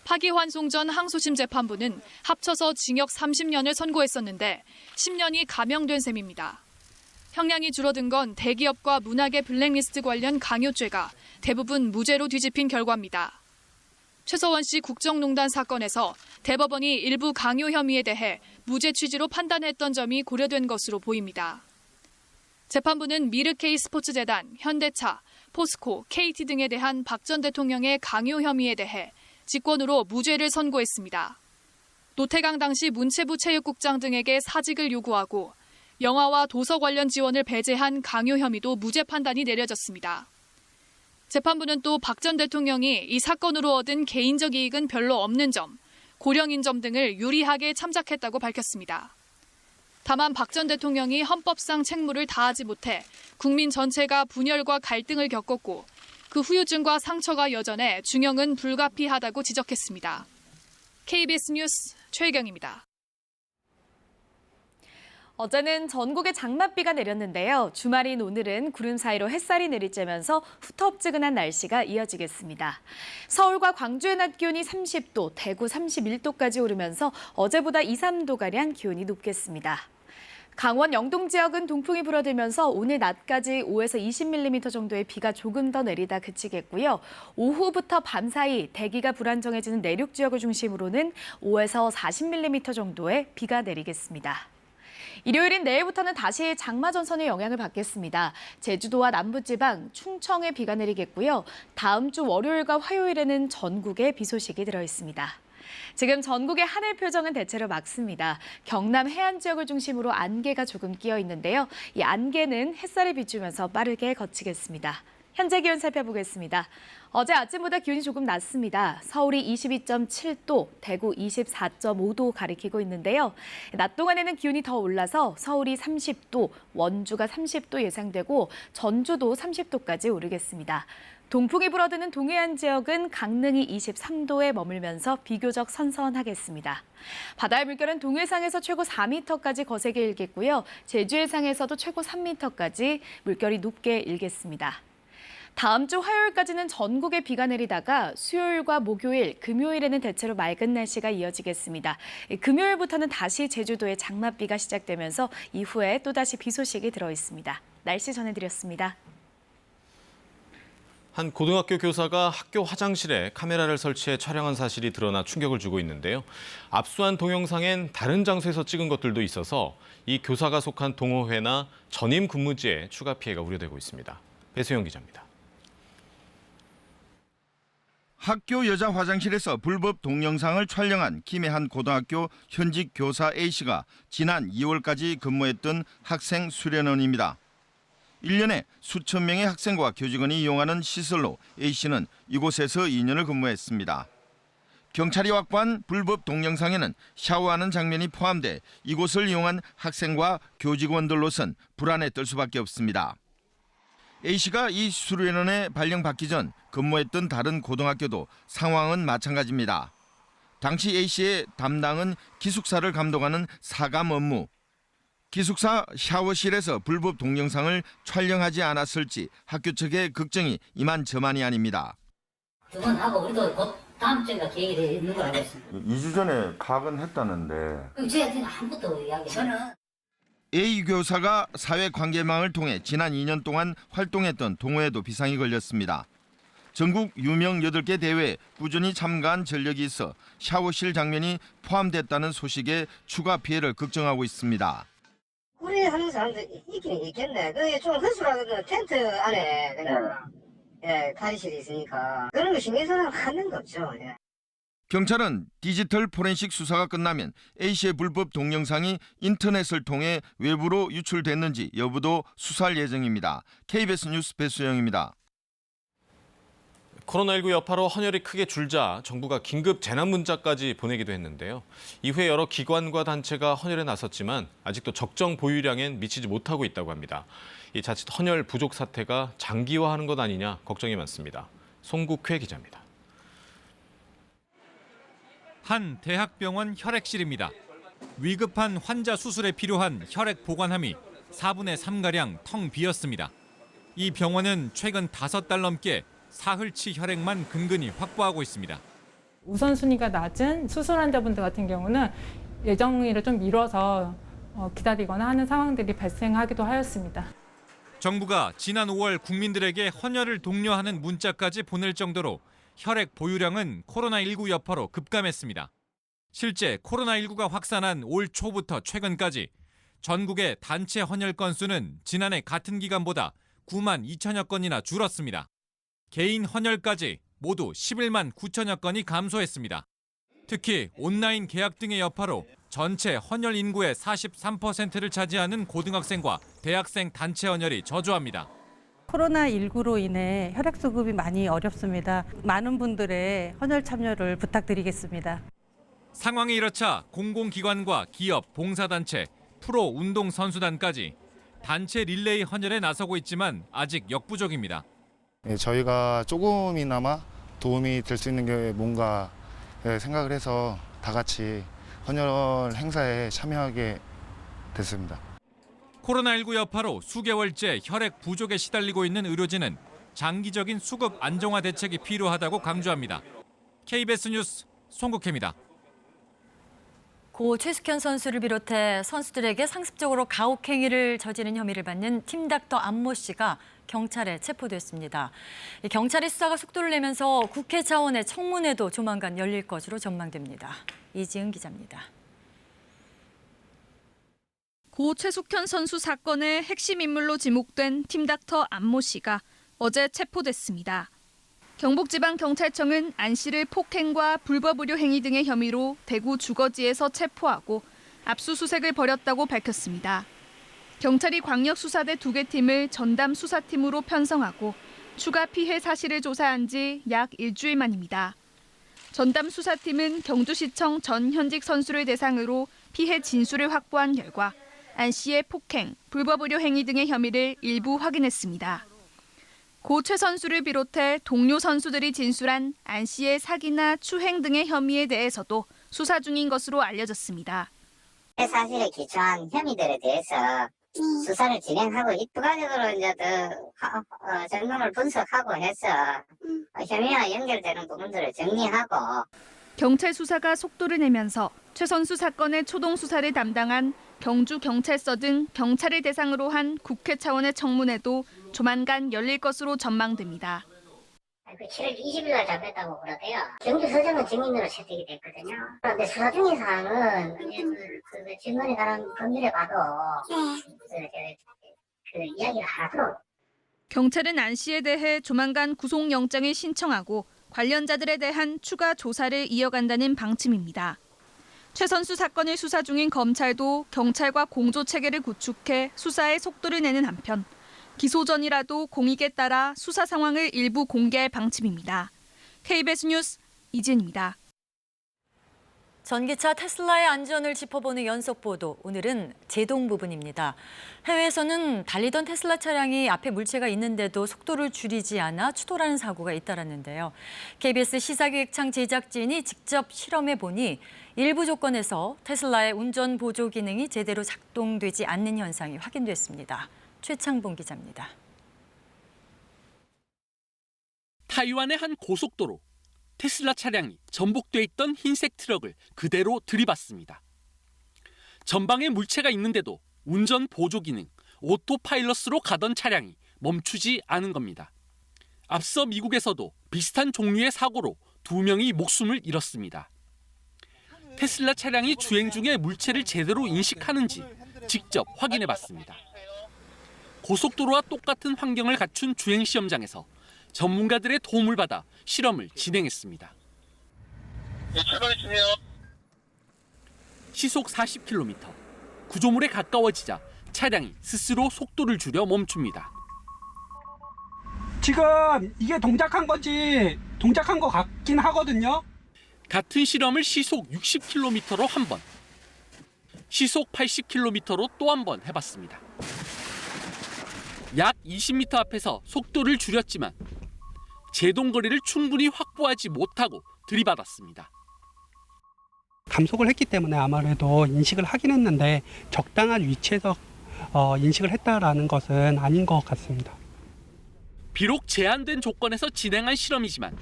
파기환송 전 항소심 재판부는 합쳐서 징역 30년을 선고했었는데 10년이 감형된 셈입니다. 형량이 줄어든 건 대기업과 문학의 블랙리스트 관련 강요죄가 대부분 무죄로 뒤집힌 결과입니다. 최서원 씨 국정농단 사건에서 대법원이 일부 강요 혐의에 대해 무죄 취지로 판단했던 점이 고려된 것으로 보입니다. 재판부는 미르케이 스포츠재단, 현대차, 포스코, KT 등에 대한 박 전 대통령의 강요 혐의에 대해 직권으로 무죄를 선고했습니다. 노태강 당시 문체부 체육국장 등에게 사직을 요구하고 영화와 도서 관련 지원을 배제한 강요 혐의도 무죄 판단이 내려졌습니다. 재판부는 또 박 전 대통령이 이 사건으로 얻은 개인적 이익은 별로 없는 점, 고령인 점 등을 유리하게 참작했다고 밝혔습니다. 다만 박 전 대통령이 헌법상 책무를 다하지 못해 국민 전체가 분열과 갈등을 겪었고 그 후유증과 상처가 여전해 중형은 불가피하다고 지적했습니다. KBS 뉴스 최희경입니다. 어제는 전국에 장맛비가 내렸는데요. 주말인 오늘은 구름 사이로 햇살이 내리쬐면서 후텁지근한 날씨가 이어지겠습니다. 서울과 광주의 낮 기온이 30도, 대구 31도까지 오르면서 어제보다 2, 3도가량 기온이 높겠습니다. 강원 영동 지역은 동풍이 불어들면서 오늘 낮까지 5에서 20mm 정도의 비가 조금 더 내리다 그치겠고요. 오후부터 밤 사이 대기가 불안정해지는 내륙 지역을 중심으로는 5에서 40mm 정도의 비가 내리겠습니다. 일요일인 내일부터는 다시 장마전선의 영향을 받겠습니다. 제주도와 남부지방, 충청에 비가 내리겠고요. 다음 주 월요일과 화요일에는 전국에 비 소식이 들어있습니다. 지금 전국의 하늘 표정은 대체로 맑습니다. 경남 해안 지역을 중심으로 안개가 조금 끼어 있는데요. 이 안개는 햇살을 비추면서 빠르게 거치겠습니다. 현재 기온 살펴보겠습니다. 어제 아침보다 기온이 조금 낮습니다. 서울이 22.7도, 대구 24.5도 가리키고 있는데요. 낮 동안에는 기온이 더 올라서 서울이 30도, 원주가 30도 예상되고 전주도 30도까지 오르겠습니다. 동풍이 불어드는 동해안 지역은 강릉이 23도에 머물면서 비교적 선선하겠습니다. 바다의 물결은 동해상에서 최고 4m까지 거세게 일겠고요. 제주 해상에서도 최고 3m까지 물결이 높게 일겠습니다. 다음 주 화요일까지는 전국에 비가 내리다가 수요일과 목요일, 금요일에는 대체로 맑은 날씨가 이어지겠습니다. 금요일부터는 다시 제주도에 장맛비가 시작되면서 이후에 또다시 비 소식이 들어 있습니다. 날씨 전해드렸습니다. 한 고등학교 교사가 학교 화장실에 카메라를 설치해 촬영한 사실이 드러나 충격을 주고 있는데요. 압수한 동영상엔 다른 장소에서 찍은 것들도 있어서 이 교사가 속한 동호회나 전임 근무지에 추가 피해가 우려되고 있습니다. 배수영 기자입니다. 학교 여자 화장실에서 불법 동영상을 촬영한 김해 한 고등학교 현직 교사 A씨가 지난 2월까지 근무했던 학생 수련원입니다. 1년에 수천 명의 학생과 교직원이 이용하는 시설로 A씨는 이곳에서 2년을 근무했습니다. 경찰이 확보한 불법 동영상에는 샤워하는 장면이 포함돼 이곳을 이용한 학생과 교직원들로선 불안에 떨 수밖에 없습니다. A씨가 이 수련원에 발령받기 전 근무했던 다른 고등학교도 상황은 마찬가지입니다. 당시 A씨의 담당은 기숙사를 감독하는 사감 업무. 기숙사 샤워실에서 불법 동영상을 촬영하지 않았을지 학교 측의 걱정이 이만저만이 아닙니다. 그건 하고 우리도 곧 다음 주인가 계획이 되어 있는 걸 알고 있습니다. 2주 전에 가건 했다는데. 그럼 저희한테는 아무것도 이야기 저는 A 교사가 사회관계망을 통해 지난 2년 동안 활동했던 동호회도 비상이 걸렸습니다. 전국 유명 8개 대회에 꾸준히 참가한 전력이 있어 샤워실 장면이 포함됐다는 소식에 추가 피해를 걱정하고 있습니다. 우리 하는 사람들 있긴 있겠네. 그게 좀 허술하거든. 텐트 안에 그냥 탈의실이 있으니까 그런 거 신경 써서 하는 거 없죠. 예. 경찰은 디지털 포렌식 수사가 끝나면 A씨의 불법 동영상이 인터넷을 통해 외부로 유출됐는지 여부도 수사할 예정입니다. KBS 뉴스 배수영입니다. 코로나19 여파로 헌혈이 크게 줄자 정부가 긴급 재난 문자까지 보내기도 했는데요. 이후에 여러 기관과 단체가 헌혈에 나섰지만 아직도 적정 보유량엔 미치지 못하고 있다고 합니다. 이 자칫 헌혈 부족 사태가 장기화하는 것 아니냐 걱정이 많습니다. 송국회 기자입니다. 한 대학병원 혈액실입니다. 위급한 환자 수술에 필요한 혈액 보관함이 4분의 3가량 텅 비었습니다. 이 병원은 최근 5달 넘게 사흘치 혈액만 근근히 확보하고 있습니다. 우선순위가 낮은 수술 환자분들 같은 경우는 예정일을 좀 미뤄서 기다리거나 하는 상황들이 발생하기도 하였습니다. 정부가 지난 5월 국민들에게 헌혈을 독려하는 문자까지 보낼 정도로 혈액 보유량은 코로나19 여파로 급감했습니다. 실제 코로나19가 확산한 올 초부터 최근까지 전국의 단체 헌혈 건수는 지난해 같은 기간보다 9만 2천여 건이나 줄었습니다. 개인 헌혈까지 모두 11만 9천여 건이 감소했습니다. 특히 온라인 계약 등의 여파로 전체 헌혈 인구의 43%를 차지하는 고등학생과 대학생 단체 헌혈이 저조합니다. 코로나19로 인해 혈액 수급이 많이 어렵습니다. 많은 분들의 헌혈 참여를 부탁드리겠습니다. 상황이 이렇자 공공기관과 기업, 봉사단체, 프로 운동선수단까지 단체 릴레이 헌혈에 나서고 있지만 아직 역부족입니다. 저희가 조금이나마 도움이 될 수 있는 게 뭔가 생각을 해서 다 같이 헌혈 행사에 참여하게 됐습니다. 코로나19 여파로 수개월째 혈액 부족에 시달리고 있는 의료진은 장기적인 수급 안정화 대책이 필요하다고 강조합니다. KBS 뉴스 송국혜입니다. 고 최숙현 선수를 비롯해 선수들에게 상습적으로 가혹행위를 저지른 혐의를 받는 팀닥터 안모 씨가 경찰에 체포됐습니다. 경찰의 수사가 속도를 내면서 국회 차원의 청문회도 조만간 열릴 것으로 전망됩니다. 이지은 기자입니다. 고 최숙현 선수 사건의 핵심 인물로 지목된 팀닥터 안모 씨가 어제 체포됐습니다. 경북지방경찰청은 안 씨를 폭행과 불법 의료 행위 등의 혐의로 대구 주거지에서 체포하고 압수수색을 벌였다고 밝혔습니다. 경찰이 광역수사대 2개 팀을 전담 수사팀으로 편성하고 추가 피해 사실을 조사한 지 약 일주일 만입니다. 전담 수사팀은 경주시청 전 현직 선수를 대상으로 피해 진술을 확보한 결과 안 씨의 폭행, 불법 의료 행위 등의 혐의를 일부 확인했습니다. 고 최 선수를 비롯해 동료 선수들이 진술한 안 씨의 사기나 추행 등의 혐의에 대해서도 수사 중인 것으로 알려졌습니다. 사실에 기초한 혐의들에 대해서 수사를 진행하고 이 부가적으로 이제 더 정황을 분석하고 해서 혐의와 연결되는 부분들을 정리하고. 경찰 수사가 속도를 내면서 최 선수 사건의 초동 수사를 담당한 경주경찰서 등 경찰을 대상으로 한 국회 차원의 청문회도 조만간 열릴 것으로 전망됩니다. 7월 20일 날 잡혔다고 그러대요. 경주서장은 증인으로 채택이 됐거든요. 그런데 수사 중인 사항은 그 증언에 관한 법률에 봐도 그 이야기가 하나도. 경찰은 안 씨에 대해 조만간 구속영장을 신청하고 관련자들에 대한 추가 조사를 이어간다는 방침입니다. 최 선수 사건을 수사 중인 검찰도 경찰과 공조체계를 구축해 수사에 속도를 내는 한편 기소 전이라도 공익에 따라 수사 상황을 일부 공개할 방침입니다. KBS 뉴스 이진입니다. 전기차 테슬라의 안전을 짚어보는 연속 보도. 오늘은 제동 부분입니다. 해외에서는 달리던 테슬라 차량이 앞에 물체가 있는데도 속도를 줄이지 않아 추돌하는 사고가 잇따랐는데요. KBS 시사기획창 제작진이 직접 실험해 보니 일부 조건에서 테슬라의 운전 보조 기능이 제대로 작동되지 않는 현상이 확인됐습니다. 최창봉 기자입니다. 타이완의 한 고속도로. 테슬라 차량이 전복돼 있던 흰색 트럭을 그대로 들이받습니다. 전방에 물체가 있는데도 운전 보조 기능, 오토파일럿으로 가던 차량이 멈추지 않은 겁니다. 앞서 미국에서도 비슷한 종류의 사고로 2명이 목숨을 잃었습니다. 테슬라 차량이 주행 중에 물체를 제대로 인식하는지 직접 확인해봤습니다. 고속도로와 똑같은 환경을 갖춘 주행 시험장에서 전문가들의 도움을 받아 실험을 진행했습니다. 시속 40km, 구조물에 가까워지자 차량이 스스로 속도를 줄여 멈춥니다. 지금 이게 동작한 건지 동작한 것 같긴 하거든요. 같은 실험을 시속 60km로 한 번, 시속 80km로 또 한 번 해봤습니다. 약 20m 앞에서 속도를 줄였지만 제동거리를 충분히 확보하지 못하고 들이받았습니다. 감속을 했기 때문에 아무래도 인식을 하긴 했는데 적당한 위치에서 인식을 했다라는 것은 아닌 것 같습니다. 비록 제한된 조건에서 진행한 실험이지만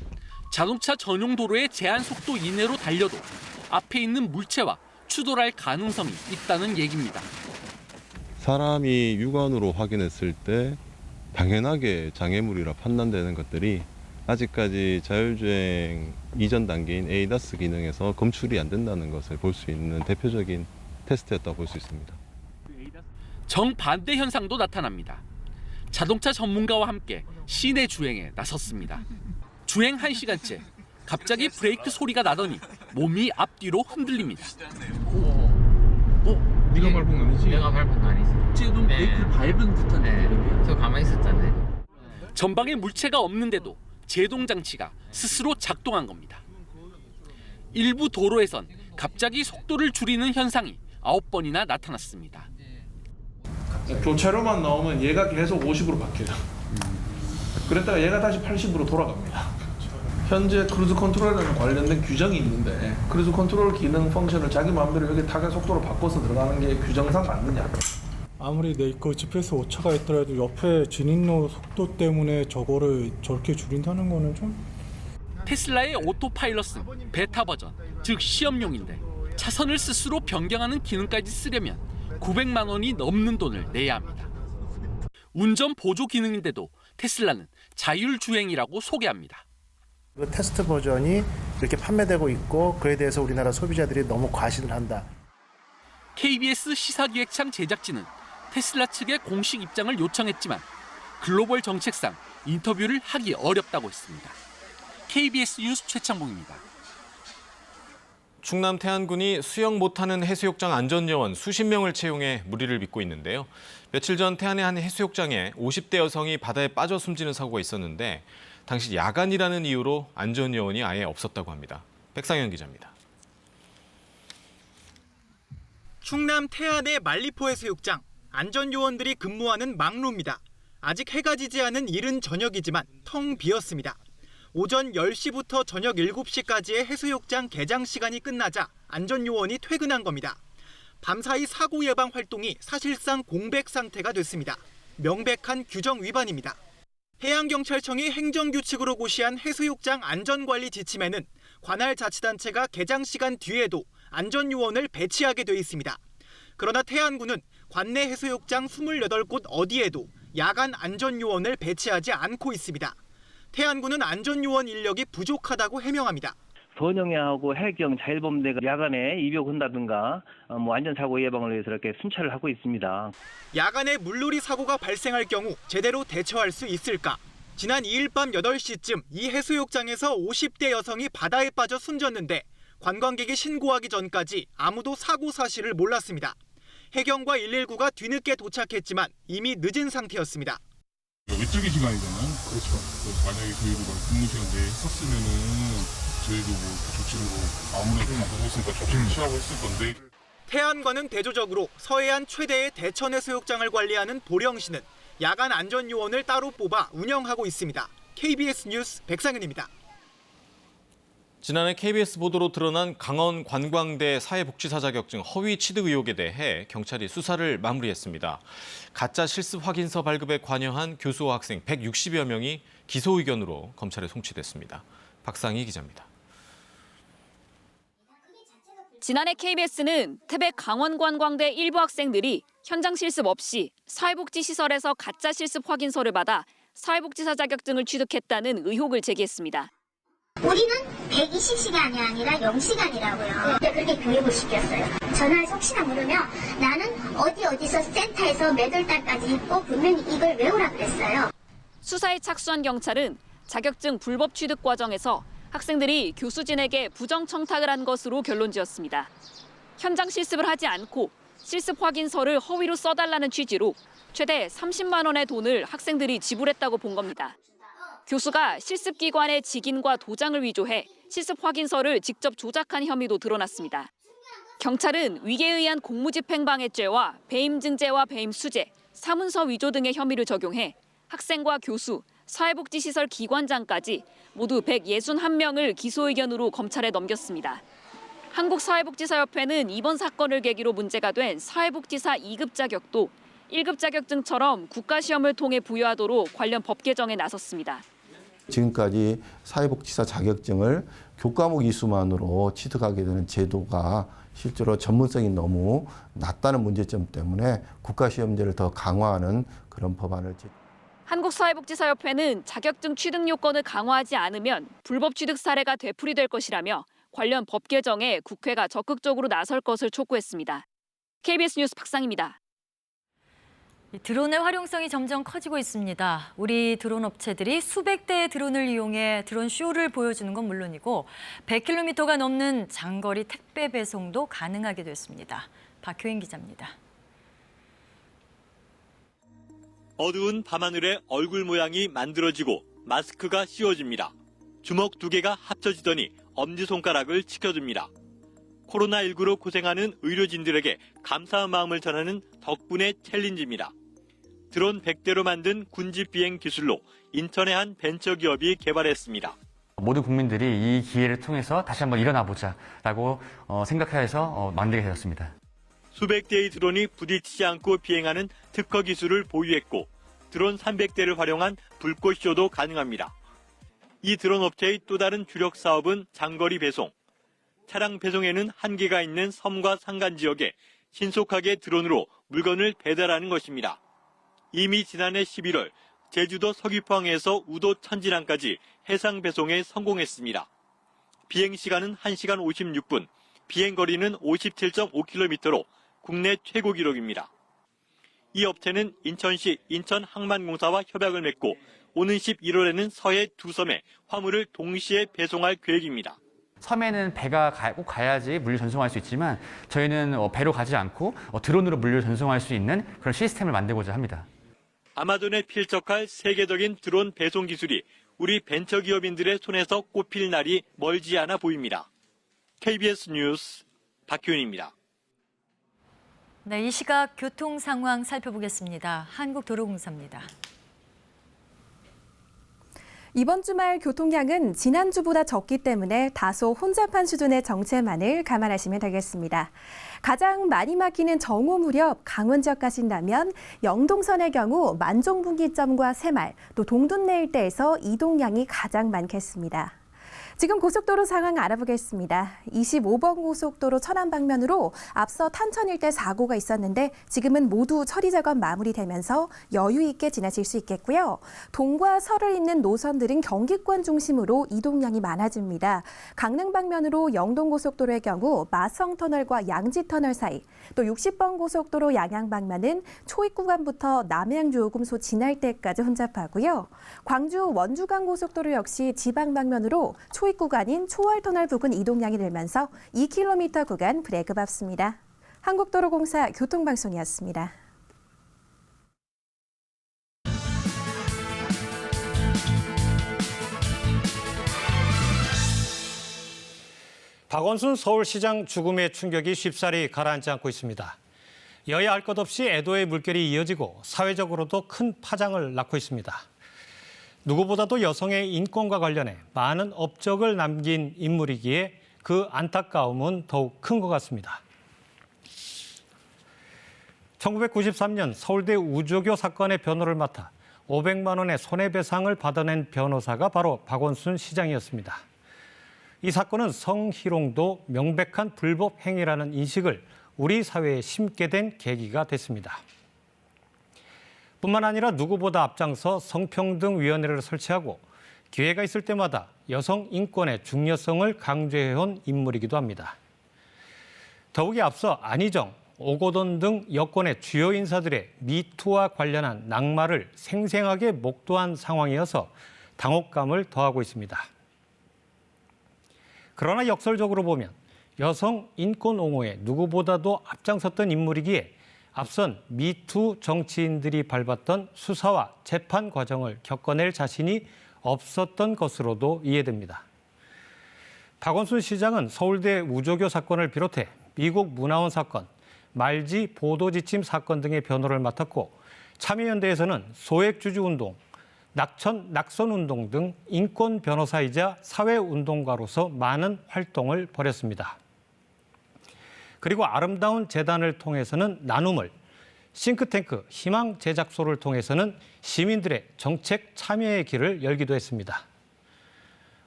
자동차 전용 도로의 제한 속도 이내로 달려도 앞에 있는 물체와 추돌할 가능성이 있다는 얘기입니다. 사람이 육안으로 확인했을 때 당연하게 장애물이라 판단되는 것들이 아직까지 자율주행 이전 단계인 ADAS 기능에서 검출이 안 된다는 것을 볼 수 있는 대표적인 테스트였다고 볼 수 있습니다. 정반대 현상도 나타납니다. 자동차 전문가와 함께 시내 주행에 나섰습니다. 주행 1시간째 갑자기 브레이크 소리가 나더니 몸이 앞뒤로 흔들립니다. 네가 밟은 거 아니지? 내가 밟은 거 아니지. 지금 브레이크를 밟은 듯한 느낌이에요. 저 가만히 있었잖아요. 전방에 물체가 없는데도 제동 장치가 스스로 작동한 겁니다. 일부 도로에선 갑자기 속도를 줄이는 현상이 9번이나 나타났습니다. 교차로만 나오면 얘가 계속 50으로 바뀌어요. 그랬다가 얘가 다시 80으로 돌아갑니다. 현재 크루즈 컨트롤에는 관련된 규정이 있는데 크루즈 컨트롤 기능 펑션을 자기 마음대로 여기 타겟 속도로 바꿔서 들어가는 게 규정상 맞느냐? 아무리 내 거 GPS 오차가 있더라도 옆에 진입로 속도 때문에 저거를 저렇게 줄인다는 거는 좀... 테슬라의 오토파일럿은 베타 버전, 즉 시험용인데 차선을 스스로 변경하는 기능까지 쓰려면 900만 원이 넘는 돈을 내야 합니다. 운전 보조 기능인데도 테슬라는 자율주행이라고 소개합니다. 그 테스트 버전이 이렇게 판매되고 있고 그에 대해서 우리나라 소비자들이 너무 과신을 한다. KBS 시사기획창 제작진은 테슬라 측의 공식 입장을 요청했지만 글로벌 정책상 인터뷰를 하기 어렵다고 했습니다. KBS 뉴스 최창봉입니다. 충남 태안군이 수영 못하는 해수욕장 안전요원 수십 명을 채용해 무리를 빚고 있는데요. 며칠 전 태안의 한 해수욕장에 50대 여성이 바다에 빠져 숨지는 사고가 있었는데 당시 야간이라는 이유로 안전요원이 아예 없었다고 합니다. 백상현 기자입니다. 충남 태안의 말리포 해수욕장, 안전요원들이 근무하는 막루입니다. 아직 해가 지지 않은 이른 저녁이지만 텅 비었습니다. 오전 10시부터 저녁 7시까지의 해수욕장 개장 시간이 끝나자 안전요원이 퇴근한 겁니다. 밤사이 사고 예방 활동이 사실상 공백 상태가 됐습니다. 명백한 규정 위반입니다. 해양경찰청이 행정규칙으로 고시한 해수욕장 안전관리 지침에는 관할 자치단체가 개장 시간 뒤에도 안전요원을 배치하게 돼 있습니다. 그러나 태안군은 관내 해수욕장 28곳 어디에도 야간 안전요원을 배치하지 않고 있습니다. 태안군은 안전요원 인력이 부족하다고 해명합니다. 선영해하고 해경 자율범대가 야간에 입역한다든가 안전사고 예방을 위해서 이렇게 순찰을 하고 있습니다. 야간에 물놀이 사고가 발생할 경우 제대로 대처할 수 있을까? 지난 2일 밤 8시쯤 이 해수욕장에서 50대 여성이 바다에 빠져 숨졌는데 관광객이 신고하기 전까지 아무도 사고 사실을 몰랐습니다. 해경과 119가 뒤늦게 도착했지만 이미 늦은 상태였습니다. 외적인 시간이잖아요. 그렇죠. 만약에 저희도 근무 시간 내에 했었으면은 저희도 조치를 아무래도 보고 있으니까 조치를 취하고 했을 건데. 태안과는 대조적으로 서해안 최대의 대천 해수욕장을 관리하는 보령시는 야간 안전요원을 따로 뽑아 운영하고 있습니다. KBS 뉴스 백상현입니다. 지난해 KBS 보도로 드러난 강원 관광대 사회복지사 자격증 허위 취득 의혹에 대해 경찰이 수사를 마무리했습니다. 가짜 실습 확인서 발급에 관여한 교수와 학생 160여 명이 기소 의견으로 검찰에 송치됐습니다. 박상희 기자입니다. 지난해 KBS는 태백 강원관광대 일부 학생들이 현장 실습 없이 사회복지시설에서 가짜 실습 확인서를 받아 사회복지사 자격증을 취득했다는 의혹을 제기했습니다. 우리는 120시간이 아니라 0시간이라고요. 그렇게 교육을 시켰어요. 전화해서 혹시나 물으면 나는 어디서 센터에서 몇 월 달까지 있고 분명히 이걸 외우라 그랬어요. 수사에 착수한 경찰은 자격증 불법 취득 과정에서 학생들이 교수진에게 부정 청탁을 한 것으로 결론지었습니다. 현장 실습을 하지 않고 실습 확인서를 허위로 써달라는 취지로 최대 30만 원의 돈을 학생들이 지불했다고 본 겁니다. 교수가 실습기관의 직인과 도장을 위조해 실습 확인서를 직접 조작한 혐의도 드러났습니다. 경찰은 위계에 의한 공무집행방해죄와 배임증죄와 배임수재, 사문서 위조 등의 혐의를 적용해 학생과 교수, 사회복지시설 기관장까지 모두 161명을 기소 의견으로 검찰에 넘겼습니다. 한국사회복지사협회는 이번 사건을 계기로 문제가 된 사회복지사 2급 자격도 1급 자격증처럼 국가시험을 통해 부여하도록 관련 법 개정에 나섰습니다. 지금까지 사회복지사 자격증을 교과목 이수만으로 취득하게 되는 제도가 실제로 전문성이 너무 낮다는 문제점 때문에 국가시험제를 더 강화하는 그런 법안을 한국사회복지사협회는 자격증 취득 요건을 강화하지 않으면 불법 취득 사례가 되풀이될 것이라며 관련 법 개정에 국회가 적극적으로 나설 것을 촉구했습니다. KBS 뉴스 박상희입니다. 드론의 활용성이 점점 커지고 있습니다. 우리 드론 업체들이 수백 대의 드론을 이용해 드론 쇼를 보여주는 건 물론이고 100km가 넘는 장거리 택배 배송도 가능하게 됐습니다. 박효인 기자입니다. 어두운 밤하늘에 얼굴 모양이 만들어지고 마스크가 씌워집니다. 주먹 2개가 합쳐지더니 엄지손가락을 지켜줍니다. 코로나19로 고생하는 의료진들에게 감사한 마음을 전하는 덕분의 챌린지입니다. 드론 100대로 만든 군집 비행 기술로 인천의 한 벤처기업이 개발했습니다. 모든 국민들이 이 기회를 통해서 다시 한번 일어나보자라고 생각해서 만들게 되었습니다. 수백 대의 드론이 부딪히지 않고 비행하는 특허 기술을 보유했고 드론 300대를 활용한 불꽃쇼도 가능합니다. 이 드론 업체의 또 다른 주력 사업은 장거리 배송. 차량 배송에는 한계가 있는 섬과 산간 지역에 신속하게 드론으로 물건을 배달하는 것입니다. 이미 지난해 11월 제주도 서귀포항에서 우도 천진항까지 해상 배송에 성공했습니다. 비행 시간은 1시간 56분, 비행 거리는 57.5km로 국내 최고 기록입니다. 이 업체는 인천시 인천항만공사와 협약을 맺고 오는 11월에는 서해 2섬에 화물을 동시에 배송할 계획입니다. 섬에는 배가 꼭 가야지 물류 전송할 수 있지만 저희는 배로 가지 않고 드론으로 물류 전송할 수 있는 그런 시스템을 만들고자 합니다. 아마존에 필적할 세계적인 드론 배송 기술이 우리 벤처기업인들의 손에서 꼽힐 날이 멀지 않아 보입니다. KBS 뉴스 박효인입니다. 네, 이 시각 교통 상황 살펴보겠습니다. 한국도로공사입니다. 이번 주말 교통량은 지난주보다 적기 때문에 다소 혼잡한 수준의 정체만을 감안하시면 되겠습니다. 가장 많이 막히는 정오 무렵 강원 지역 가신다면 영동선의 경우 만종분기점과 새말, 또 동둔내 일대에서 이동량이 가장 많겠습니다. 지금 고속도로 상황 알아보겠습니다. 25번 고속도로 천안 방면으로 앞서 탄천 일대 사고가 있었는데 지금은 모두 처리 작업 마무리되면서 여유 있게 지나실 수 있겠고요. 동과 설을 잇는 노선들은 경기권 중심으로 이동량이 많아집니다. 강릉 방면으로 영동 고속도로의 경우 마성터널과 양지터널 사이, 또 60번 고속도로 양양 방면은 초입 구간부터 남양주요금소 지날 때까지 혼잡하고요. 광주 원주간 고속도로 역시 지방 방면으로 초입 구간인 초월터널 부근 이동량이 늘면서 2km 구간 브레이크 밟습니다. 한국도로공사 교통방송이었습니다. 박원순 서울시장 죽음의 충격이 쉽사리 가라앉지 않고 있습니다. 여야 할 것 없이 애도의 물결이 이어지고 사회적으로도 큰 파장을 낳고 있습니다. 누구보다도 여성의 인권과 관련해 많은 업적을 남긴 인물이기에 그 안타까움은 더욱 큰 것 같습니다. 1993년 서울대 우조교 사건의 변호를 맡아 500만 원의 손해배상을 받아낸 변호사가 바로 박원순 시장이었습니다. 이 사건은 성희롱도 명백한 불법 행위라는 인식을 우리 사회에 심게 된 계기가 됐습니다. 뿐만 아니라 누구보다 앞장서 성평등위원회를 설치하고 기회가 있을 때마다 여성 인권의 중요성을 강조해온 인물이기도 합니다. 더욱이 앞서 안희정, 오거돈 등 여권의 주요 인사들의 미투와 관련한 낙마를 생생하게 목도한 상황이어서 당혹감을 더하고 있습니다. 그러나 역설적으로 보면 여성 인권 옹호에 누구보다도 앞장섰던 인물이기에 앞선 미투 정치인들이 밟았던 수사와 재판 과정을 겪어낼 자신이 없었던 것으로도 이해됩니다. 박원순 시장은 서울대 우조교 사건을 비롯해 미국 문화원 사건, 말지 보도지침 사건 등의 변호를 맡았고 참여연대에서는 소액주주운동, 낙선운동 등 인권 변호사이자 사회운동가로서 많은 활동을 벌였습니다. 그리고 아름다운 재단을 통해서는 나눔을, 싱크탱크 희망 제작소를 통해서는 시민들의 정책 참여의 길을 열기도 했습니다.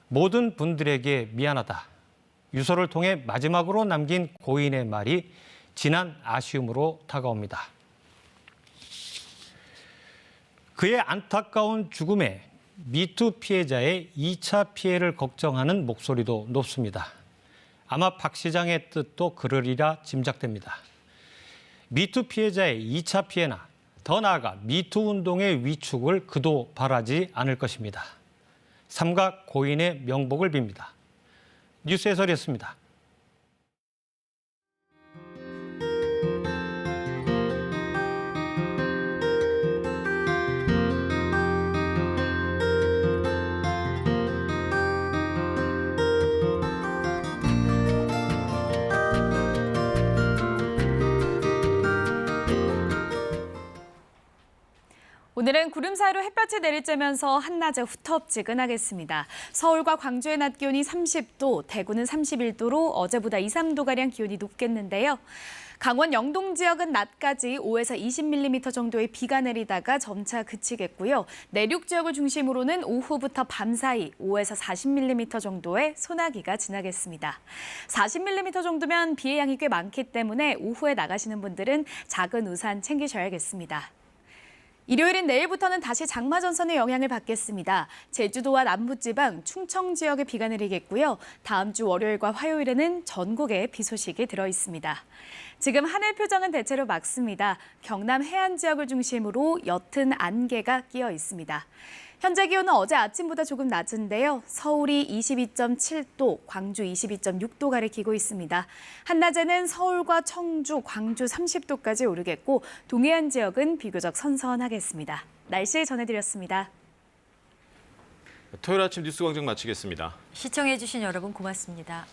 모든 분들에게 미안하다. 유서를 통해 마지막으로 남긴 고인의 말이 진한 아쉬움으로 다가옵니다. 그의 안타까운 죽음에 미투 피해자의 2차 피해를 걱정하는 목소리도 높습니다. 아마 박 시장의 뜻도 그러리라 짐작됩니다. 미투 피해자의 2차 피해나 더 나아가 미투 운동의 위축을 그도 바라지 않을 것입니다. 삼각 고인의 명복을 빕니다. 뉴스 해설이었습니다. 오늘은 구름 사이로 햇볕이 내리쬐면서 한낮에 후텁지근하겠습니다. 서울과 광주의 낮 기온이 30도, 대구는 31도로 어제보다 2, 3도가량 기온이 높겠는데요. 강원 영동 지역은 낮까지 5에서 20mm 정도의 비가 내리다가 점차 그치겠고요. 내륙 지역을 중심으로는 오후부터 밤 사이 5에서 40mm 정도의 소나기가 지나겠습니다. 40mm 정도면 비의 양이 꽤 많기 때문에 오후에 나가시는 분들은 작은 우산 챙기셔야겠습니다. 일요일인 내일부터는 다시 장마 전선의 영향을 받겠습니다. 제주도와 남부지방, 충청 지역에 비가 내리겠고요. 다음 주 월요일과 화요일에는 전국에 비 소식이 들어 있습니다. 지금 하늘 표정은 대체로 맑습니다. 경남 해안 지역을 중심으로 옅은 안개가 끼어 있습니다. 현재 기온은 어제 아침보다 조금 낮은데요. 서울이 22.7도, 광주 22.6도 가리키고 있습니다. 한낮에는 서울과 청주, 광주 30도까지 오르겠고 동해안 지역은 비교적 선선하겠습니다. 날씨 전해드렸습니다. 토요일 아침 뉴스광장 마치겠습니다. 시청해주신 여러분 고맙습니다.